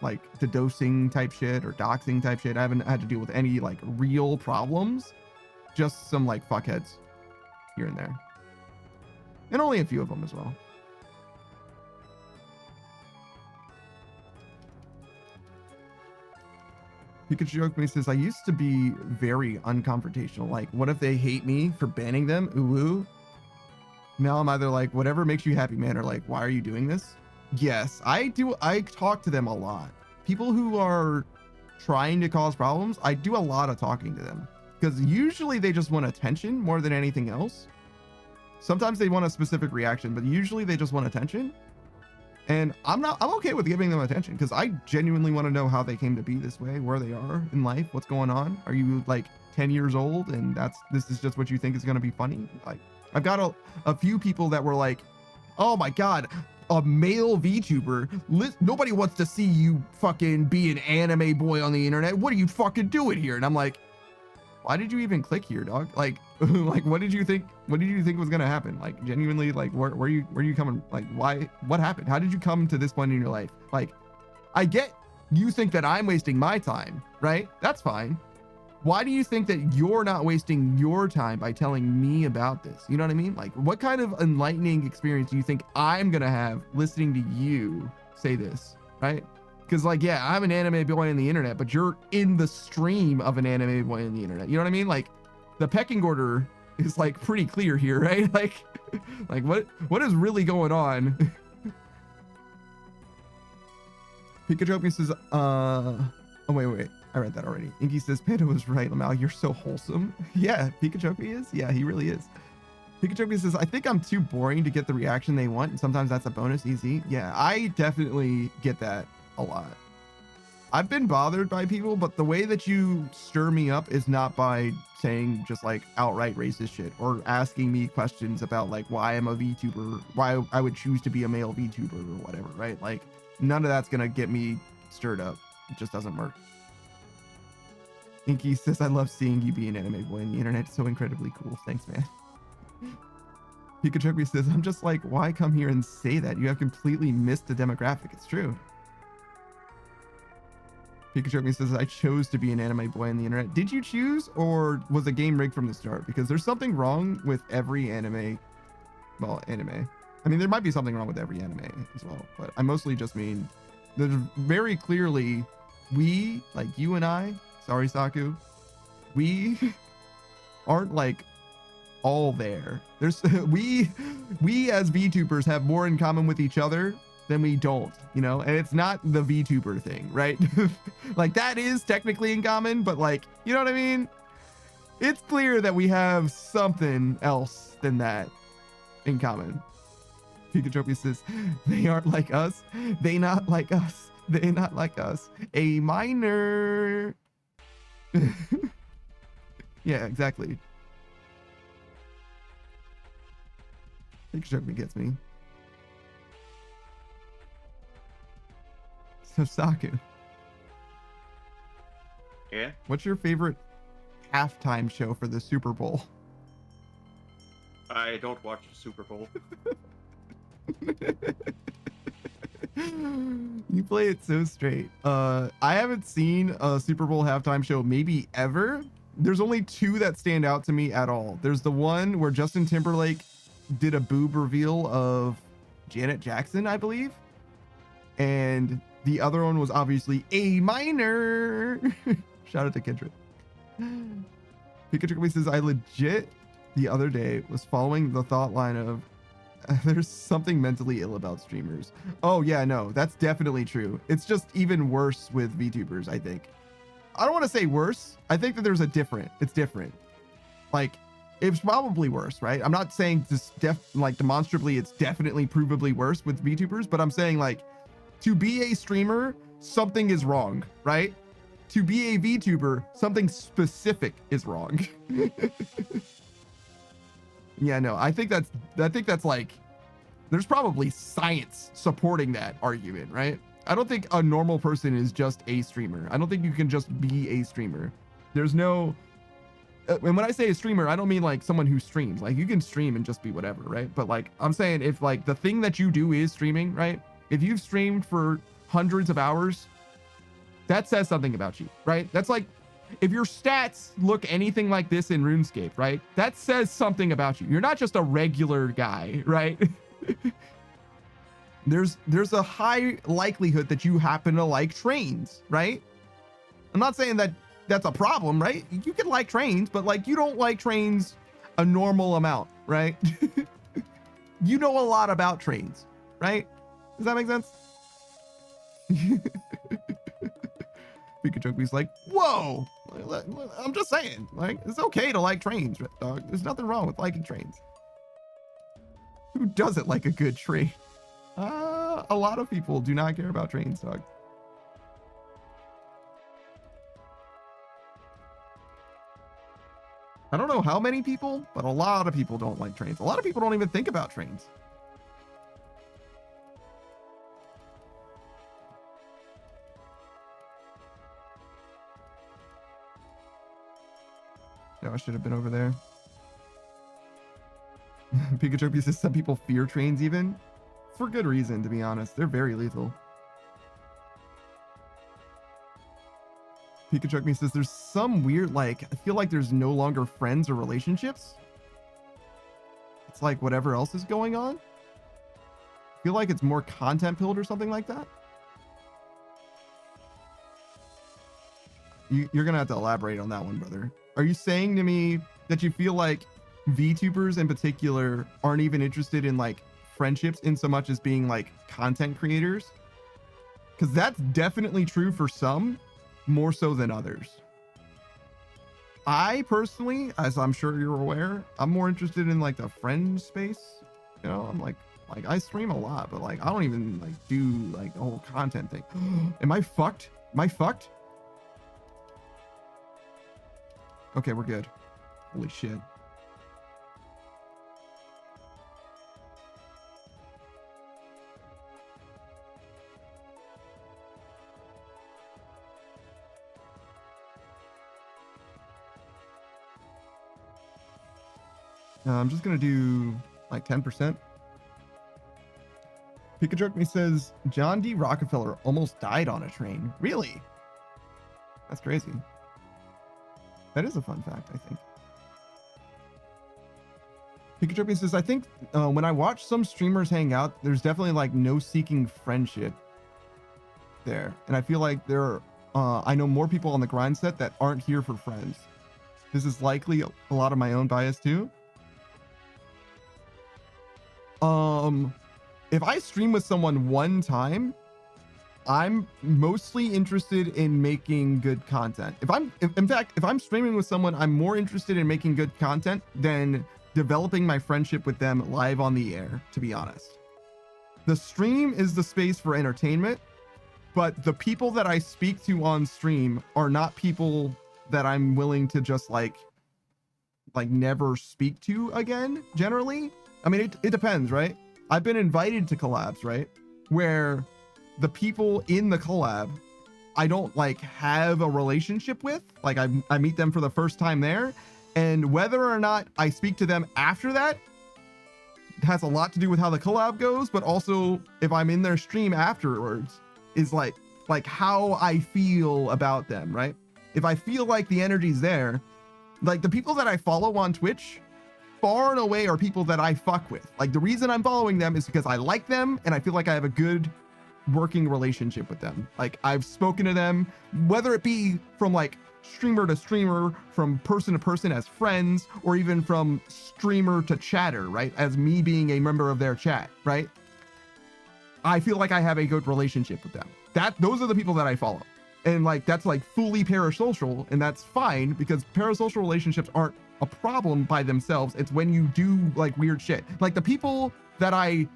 like the dosing type shit or doxing type shit. I haven't had to deal with any like real problems, just some like fuckheads here and there, and only a few of them as well. Pikachu joke me says, I used to be very unconfrontational. Like, what if they hate me for banning them? Ooh. Now I'm either like, whatever makes you happy, man, or like, why are you doing this? Yes, I do. I talk to them a lot. People who are trying to cause problems, I do a lot of talking to them because usually they just want attention more than anything else. Sometimes they want a specific reaction, but usually they just want attention. And I'm okay with giving them attention because I genuinely want to know how they came to be this way, where they are in life, what's going on. Are you like 10 years old and this is just what you think is going to be funny? Like I've got a few people that were like, oh my God, a male VTuber. Nobody wants to see you fucking be an anime boy on the internet. What are you fucking doing here? And I'm like, why did you even click here, dog? Like, like, what did you think was gonna happen? Like, genuinely, like, where you coming? Like, why? What happened? How did you come to this point in your life? Like, I get you think that I'm wasting my time, right? That's fine. Why do you think that you're not wasting your time by telling me about this? You know what I mean? Like, what kind of enlightening experience do you think I'm gonna have listening to you say this, right? Because like, yeah, I'm an anime boy on the internet, but you're in the stream of an anime boy on the internet. You know what I mean? Like, the pecking order is like pretty clear here, right? Like what is really going on? Pikachu says, oh wait. I read that already. Inky says, Panda was right, Lamau, you're so wholesome. Yeah, Pikachu is. Yeah, he really is. Pikachu says, I think I'm too boring to get the reaction they want, and sometimes that's a bonus easy. Yeah, I definitely get that a lot. I've been bothered by people, but the way that you stir me up is not by saying just like outright racist shit or asking me questions about like why I'm a VTuber, why I would choose to be a male VTuber or whatever, right? Like none of that's gonna get me stirred up. It just doesn't work. Inky says, I love seeing you be an anime boy on the internet. It's so incredibly cool. Thanks, man. Pikachu says, I'm just like, why come here and say that? You have completely missed the demographic. It's true. Pikachu says, I chose to be an anime boy on the internet. Did you choose, or was the game rigged from the start? Because there's something wrong with every anime. Well, anime. I mean, there might be something wrong with every anime as well, but I mostly just mean there's very clearly we, like you and I, sorry, Saku, we aren't like all there. There's we as VTubers have more in common with each other than we don't, you know, and it's not the VTuber thing, right? Like that is technically in common, but like, you know what I mean? It's clear that we have something else than that in common. Pikachu says, they aren't like us. They not like us. They not like us. A minor. Yeah, exactly. Pikachu gets me. So Saku, Yeah. what's your favorite halftime show for the Super Bowl? I don't watch the Super Bowl. You play it so straight. I haven't seen a Super Bowl halftime show maybe ever. There's only two that stand out to me at all. There's the one where Justin Timberlake did a boob reveal of Janet Jackson, I believe. And the other one was obviously A minor. Shout out to Kendrick. Pikachu says, I legit the other day was following the thought line of there's something mentally ill about streamers. Oh yeah, no, that's definitely true. It's just even worse with VTubers, I think. I don't want to say worse. I think that there's it's different. Like, it's probably worse, right? I'm not saying this demonstrably it's definitely provably worse with VTubers, but I'm saying like to be a streamer, something is wrong, right? To be a VTuber, something specific is wrong. Yeah, no, I think that's like, there's probably science supporting that argument, right? I don't think a normal person is just a streamer. I don't think you can just be a streamer. There's no, and when I say a streamer, I don't mean like someone who streams. Like you can stream and just be whatever, right? But like I'm saying, if like the thing that you do is streaming, right? If you've streamed for hundreds of hours, that says something about you, right? That's like, if your stats look anything like this in RuneScape, right? That says something about you. You're not just a regular guy, right? There's a high likelihood that you happen to like trains, right? I'm not saying that that's a problem, right? You can like trains, but like you don't like trains a normal amount, right? You know a lot about trains, right? Does that make sense? Pikachu's like, whoa, I'm just saying, like, it's okay to like trains, dog. There's nothing wrong with liking trains. Who doesn't like a good train? A lot of people do not care about trains, dog. I don't know how many people, but a lot of people don't like trains. A lot of people don't even think about trains. No, I should have been over there. Pikachu says some people fear trains even. For good reason, to be honest. They're very lethal. Pikachu says there's some weird, like, I feel like there's no longer friends or relationships. It's like whatever else is going on. I feel like it's more content pilled or something like that. You're gonna have to elaborate on that one, brother. Are you saying to me that you feel like VTubers in particular aren't even interested in like friendships in so much as being like content creators? Because that's definitely true for some, more so than others. I personally, as I'm sure you're aware, I'm more interested in like the friend space. You know, I'm like I stream a lot, but like I don't even like do like the whole content thing. Am I fucked? Am I fucked? Okay, we're good. Holy shit. I'm just gonna do like 10%. Pikachu says John D. Rockefeller almost died on a train. Really? That's crazy. That is a fun fact, I think. Pikachu says, I think when I watch some streamers hang out, there's definitely like no seeking friendship there. And I feel like I know more people on the grind set that aren't here for friends. This is likely a lot of my own bias too. If I stream with someone one time, I'm mostly interested in making good content. In fact, if I'm streaming with someone, I'm more interested in making good content than developing my friendship with them live on the air, to be honest. The stream is the space for entertainment, but the people that I speak to on stream are not people that I'm willing to just like like never speak to again, generally. I mean, it depends, right? I've been invited to collabs, right? Where the people in the collab, I don't like have a relationship with, like I meet them for the first time there. And whether or not I speak to them after that has a lot to do with how the collab goes, but also if I'm in their stream afterwards is like how I feel about them, right? If I feel like the energy's there, like the people that I follow on Twitch far and away are people that I fuck with. Like the reason I'm following them is because I like them and I feel like I have a good working relationship with them. Like I've spoken to them, whether it be from like streamer to streamer, from person to person as friends, or even from streamer to chatter, right? As me being a member of their chat, right? I feel like I have a good relationship with them. Those are the people that I follow. And like, that's like fully parasocial, and that's fine because parasocial relationships aren't a problem by themselves. It's when you do like weird shit. Like the people that I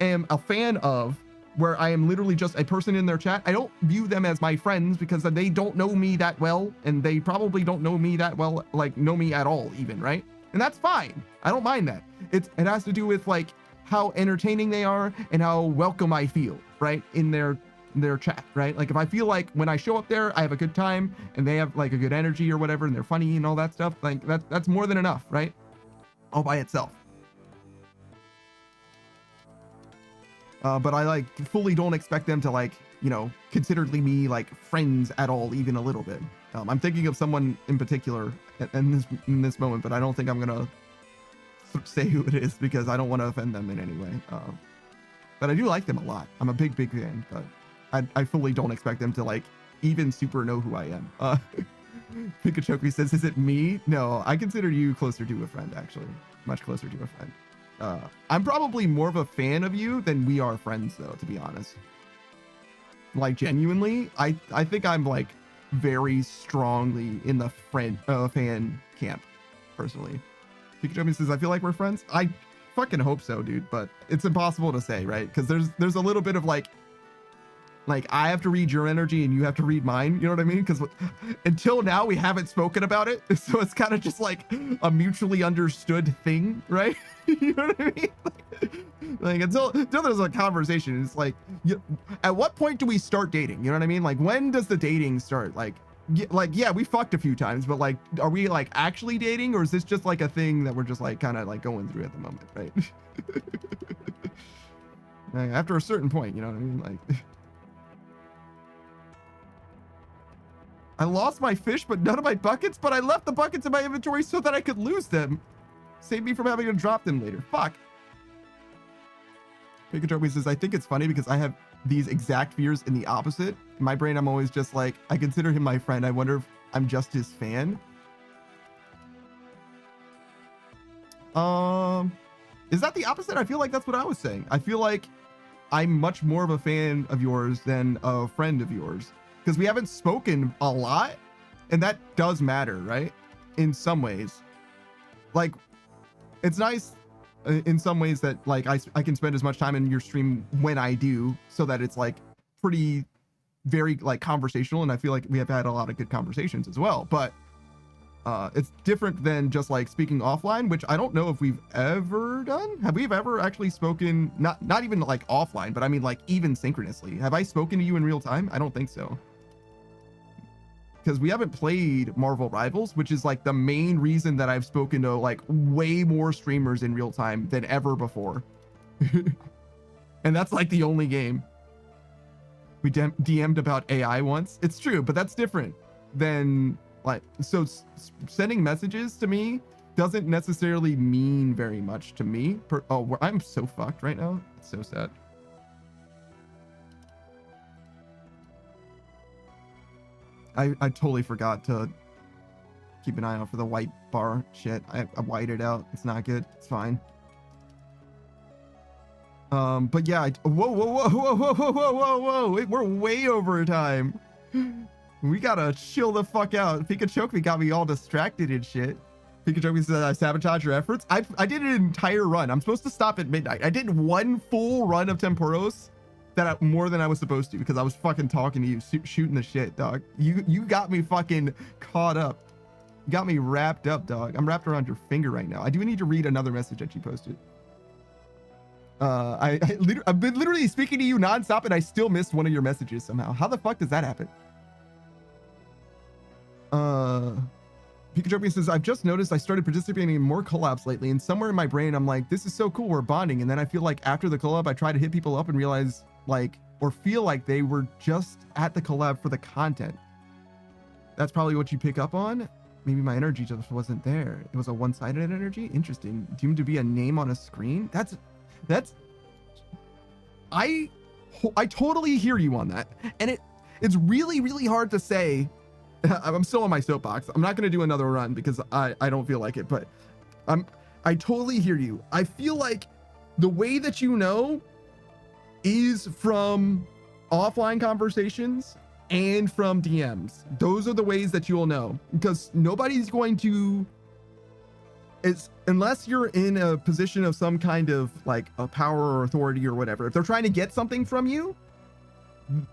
am a fan of, where I am literally just a person in their chat, I don't view them as my friends because they don't know me that well, and they probably don't know me that well, like know me at all even, right? And that's fine. I don't mind that. It has to do with like how entertaining they are and how welcome I feel, right? In their chat, right? Like if I feel like when I show up there, I have a good time and they have like a good energy or whatever, and they're funny and all that stuff, like that's more than enough, right? All by itself. But I like fully don't expect them to like, you know, consider me like friends at all, even a little bit. I'm thinking of someone in particular in this moment, but I don't think I'm gonna say who it is because I don't want to offend them in any way. But I do like them a lot. I'm a big fan, but I fully don't expect them to like even super know who I am. Pikachu says, "Is it me?" No, I consider you closer to a friend, actually, much closer to a friend. I'm probably more of a fan of you than we are friends, though, to be honest. Like genuinely, I think I'm like very strongly in the fan camp, personally. Pikachu says, "I feel like we're friends." I fucking hope so, dude, but it's impossible to say, right? Because there's a little bit of like I have to read your energy and you have to read mine, you know what I mean? Because until now we haven't spoken about it, so it's kind of just like a mutually understood thing, right? You know what I mean? Like until there's a conversation, it's like, at what point do we start dating? You know what I mean? Like when does the dating start? Like yeah, we fucked a few times, but like, are we like actually dating, or is this just like a thing that we're just like kind of like going through at the moment, right? Like, after a certain point, you know what I mean? Like. I lost my fish, but none of my buckets, but I left the buckets in my inventory so that I could lose them. Save me from having to drop them later. Fuck. Pikachu says, "I think it's funny because I have these exact fears in the opposite. In my brain, I'm always just like, I consider him my friend. I wonder if I'm just his fan." Is that the opposite? I feel like that's what I was saying. I feel like I'm much more of a fan of yours than a friend of yours. Because we haven't spoken a lot, and that does matter, right? In some ways. Like, it's nice in some ways that like I can spend as much time in your stream when I do, so that it's like pretty, very like conversational, and I feel like we have had a lot of good conversations as well. But it's different than just like speaking offline, which I don't know if we've ever done. Have we ever actually spoken, not even like offline, but I mean like even synchronously? Have I spoken to you in real time? I don't think so. Because we haven't played Marvel Rivals, which is like the main reason that I've spoken to like way more streamers in real time than ever before. And that's like the only game. We DM'd about AI once. It's true, but that's different than like, so sending messages to me doesn't necessarily mean very much to me. I'm so fucked right now. It's so sad. I totally forgot to keep an eye out for the white bar shit. I whited out. It's not good. It's fine. But yeah, whoa. We're way over time. We gotta chill the fuck out. Pikachu got me all distracted and shit. Pikachu said I sabotage your efforts. I did an entire run. I'm supposed to stop at midnight. I did one full run of Temporos. More than I was supposed to, because I was fucking talking to you, shooting the shit, dog. You got me fucking caught up. You got me wrapped up, dog. I'm wrapped around your finger right now. I do need to read another message that you posted. I've been literally speaking to you nonstop and I still missed one of your messages somehow. How the fuck does that happen? Pikachu says, I've just noticed I started participating in more collabs lately, and somewhere in my brain I'm like, this is so cool, we're bonding. And then I feel like after the collab I try to hit people up and realize like, or feel like they were just at the collab for the content. That's probably what you pick up on. Maybe my energy just wasn't there. It was a one-sided energy. Interesting. Doomed to be a name on a screen. That's I totally hear you on that. And it's really, really hard to say. I'm still on my soapbox. I'm not going to do another run because I don't feel like it, but I totally hear you. I feel like the way that you know is from offline conversations and from DMs. Those are the ways that you'll know, because nobody's going to, unless you're in a position of some kind of like a power or authority or whatever. If they're trying to get something from you,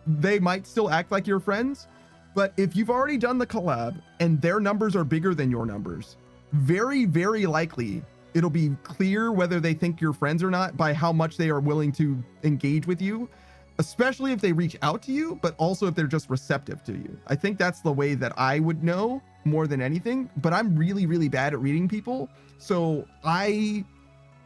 they might still act like you're friends. But if you've already done the collab and their numbers are bigger than your numbers, very, very likely it'll be clear whether they think you're friends or not by how much they are willing to engage with you, especially if they reach out to you, but also if they're just receptive to you. I think that's the way that I would know more than anything, but I'm really, really bad at reading people. So I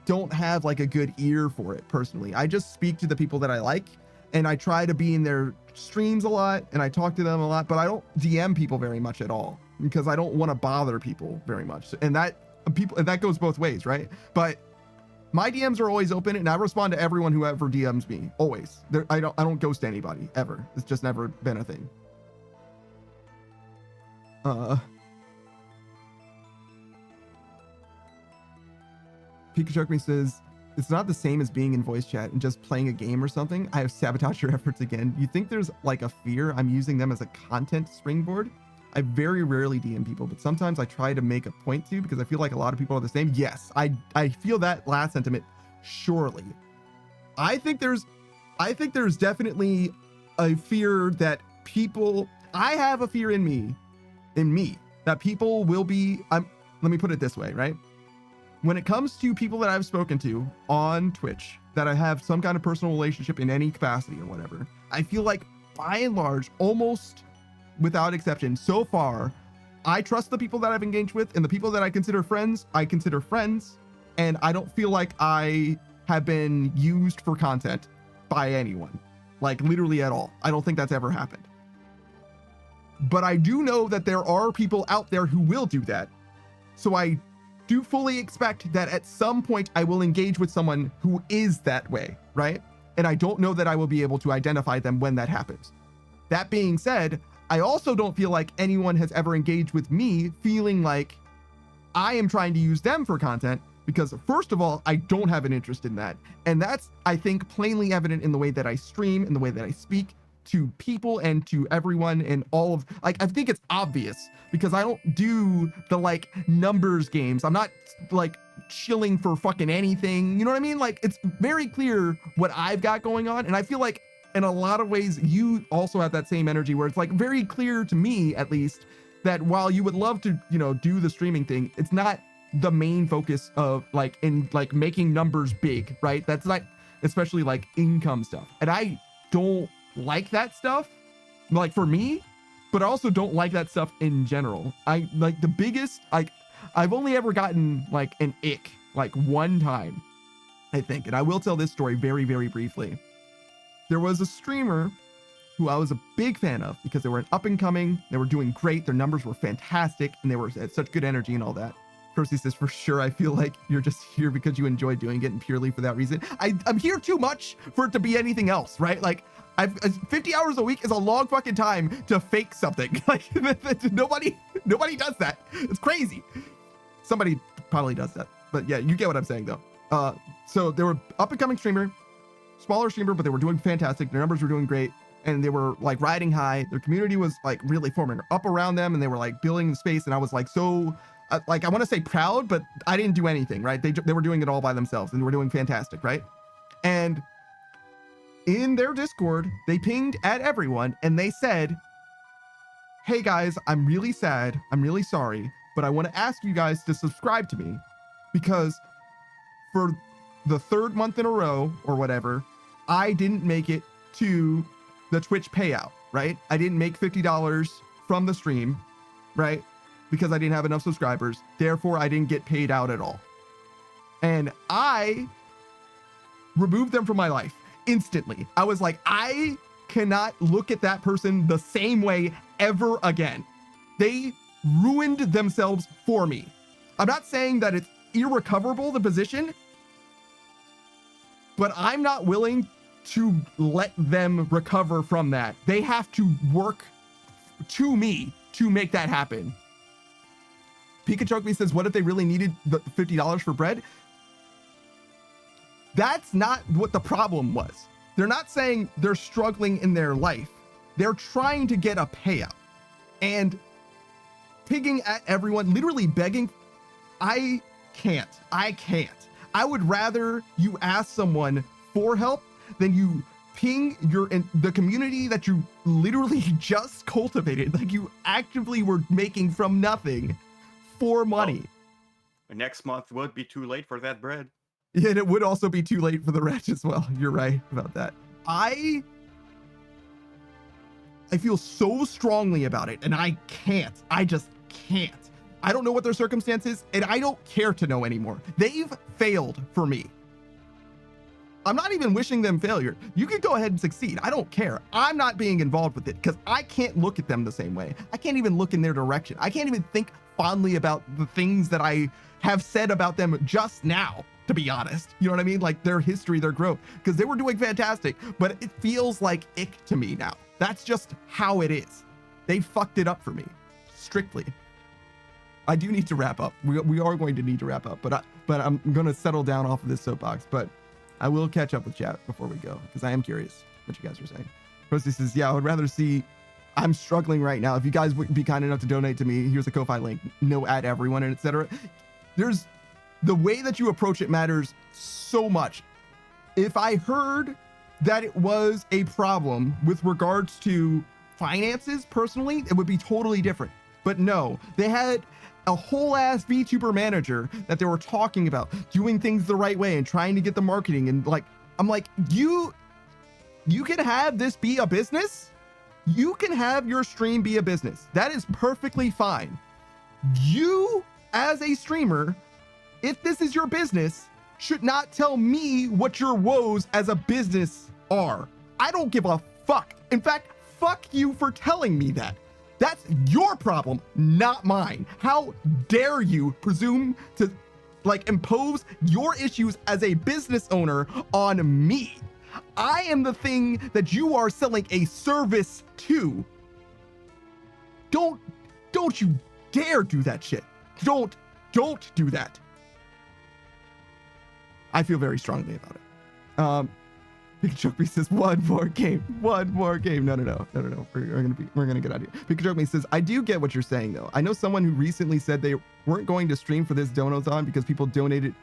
don't have like a good ear for it personally. I just speak to the people that I like, and I try to be in their streams a lot and I talk to them a lot, but I don't DM people very much at all because I don't want to bother people very much. And that goes both ways, right? But my DMs are always open and I respond to everyone who ever DMs me, always. I don't ghost anybody ever. It's just never been a thing. Pikachu says, it's not the same as being in voice chat and just playing a game or something. I have sabotaged your efforts again. You think there's like a fear I'm using them as a content springboard? I very rarely DM people, but sometimes I try to make a point to because I feel like a lot of people are the same. Yes, I feel that last sentiment, surely. I think there's definitely a fear that people, I have a fear in me that people will be, let me put it this way, right? When it comes to people that I've spoken to on Twitch, that I have some kind of personal relationship in any capacity or whatever, I feel like by and large, almost without exception, so far, I trust the people that I've engaged with, and the people that I consider friends, and I don't feel like I have been used for content by anyone, like literally at all. I don't think that's ever happened. But I do know that there are people out there who will do that. So I do fully expect that at some point I will engage with someone who is that way, right? And I don't know that I will be able to identify them when that happens. That being said, I also don't feel like anyone has ever engaged with me feeling like I am trying to use them for content, because first of all, I don't have an interest in that. And that's, I think, plainly evident in the way that I stream, in the way that I speak to people and to everyone, and all of, like, I think it's obvious because I don't do the like numbers games. I'm not like chilling for fucking anything. You know what I mean? Like, it's very clear what I've got going on. And I feel like in a lot of ways, you also have that same energy where it's like very clear to me, at least, that while you would love to, you know, do the streaming thing, it's not the main focus of like in like making numbers big, right? That's not, especially like income stuff. And I don't like that stuff, like for me, but I also don't like that stuff in general. I like the biggest, like I've only ever gotten like an ick like one time, I think. And I will tell this story very, very briefly. There was a streamer who I was a big fan of because they were an up and coming, they were doing great, their numbers were fantastic, and they were at such good energy and all that. Percy says, for sure, I feel like you're just here because you enjoy doing it and purely for that reason. I'm here too much for it to be anything else, right? Like, 50 hours a week is a long fucking time to fake something. Like, nobody does that. It's crazy. Somebody probably does that, but yeah, you get what I'm saying though. So they were up and coming streamer, smaller streamer, but they were doing fantastic. Their numbers were doing great, and they were like riding high. Their community was like really forming up around them, and they were like building the space. And I was like, so like, I want to say proud, but I didn't do anything, right? They were doing it all by themselves, and they were doing fantastic, right? And in their Discord, they pinged at everyone and they said, hey guys, I'm really sad. I'm really sorry. but I want to ask you guys to subscribe to me, because for the third month in a row or whatever, I didn't make it to the Twitch payout, right? I didn't make $50 from the stream, right? Because I didn't have enough subscribers. Therefore, I didn't get paid out at all. And I removed them from my life instantly. I was like, I cannot look at that person the same way ever again. They ruined themselves for me. I'm not saying that it's irrecoverable, the position, but I'm not willing to let them recover from that. They have to work to me to make that happen. Pikachu says, what if they really needed the $50 for bread? That's not what the problem was. They're not saying they're struggling in their life. They're trying to get a payout and pigging at everyone, literally begging. I can't. I would rather you ask someone for help than you ping the community that you literally just cultivated, like you actively were making from nothing, for money. Oh, next month would be too late for that bread. Yeah, and it would also be too late for the rest as well. You're right about that. I feel so strongly about it, and I just can't. I don't know what their circumstances, and I don't care to know anymore. They've failed for me. I'm not even wishing them failure. You can go ahead and succeed. I don't care. I'm not being involved with it because I can't look at them the same way. I can't even look in their direction. I can't even think fondly about the things that I have said about them just now, to be honest. You know what I mean? Like their history, their growth, because they were doing fantastic, but it feels like ick to me now. That's just how it is. They fucked it up for me, strictly. I do need to wrap up. We are going to need to wrap up, but I'm going to settle down off of this soapbox, but I will catch up with chat before we go, because I am curious what you guys are saying. Posty says, yeah, I would rather see, I'm struggling right now. If you guys would be kind enough to donate to me, here's a Ko-Fi link, no at everyone, and etc. There's the way that you approach it matters so much. If I heard that it was a problem with regards to finances personally, it would be totally different. But no, they had a whole ass VTuber manager that they were talking about doing things the right way and trying to get the marketing, and like, I'm like, you can have this be a business. You can have your stream be a business. That is perfectly fine. You as a streamer, if this is your business, should not tell me what your woes as a business are. I don't give a fuck. In fact, fuck you for telling me that. That's your problem, not mine. How dare you presume to like impose your issues as a business owner on me? I am the thing that you are selling a service to. Don't you dare do that shit. Don't do that. I feel very strongly about it. Pikachu says one more game. No. We're gonna get out of here. Pikachu says, I do get what you're saying though. I know someone who recently said they weren't going to stream for this donathon because people donated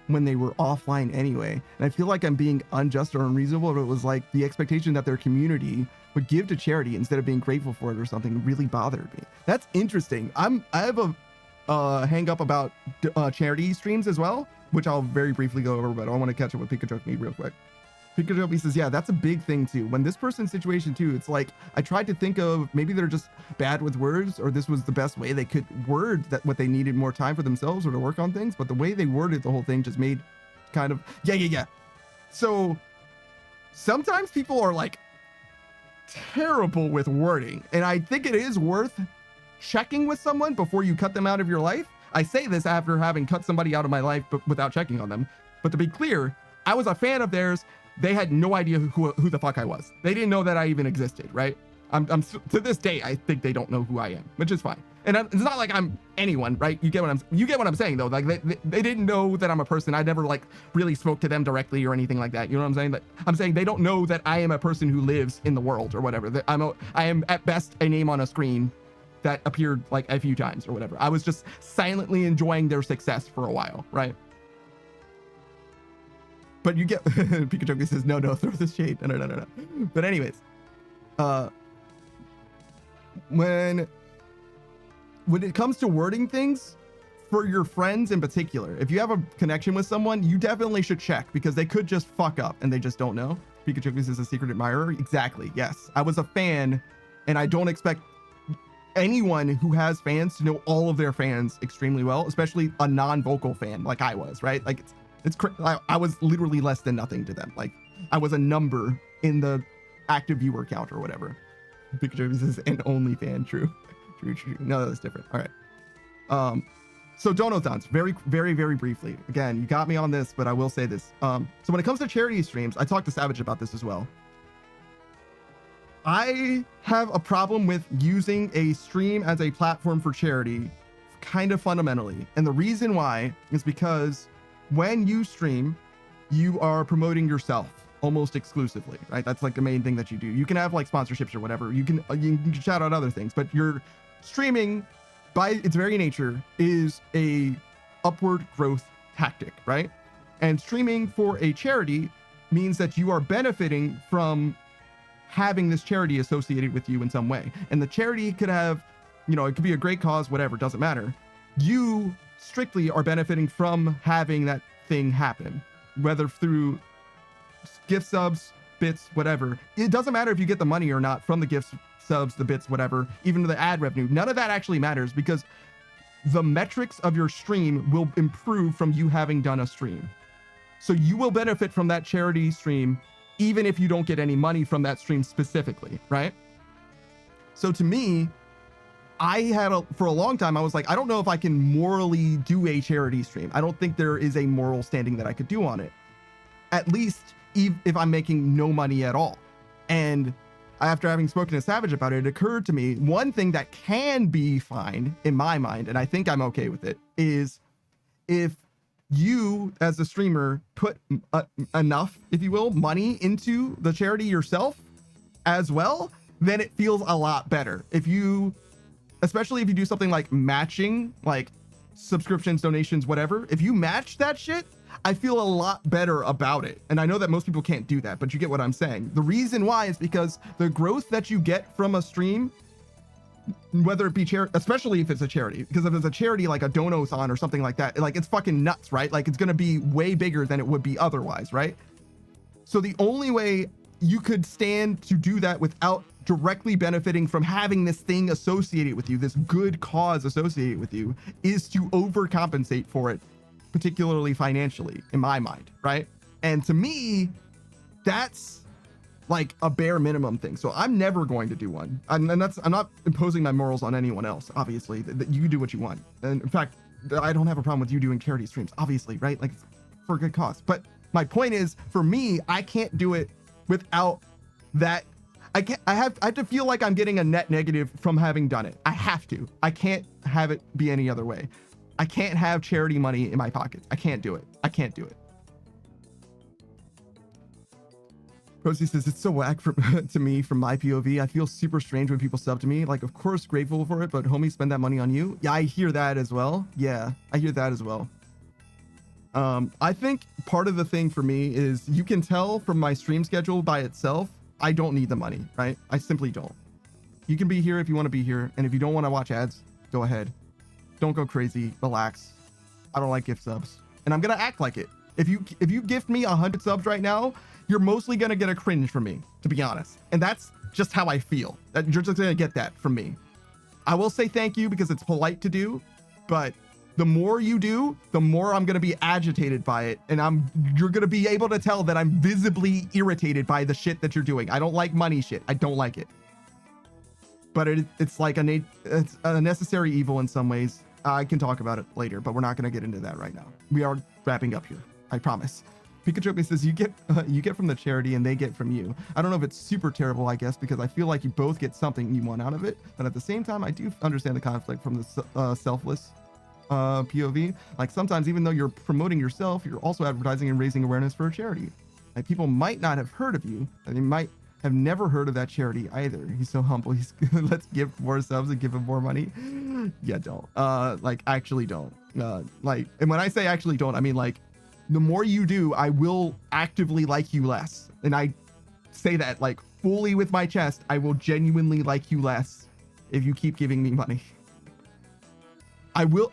when they were offline anyway. And I feel like I'm being unjust or unreasonable, but it was like the expectation that their community would give to charity instead of being grateful for it or something really bothered me. That's interesting. I have a hang up about charity streams as well, which I'll very briefly go over, but I want to catch up with Pikachu real quick. Pikachu says, yeah, that's a big thing too. When this person's situation too, it's like, I tried to think of maybe they're just bad with words, or this was the best way they could word that what they needed more time for themselves or to work on things. But the way they worded the whole thing just made kind of, yeah. So sometimes people are like terrible with wording. And I think it is worth checking with someone before you cut them out of your life. I say this after having cut somebody out of my life, but without checking on them. But to be clear, I was a fan of theirs. They had no idea who the fuck I was. They didn't know that I even existed, right? I'm to this day, I think they don't know who I am, which is fine. And it's not like I'm anyone, right? You get what I'm saying though. Like they didn't know that I'm a person. I never like really spoke to them directly or anything like that. You know what I'm saying? I'm saying they don't know that I am a person who lives in the world or whatever. That I am at best a name on a screen that appeared like a few times or whatever. I was just silently enjoying their success for a while, right? But you get Pikachu says, no, throw this shade. No. But anyways, when when it comes to wording things for your friends in particular, if you have a connection with someone, you definitely should check, because they could just fuck up and they just don't know. Pikachu is a secret admirer. Exactly. Yes. I was a fan, and I don't expect anyone who has fans to know all of their fans extremely well, especially a non-vocal fan like I was, right? Like I was literally less than nothing to them. Like I was a number in the active viewer count or whatever. Pikachu is an only fan. True. No, that's different. All right. So Donathons, very, very, very briefly. Again, you got me on this, but I will say this. So when it comes to charity streams, I talked to Savage about this as well. I have a problem with using a stream as a platform for charity, kind of fundamentally. And the reason why is because when you stream, you are promoting yourself almost exclusively, right? That's like the main thing that you do. You can have like sponsorships or whatever. You can shout out other things, but you're streaming by its very nature is a upward growth tactic, right? And streaming for a charity means that you are benefiting from having this charity associated with you in some way. And the charity could have, you know, it could be a great cause, whatever, doesn't matter. You strictly are benefiting from having that thing happen, whether through gift subs, bits, whatever. It doesn't matter if you get the money or not from the gifts, subs, the bits, whatever, even the ad revenue. None of that actually matters, because the metrics of your stream will improve from you having done a stream. So you will benefit from that charity stream, even if you don't get any money from that stream specifically, right? So to me, for a long time, I was like, I don't know if I can morally do a charity stream. I don't think there is a moral standing that I could do on it, at least if I'm making no money at all. And after having spoken to Savage about it, it occurred to me, one thing that can be fine in my mind, and I think I'm okay with it, is if you as a streamer put enough, if you will, money into the charity yourself as well, then it feels a lot better. Especially if you do something like matching, like subscriptions, donations, whatever, if you match that shit, I feel a lot better about it. And I know that most people can't do that, but you get what I'm saying. The reason why is because the growth that you get from a stream, whether it be charity, especially if it's a charity, because if it's a charity like a Donathon or something like that, like it's fucking nuts, right? Like it's going to be way bigger than it would be otherwise, right? So the only way you could stand to do that without directly benefiting from having this thing associated with you, this good cause associated with you, is to overcompensate for it, particularly financially, in my mind, right? And to me, that's like a bare minimum thing. So I'm never going to do one. I'm not imposing my morals on anyone else, obviously. That you do what you want. And in fact, I don't have a problem with you doing charity streams, obviously, right? Like, for a good cause. But my point is, for me, I can't do it without that. I have to feel like I'm getting a net negative from having done it. I have to. I can't have it be any other way. I can't have charity money in my pockets. I can't do it. I can't do it. Rosie says, it's so whack to me from my POV. I feel super strange when people sub to me. Like, of course, grateful for it, but homie, spend that money on you. Yeah, I hear that as well. Yeah, I hear that as well. I think part of the thing for me is you can tell from my stream schedule by itself, I don't need the money, right? I simply don't. You can be here if you want to be here. And if you don't want to watch ads, go ahead. Don't go crazy. Relax. I don't like gift subs, and I'm gonna act like it. If you gift me 100 subs right now, you're mostly gonna get a cringe from me, to be honest. And that's just how I feel. That you're just gonna get that from me. I will say thank you because it's polite to do, but the more you do, the more I'm gonna be agitated by it, and you're gonna be able to tell that I'm visibly irritated by the shit that you're doing. I don't like money shit. I don't like it. But it's like it's a necessary evil in some ways. I can talk about it later, but we're not going to get into that right now. We are wrapping up here. I promise. Pikachu says you get from the charity and they get from you. I don't know if it's super terrible, I guess, because I feel like you both get something you want out of it. But at the same time, I do understand the conflict from the selfless POV. Like sometimes, even though you're promoting yourself, you're also advertising and raising awareness for a charity. Like people might not have heard of you, and they might have never heard of that charity either. He's so humble. He's let's give more subs and give him more money. Yeah, don't. Like actually don't. Like, and when I say actually don't, I mean like the more you do, I will actively like you less. And I say that like fully with my chest. I will genuinely like you less if you keep giving me money. I will,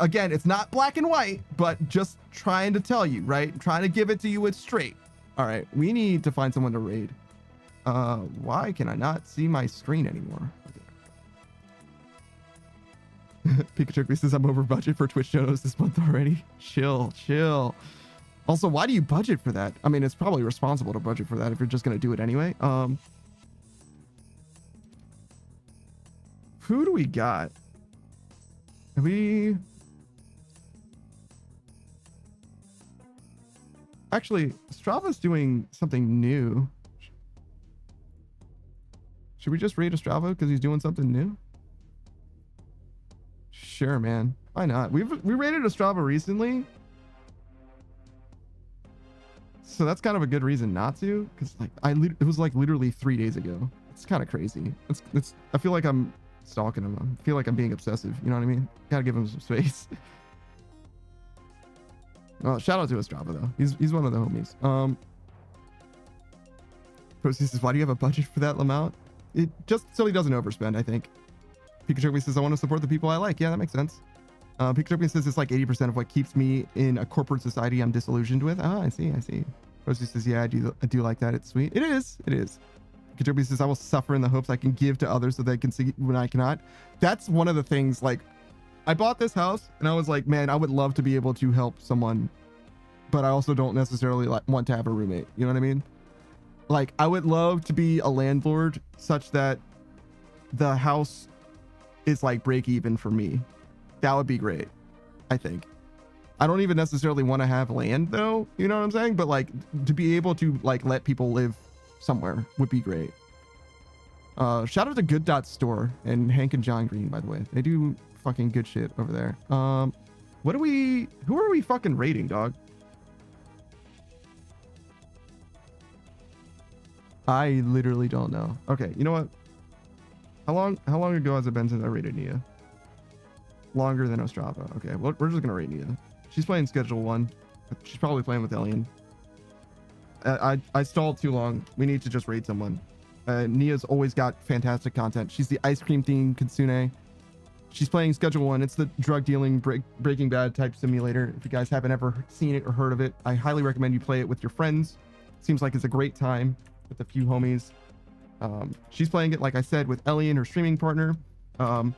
again, it's not black and white, but just trying to tell you, right? Trying to give it to you with straight. All right, we need to find someone to raid. Why can I not see my screen anymore? Okay. Pikachu says I'm over budget for Twitch shows this month already. Chill. Also, why do you budget for that? I mean, it's probably responsible to budget for that if you're just gonna do it anyway. Who do we got? Actually, Strava's doing something new. Should we just raid Strava because he's doing something new? Sure, man. Why not? We raided Strava recently, so that's kind of a good reason not to. Because like it was like literally 3 days ago. It's kind of crazy. It's. I feel like I'm stalking him. I feel like I'm being obsessive. You know what I mean? Gotta give him some space. Well, shout out to Strava though. He's one of the homies. Proceed says, why do you have a budget for that amount? It just so he doesn't overspend, I think. Pikachu says, I want to support the people I like. Yeah, that makes sense. Pikachu says it's like 80% of what keeps me in a corporate society I'm disillusioned with. Ah, I see. Proceed says, yeah, I do like that. It's sweet. It is. Pikachu says, I will suffer in the hopes I can give to others so they can see when I cannot. That's one of the things, like, I bought this house and I was like, man, I would love to be able to help someone, but I also don't necessarily like want to have a roommate. You know what I mean? Like, I would love to be a landlord such that the house is like break even for me. That would be great, I think. I don't even necessarily want to have land though. You know what I'm saying? But like to be able to like let people live somewhere would be great. Shout out to Good Dot Store and Hank and John Green, by the way. They do fucking good shit over there. Who are we fucking rating, dog? I literally don't know. Okay, you know what? How long ago has it been since I rated Nia? Longer than Ostrava. Okay, well, we're just gonna rate Nia. She's playing Schedule 1. She's probably playing with Alien. I stalled too long. We need to just raid someone. Nia's always got fantastic content. She's the ice cream themed Kitsune. She's playing Schedule 1. It's the drug dealing Breaking Bad type simulator. If you guys haven't ever seen it or heard of it, I highly recommend you play it with your friends. Seems like it's a great time with a few homies. She's playing it, like I said, with Ellie and her streaming partner. I'm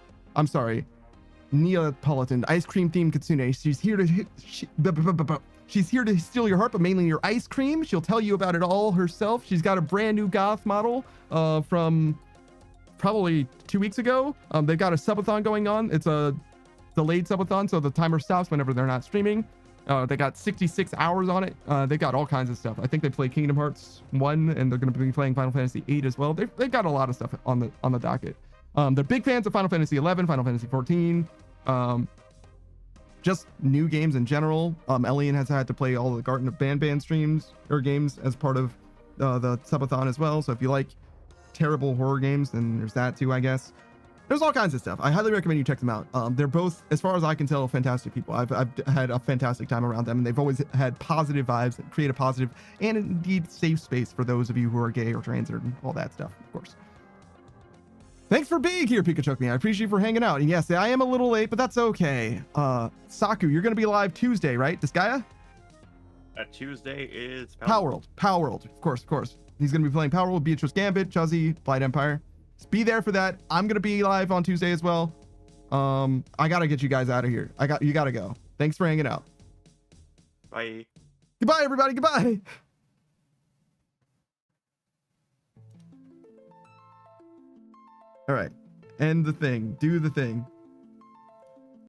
sorry, Neapolitan ice cream themed Kitsune. She's here to steal your heart, but mainly your ice cream. She'll tell you about it all herself. She's got a brand new goth model from probably 2 weeks ago. They've got a subathon going on. It's a delayed subathon, so the timer stops whenever they're not streaming. They got 66 hours on it. They got all kinds of stuff. I think they play Kingdom Hearts 1, and they're going to be playing Final Fantasy 8 as well. They've got a lot of stuff on the docket. They're big fans of Final Fantasy 11, Final Fantasy 14, just new games in general. Elian has had to play all the Garden of Ban streams or games as part of the subathon as well. So if you like terrible horror games, then there's that too, I guess. There's all kinds of stuff. I highly recommend you check them out. They're both, as far as I can tell, fantastic people. I've had a fantastic time around them, and they've always had positive vibes and create a positive and indeed safe space for those of you who are gay or trans and all that stuff, of course. Thanks for being here, Pikachu. I appreciate you for hanging out. And yes, I am a little late, but that's okay. Saku, you're going to be live Tuesday, right? Disgaea? Tuesday is Power World. Of course. He's going to be playing Power World, Beatrice Gambit, Chuzzy, Blight Empire. Just be there for that. I'm going to be live on Tuesday as well. I got to get you guys out of here. You got to go. Thanks for hanging out. Bye. Goodbye, everybody. Goodbye. All right. End the thing. Do the thing.